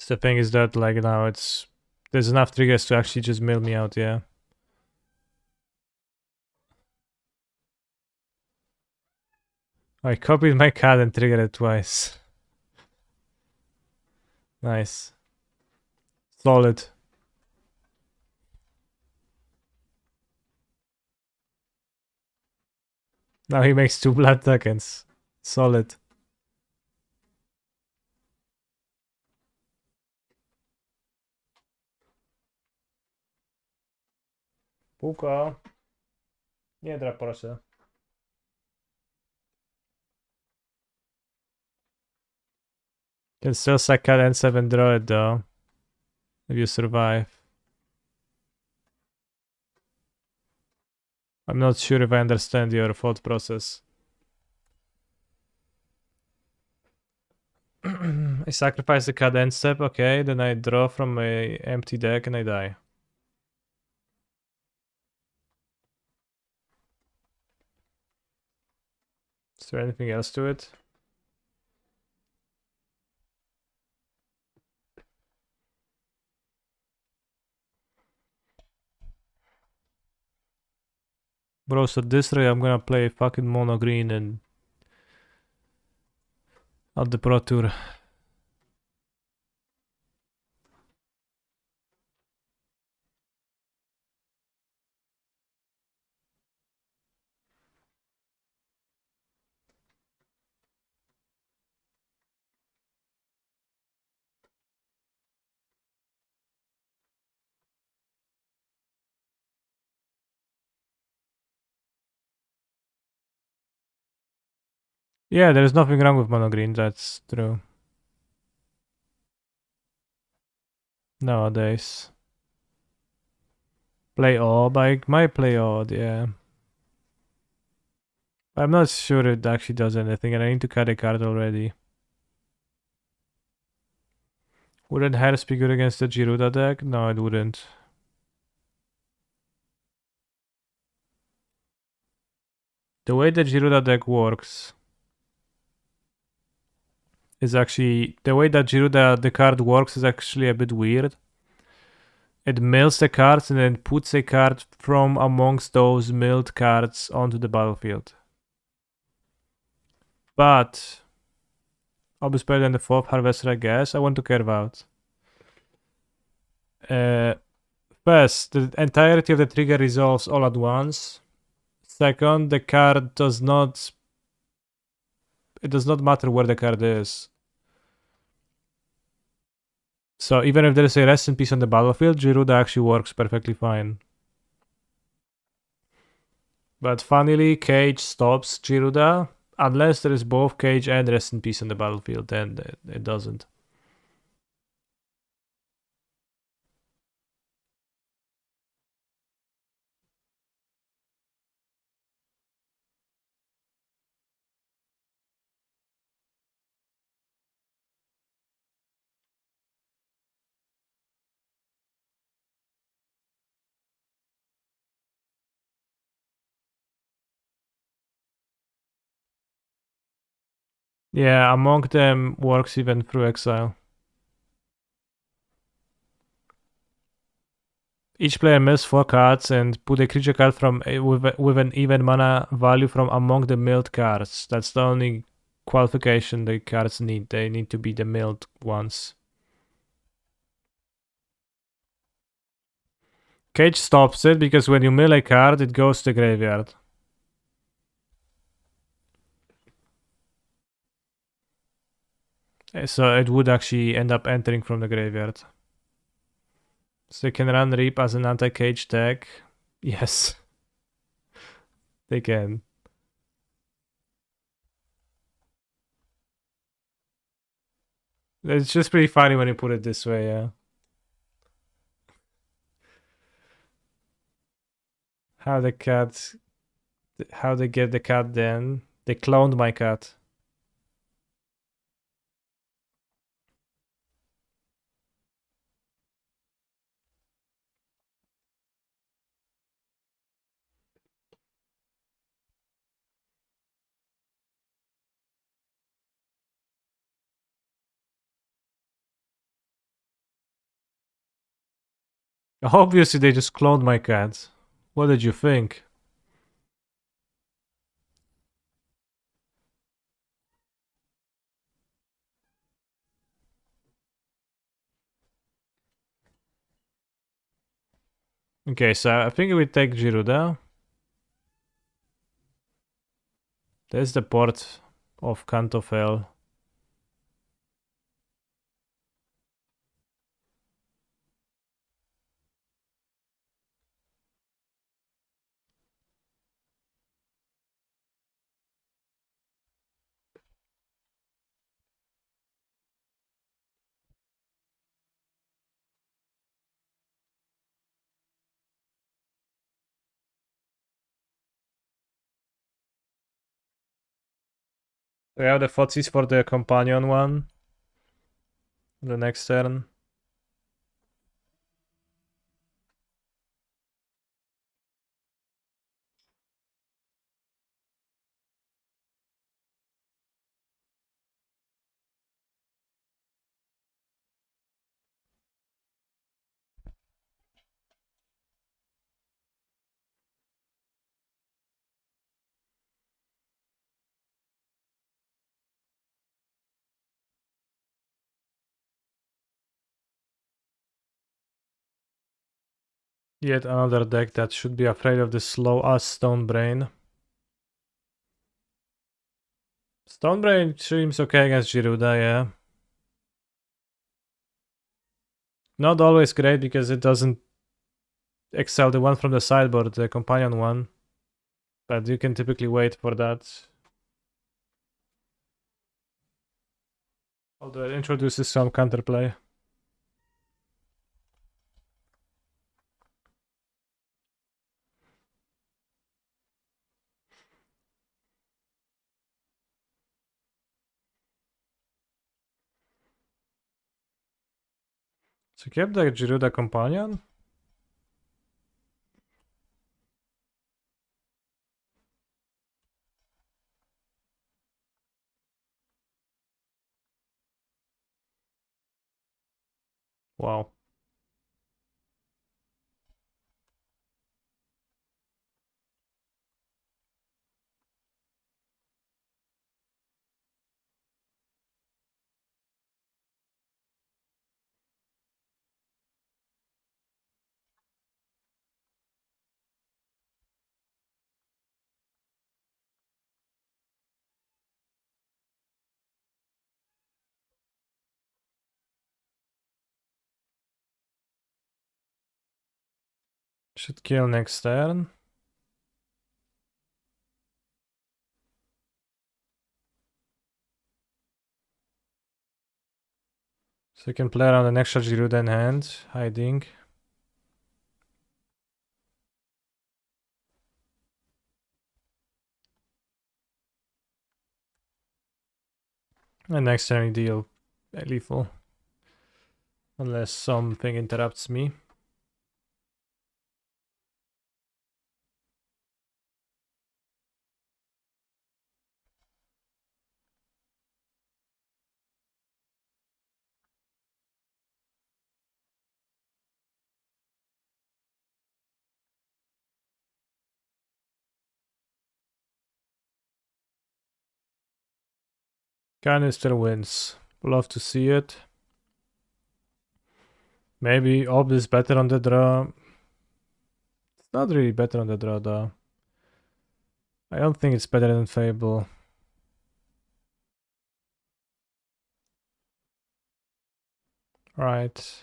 The thing is that like now there's enough triggers to actually just mail me out, yeah. I copied my card and triggered it twice. Nice. Solid. Now he makes 2 blood tokens. Solid. Puko. Nie drap, proszę. Can still sack cat and 7 draw it though. If you survive. I'm not sure if I understand your thought process. I sacrifice the card end step, okay, then I draw from a empty deck and I die. Is there anything else to it? Bro, so this way I'm gonna play fucking mono green and at the Pro Tour. Yeah, there's nothing wrong with mono green, that's true. Nowadays. Play odd, I might play odd, yeah. I'm not sure it actually does anything and I need to cut a card already. Wouldn't Harris be good against the Gyruda deck? No, it wouldn't. The way the Gyruda deck works is actually... The way that Gyruda the card works is actually a bit weird. It mills the cards and then puts a card from amongst those milled cards onto the battlefield. But... Obviously better than the 4th Harvester, I guess. I want to carve out. First, the entirety of the trigger resolves all at once. Second, the card does not... It does not matter where the card is. So even if there is a rest in peace on the battlefield, Gyruda actually works perfectly fine. But funnily, Cage stops Gyruda. Unless there is both Cage and rest in peace on the battlefield, then it doesn't. Yeah, among them works even through exile. Each player mills 4 cards and put a creature card from with an even mana value from among the milled cards. That's the only qualification the cards need. They need to be the milled ones. Cage stops it because when you mill a card, it goes to the graveyard. So it would actually end up entering from the graveyard. So they can run Reap as an anti-cage deck. Yes. They can. It's just pretty funny when you put it this way, yeah. How they get the cat then? They cloned my cat. Obviously, they just cloned my cat. What did you think? Okay, so I think we take Gyruda. There's the port of Cantofel. We have the footsies for the companion one. The next turn. Yet another deck that should be afraid of the slow ass Stone Brain. Stone Brain seems okay against Gyruda, yeah. Not always great because it doesn't excel the one from the sideboard, the companion one. But you can typically wait for that. Although it introduces some counterplay. So keep the Gyruda companion. Wow. Should kill next turn. So you can play around an extra Gyruda in hand, hiding. And next turn you deal lethal. Unless something interrupts me. Canister wins. Love to see it. Maybe Ob is better on the draw. It's not really better on the draw though. I don't think it's better than Fable. Right.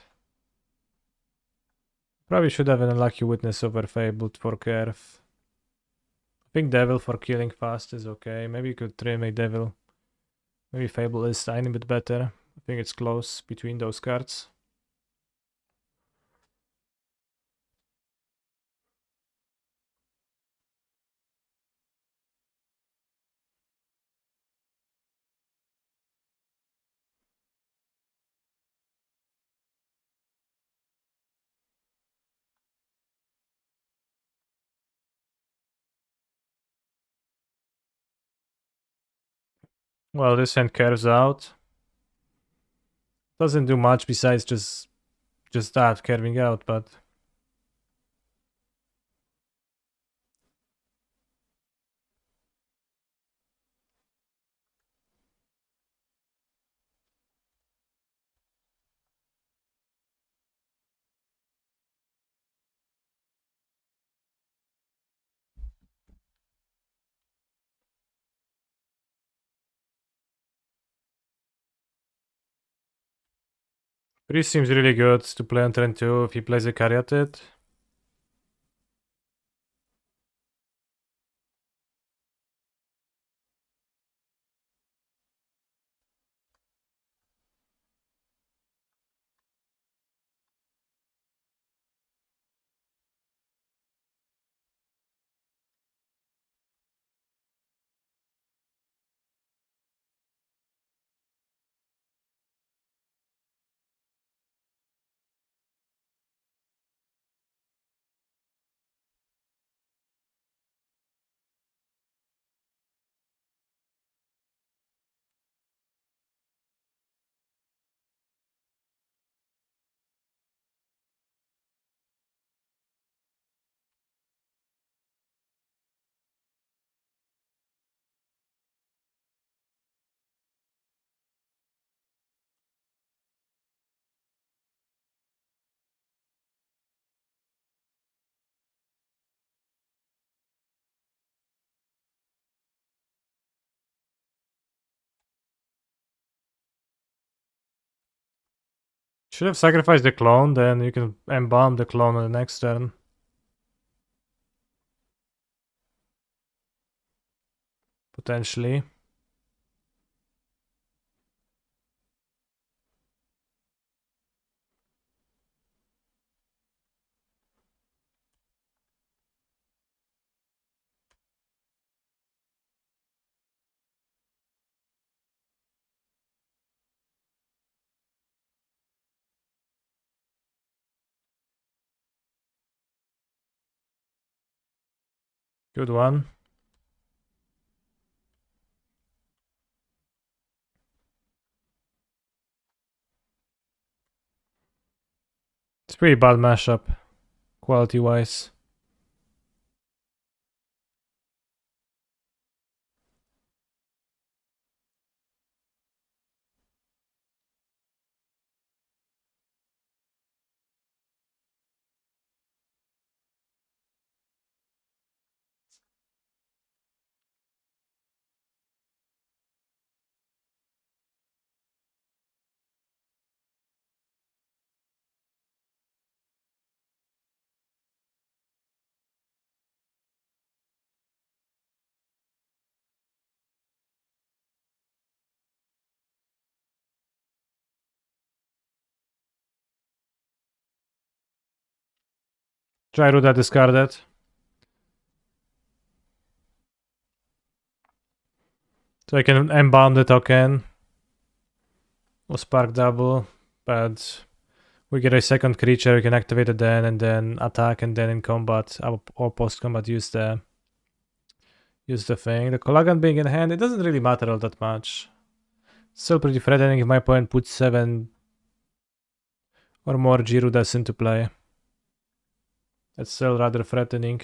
Probably should have an Unlucky Witness over Fabled for Curve. I think Devil for killing fast is okay. Maybe you could trim a Devil. Maybe Fable is tiny bit better. I think it's close between those cards. Well, this hand curves out. Doesn't do much besides just that curving out, but But he seems really good to play on turn 2 if he plays a Caryatid. Should have sacrificed the clone, then you can embalm the clone on the next turn. Potentially. Good one. It's pretty bad mashup, quality-wise. Gyruda discarded. So I can embalm the token. Or spark double. But we get a second creature, we can activate it then and then attack and then in combat or post-combat use the thing. The Collagen being in hand, it doesn't really matter all that much. Still pretty threatening if my opponent puts 7 or more Gyrudas into play. That's still rather threatening.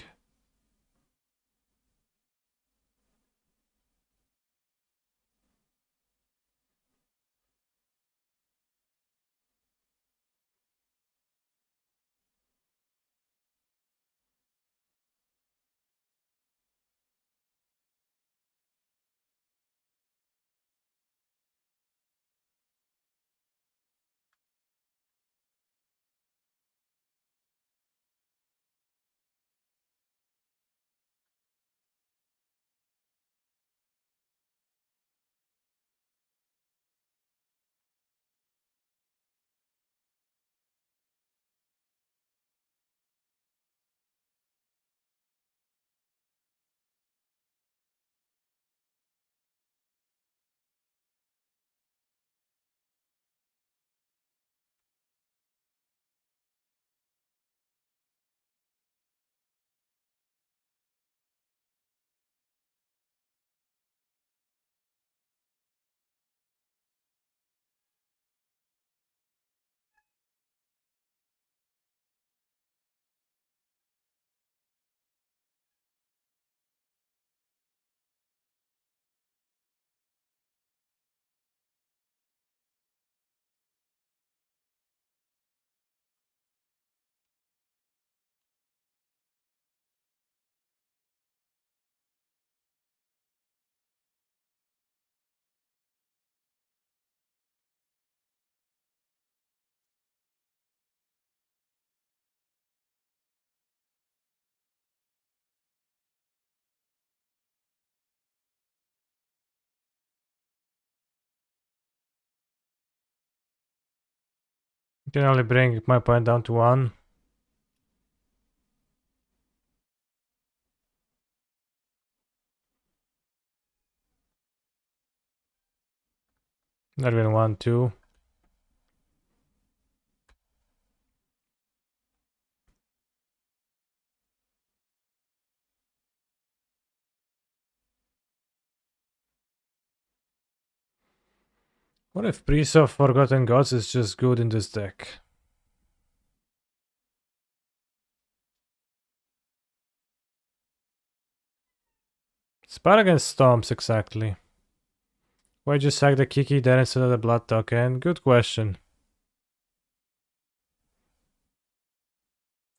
Can only bring my point down to 1. Not even 1, 2. What if Priest of Forgotten Gods is just good in this deck? It's bad against Storms, exactly. Why'd you sack the Kiki there instead of the Blood token? Good question.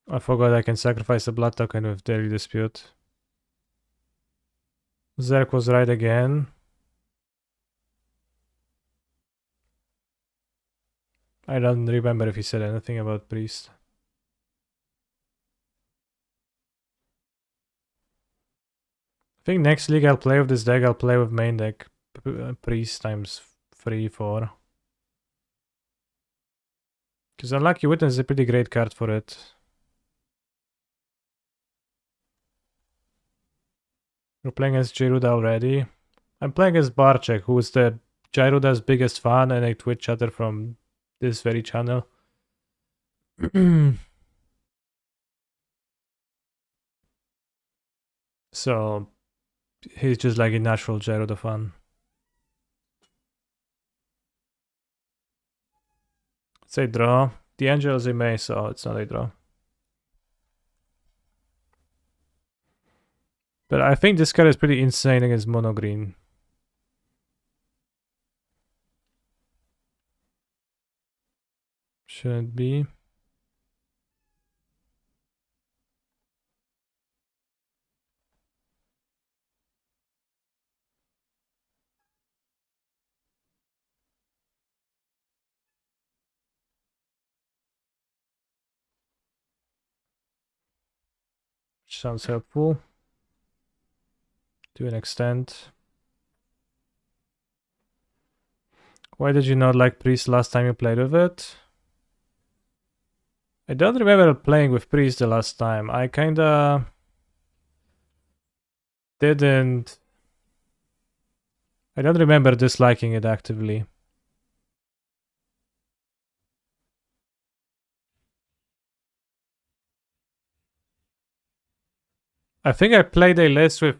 I forgot I can sacrifice the Blood token with Daily Dispute. Zerk was right again. I don't remember if he said anything about Priest. I think next league I'll play with this deck, I'll play with main deck. Priest times 3, 4. Because Unlucky Witness is a pretty great card for it. We're playing as Gyruda already. I'm playing as Barczek, who is the Gyruda's biggest fan and a Twitch chatter from this very channel. So he's just like a natural Gyruda fan. It's a draw. The Angel is a May, so it's not a draw. But I think this card is pretty insane against mono green. Shouldn't be. Sounds helpful. To an extent. Why did you not like Priest last time you played with it? I don't remember playing with Priest the last time. I kinda didn't. I don't remember disliking it actively. I think I played a list with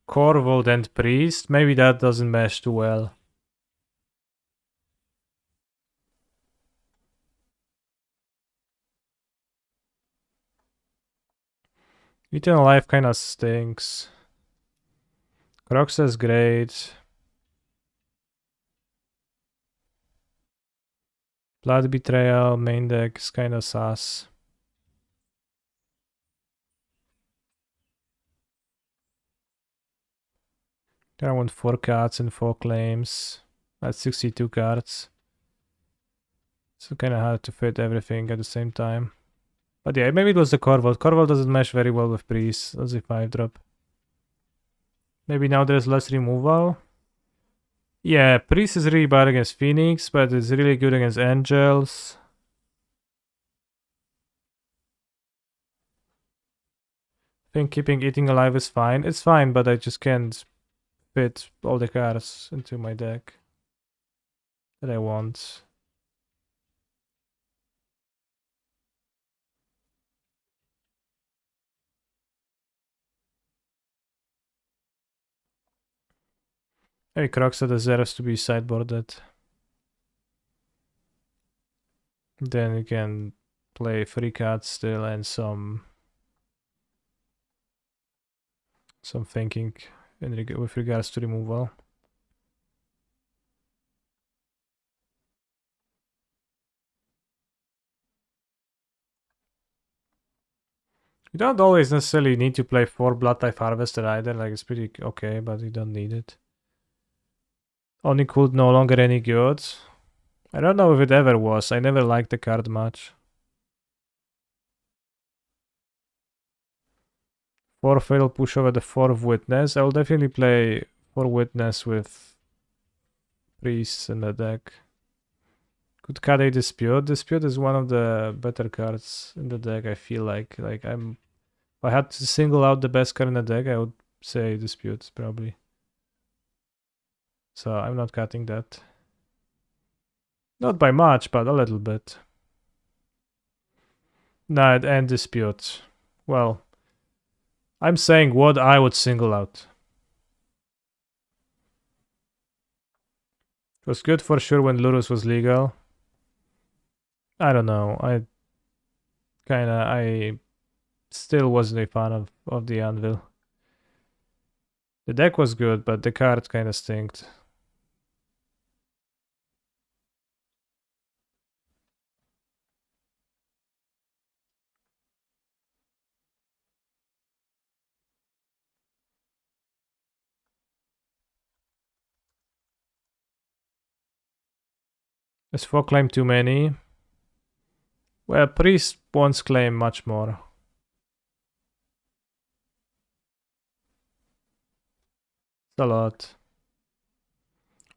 Corvold and Priest. Maybe that doesn't mesh too well. Eternal Life kinda stinks. Crocs is great. Blood Betrayal, main deck is kinda sus. I want 4 cards and 4 claims. That's 62 cards. So kinda hard to fit everything at the same time. But yeah, maybe it was the Corvold. Corvold doesn't mesh very well with Priest. That's a 5-drop. Maybe now there's less removal. Yeah, Priest is really bad against Phoenix, but it's really good against Angels. I think keeping Eating Alive is fine. It's fine, but I just can't fit all the cards into my deck that I want. Maybe Croxa deserves to be sideboarded. Then you can play 3 cards still and some thinking with regards to removal. You don't always necessarily need to play 4 Blood Type Harvester either, like it's pretty okay, but you don't need it. Oni Kult no longer any good. I don't know if it ever was, I never liked the card much. 4 Fatal Push over the 4 Witness. I will definitely play 4 Witness with Priests in the deck. Could cut a Dispute. Dispute is one of the better cards in the deck, I feel like. If I had to single out the best card in the deck, I would say Dispute, probably. So I'm not cutting that. Not by much, but a little bit. Nah, and Dispute. Well, I'm saying what I would single out. It was good for sure when Lurus was legal. I don't know. I still wasn't a fan of the Anvil. The deck was good, but the card kinda stinked. Is 4 claim too many? Well, Priest wants claim much more. It's a lot.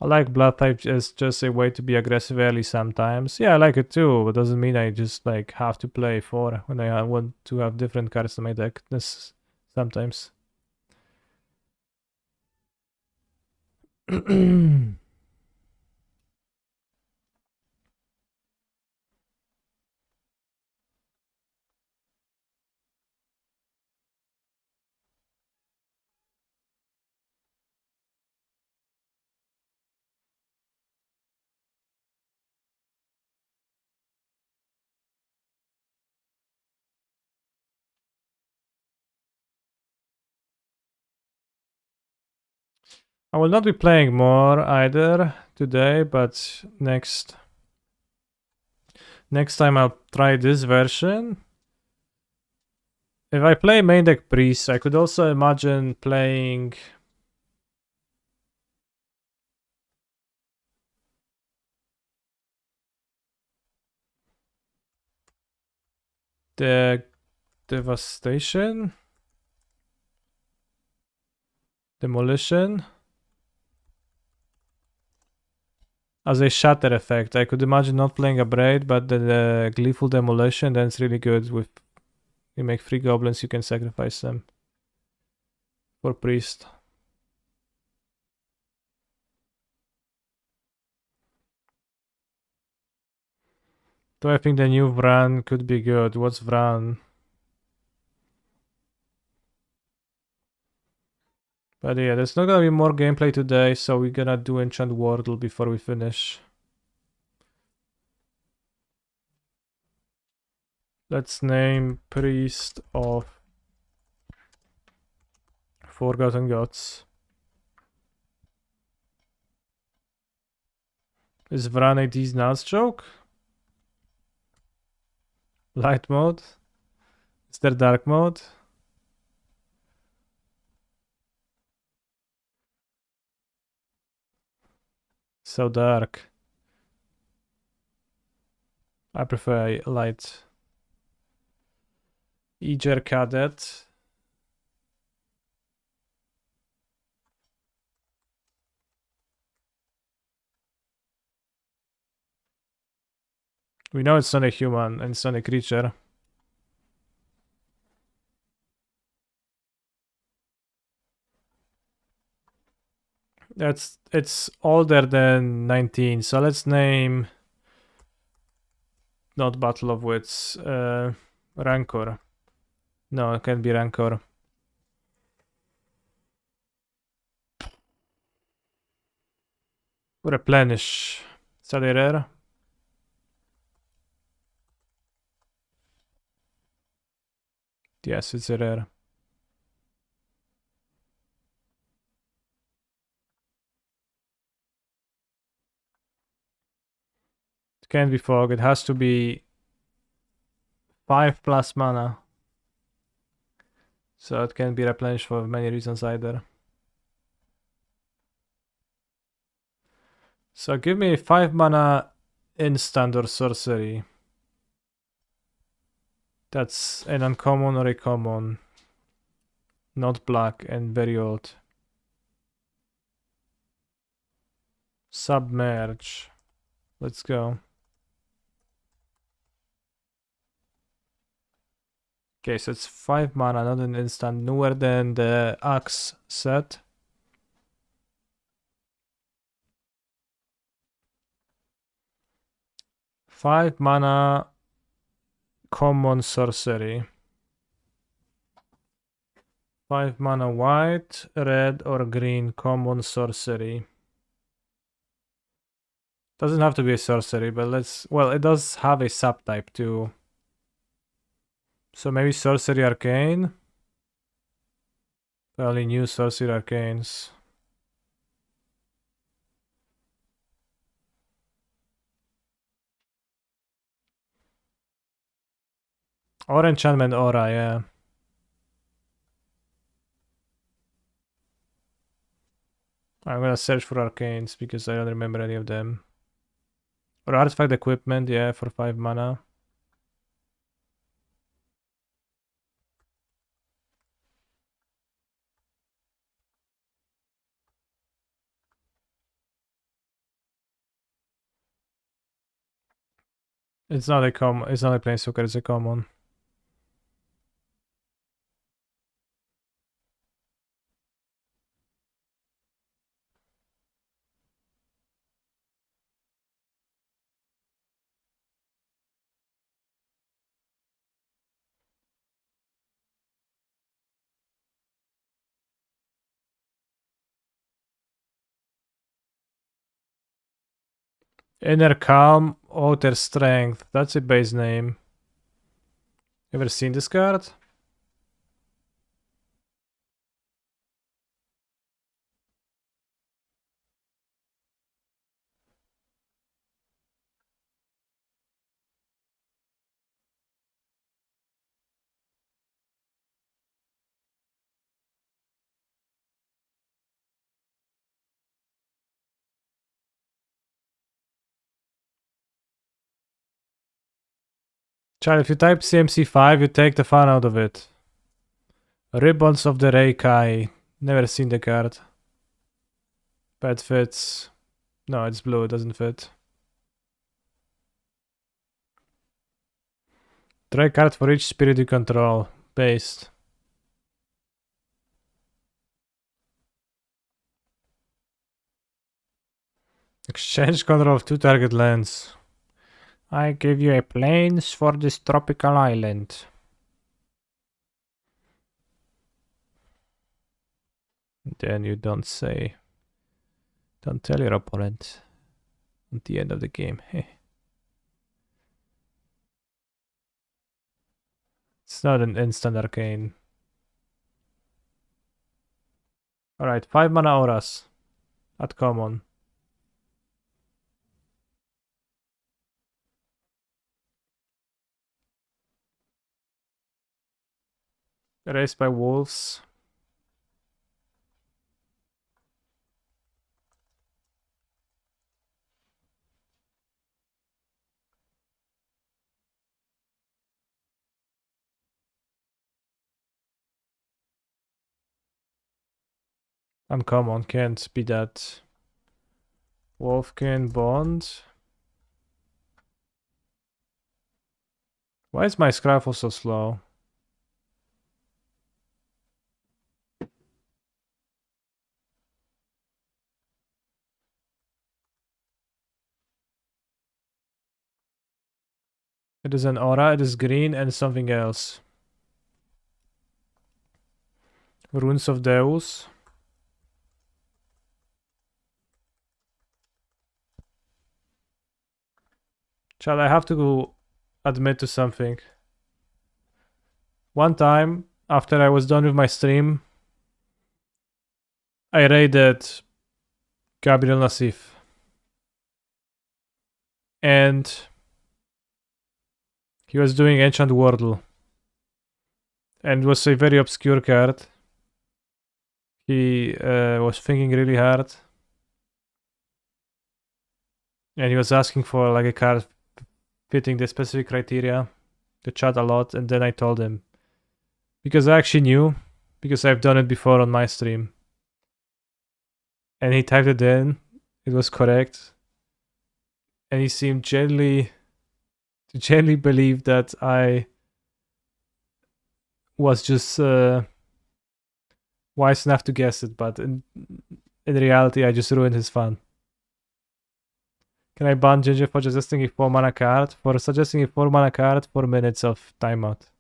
I like Blood Type as just a way to be aggressive early sometimes. Yeah, I like it too, but doesn't mean I just like have to play 4 when I want to have different cards in my deck. This sometimes. I will not be playing more either today, but next time I'll try this version. If I play main deck Priest, I could also imagine playing the Devastation, Demolition as a shatter effect. I could imagine not playing a Braid, but the Gleeful Demolition, then it's really good. With you make 3 goblins, you can sacrifice them for Priest. Do I think the new Vran could be good? What's Vran? But yeah, there's not gonna be more gameplay today, so we're gonna do Enchant Wardle before we finish. Let's name Priest of Forgotten Gods. Is Vran a These Nuts joke? Light mode? Is there dark mode? So dark. I prefer light. Eager Cadet. We know it's not a human and it's not a creature. It's older than 19, so let's name not Battle of Wits, Rancor. No, it can't be Rancor. Replenish. Is that a rare? Yes, it's a rare. It can't be fog, it has to be 5+ mana. So it can be replenished for many reasons either. So give me 5 mana instant or sorcery. That's an uncommon or a common. Not black and very old. Submerge. Let's go. Okay, so it's 5 mana, not an instant, newer than the Axe set. Five mana common sorcery. 5 mana white, red, or green common sorcery. Doesn't have to be a sorcery, but well, it does have a subtype too. So maybe sorcery arcane? Fairly new sorcery arcanes. Or enchantment aura, yeah. I'm gonna search for arcanes because I don't remember any of them. Or artifact equipment, yeah, for 5 mana. It's not a planeswalker, it's a common. Inner Calm, Outer Strength. That's a base name. Ever seen this card? Child, if you type CMC5, you take the fun out of it. Ribbons of the Reikai. Never seen the card. But it fits. No, it's blue, it doesn't fit. Try card for each spirit you control. Based. Exchange control of 2 target lands. I give you a plains for this tropical island. Then you don't say. Don't tell your opponent at the end of the game. It's not an instant arcane. Alright, 5 mana auras. At common. Raised by wolves. Uncommon, can't be that. Wolfkin Bond. Why is my Scryfall so slow? It is an aura, it is green and something else. Runes of Deus. Chad, I have to admit to something. One time, after I was done with my stream, I raided Gabriel Nassif. And he was doing Enchant Wordle. And it was a very obscure card. He was thinking really hard. And he was asking for like a card fitting the specific criteria. The chat a lot, and then I told him. Because I actually knew, because I've done it before on my stream. And he typed it in, it was correct. And he seemed genuinely believe that I was just wise enough to guess it, but in reality, I just ruined his fun. Can I ban Ginger for suggesting a 4 mana card? For suggesting a 4 mana card, 4 minutes of timeout.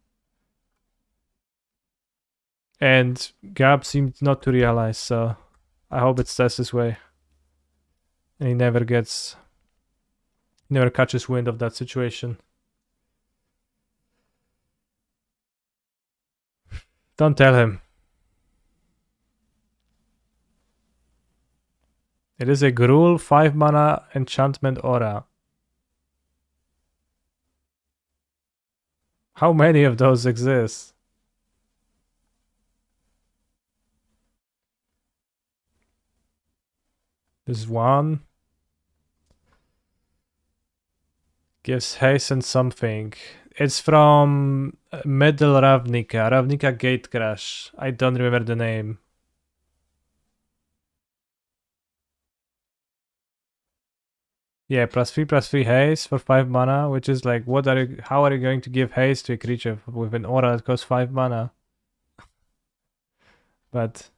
And Gab seemed not to realize, so I hope it stays this way. And he never catches wind of that situation. Don't tell him. It is a Gruul 5 mana enchantment aura. How many of those exist? There's one. Gives haste and something. It's from Middle Ravnica. Ravnica Gatecrash. I don't remember the name. Yeah, +3/+3 haste for 5 mana, which is like, how are you going to give haste to a creature with an aura that costs 5 mana? But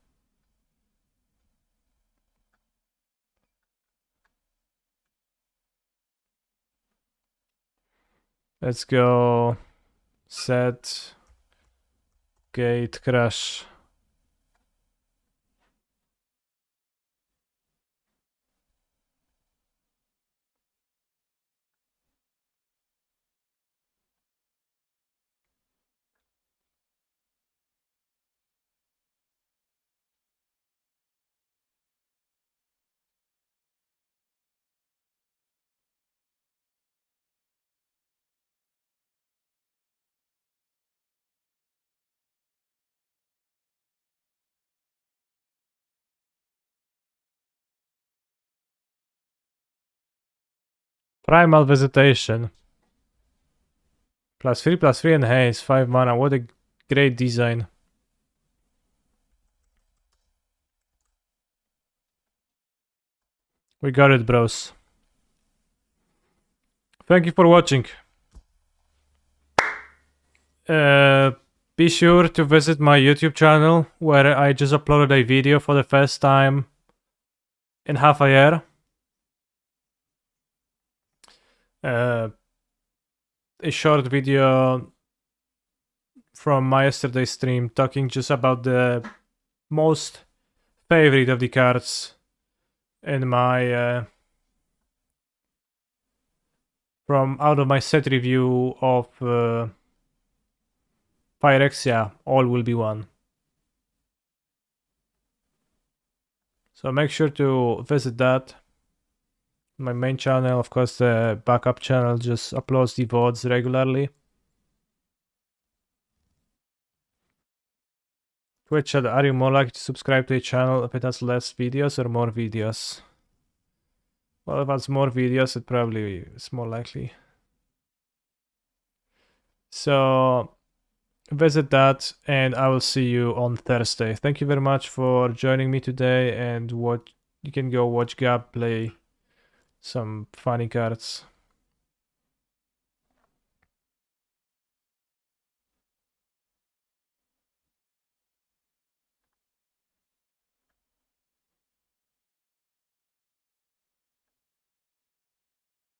let's go set Gatecrash. Primal Visitation. +3/+3 and haste, 5 mana. What a great design. We got it, bros. Thank you for watching. Be sure to visit my YouTube channel, where I just uploaded a video for the first time in half a year. A short video from my yesterday stream talking just about the most favorite of the cards in my from out of my set review of Phyrexia. All will be one. So make sure to visit that. My main channel, of course, the backup channel just uploads the VODs regularly. Twitch chat, are you more likely to subscribe to a channel if it has less videos or more videos? Well, if it has more videos, it probably is more likely. So visit that, and I will see you on Thursday. Thank you very much for joining me today, and you can go watch Gab play some funny cards.